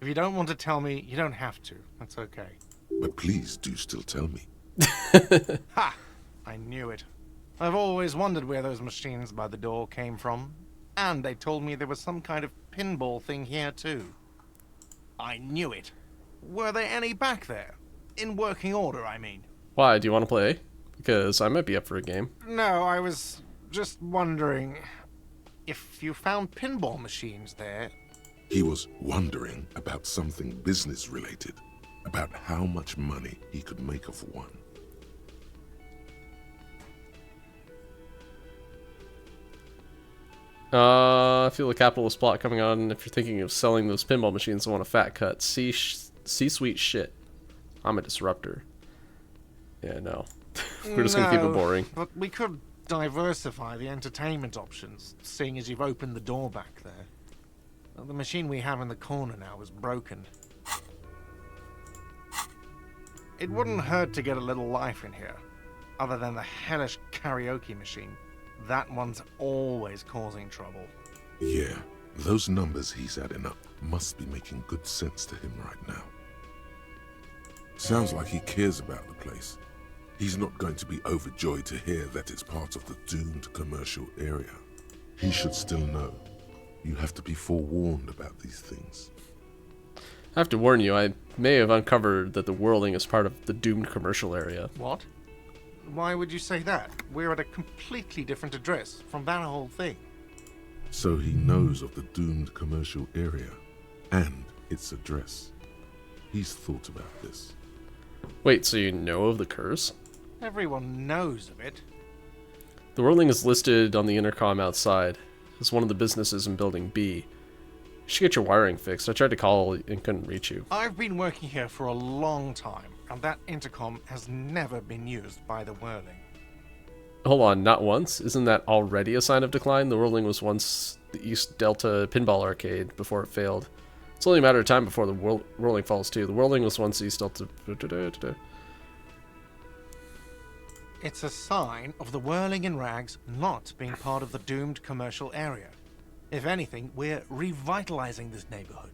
If you don't want to tell me, you don't have to. That's okay. But please do still tell me. Ha! I knew it. I've always wondered where those machines by the door came from. And they told me there was some kind of pinball thing here too. I knew it. Were there any back there? In working order, I mean. Why? Do you want to play? Because I might be up for a game. No, I was just wondering if you found pinball machines there. He was wondering about something business related, about how much money he could make of one. I feel a capitalist plot coming on. If you're thinking of selling those pinball machines, I want a fat cut. C-suite shit. I'm a disruptor. Yeah, no. We're just gonna keep it boring. But we could diversify the entertainment options, seeing as you've opened the door back there. Well, the machine we have in the corner now is broken. It wouldn't hurt to get a little life in here, other than the hellish karaoke machine. That one's always causing trouble. Yeah, those numbers he's adding up must be making good sense to him right now. Sounds like he cares about the place. He's not going to be overjoyed to hear that it's part of the doomed commercial area. He should still know. You have to be forewarned about these things. I have to warn you, I may have uncovered that the whirling is part of the doomed commercial area. What? Why would you say that? We're at a completely different address from that whole thing. So he knows of the doomed commercial area and its address. He's thought about this. Wait, so you know of the curse? Everyone knows of it. The whirling is listed on the intercom outside as one of the businesses in Building B. You should get your wiring fixed. I tried to call and couldn't reach you. I've been working here for a long time, and that intercom has never been used by the whirling. Hold on, not once? Isn't that already a sign of decline? The whirling was once the East Delta Pinball Arcade before it failed. It's only a matter of time before the whirling falls too. The whirling was once East Delta... It's a sign of the whirling in rags not being part of the doomed commercial area. If anything, we're revitalizing this neighborhood.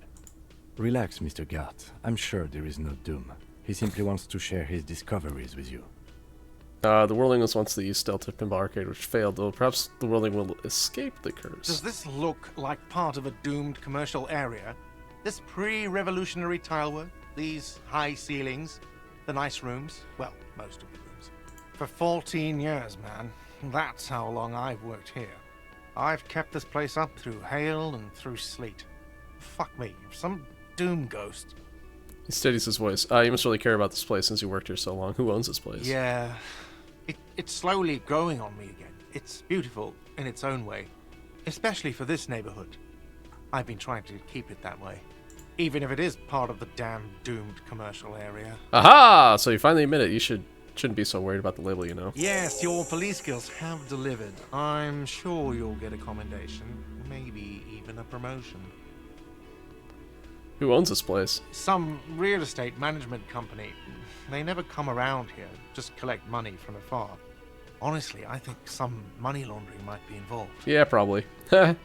Relax, Mr. Gart. I'm sure there is no doom. He simply wants to share his discoveries with you. The whirling was once the East Delta Pinball Arcade, which failed, though perhaps the whirling will escape the curse. Does this look like part of a doomed commercial area? This pre-revolutionary tilework, these high ceilings, the nice rooms, well, most of the rooms. For 14 years, man. That's how long I've worked here. I've kept this place up through hail and through sleet. Fuck me, if some doom ghost... He steadies his voice. You must really care about this place since you worked here so long. Who owns this place? Yeah. It's slowly growing on me again. It's beautiful in its own way. Especially for this neighborhood. I've been trying to keep it that way. Even if it is part of the damn doomed commercial area. Aha! So you finally admit it. You shouldn't be so worried about the label, you know. Yes, your police skills have delivered. I'm sure you'll get a commendation. Maybe even a promotion. Who owns this place? Some real estate management company. They never come around here, just collect money from afar. Honestly, I think some money laundering might be involved. Yeah, probably. Who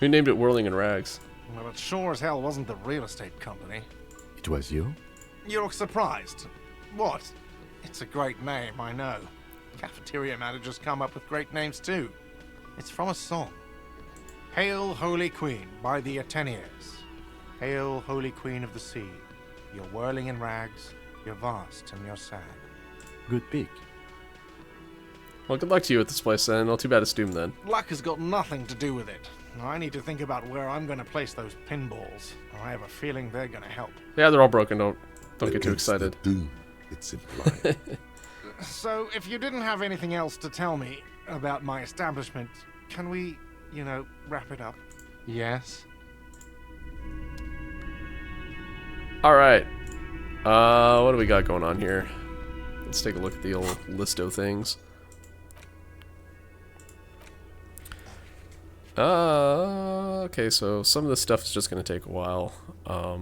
named it Whirling in Rags? Well, it sure as hell wasn't the real estate company. It was you? You're surprised. What? It's a great name, I know. Cafeteria managers come up with great names too. It's from a song. Hail, Holy Queen, by the Ateniers. Hail, Holy Queen of the Sea. You're whirling in rags, you're vast and you're sad. Good pick. Well, good luck to you with this place then. Not too bad it's doomed then. Luck has got nothing to do with it. I need to think about where I'm going to place those pinballs. I have a feeling they're going to help. Yeah, they're all broken. Don't get too excited. Doom. It's implied. So, if you didn't have anything else to tell me about my establishment, can we, wrap it up? Yes? Alright. What do we got going on here? Let's take a look at the old list of things. Okay, so some of this stuff is just going to take a while. I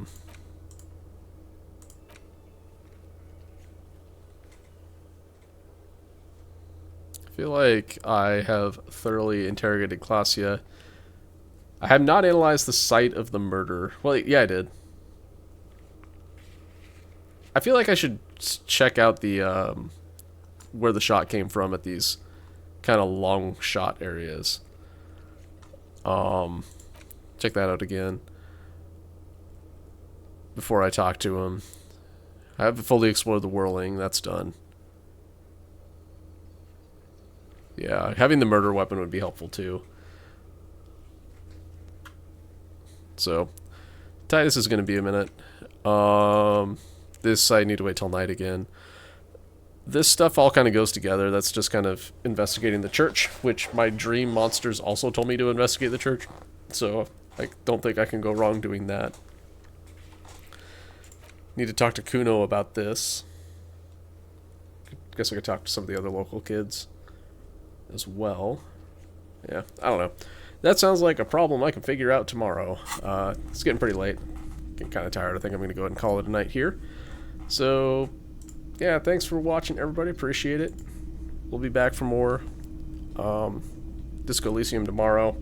feel like I have thoroughly interrogated Klasia. I have not analyzed the site of the murder. Well, yeah, I did. I feel like I should check out the where the shot came from at these kind of long shot areas. Check that out again before I talk to him. I haven't fully explored the whirling. That's done. Yeah, having the murder weapon would be helpful too. So, Titus is going to be a minute. This I need to wait till night again. This stuff all kind of goes together. That's just kind of investigating the church, which my dream monsters also told me to investigate the church. So I don't think I can go wrong doing that. Need to talk to Kuno about this. Guess I could talk to some of the other local kids as well. Yeah, I don't know. That sounds like a problem I can figure out tomorrow. It's getting pretty late. Getting kind of tired. I think I'm going to go ahead and call it a night here. So, yeah, thanks for watching, everybody. Appreciate it. We'll be back for more Disco Elysium tomorrow.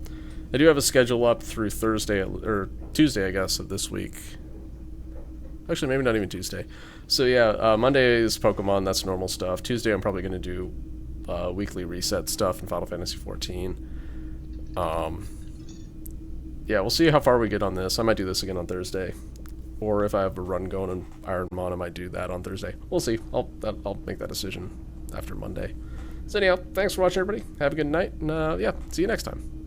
I do have a schedule up through Thursday, or Tuesday, I guess, of this week. Actually, maybe not even Tuesday. So, yeah, Monday is Pokemon. That's normal stuff. Tuesday, I'm probably going to do weekly reset stuff in Final Fantasy XIV. Yeah, we'll see how far we get on this. I might do this again on Thursday. Or if I have a run going in Ironmon, I might do that on Thursday. We'll see. I'll make that decision after Monday. So anyhow, thanks for watching, everybody. Have a good night, and yeah, see you next time.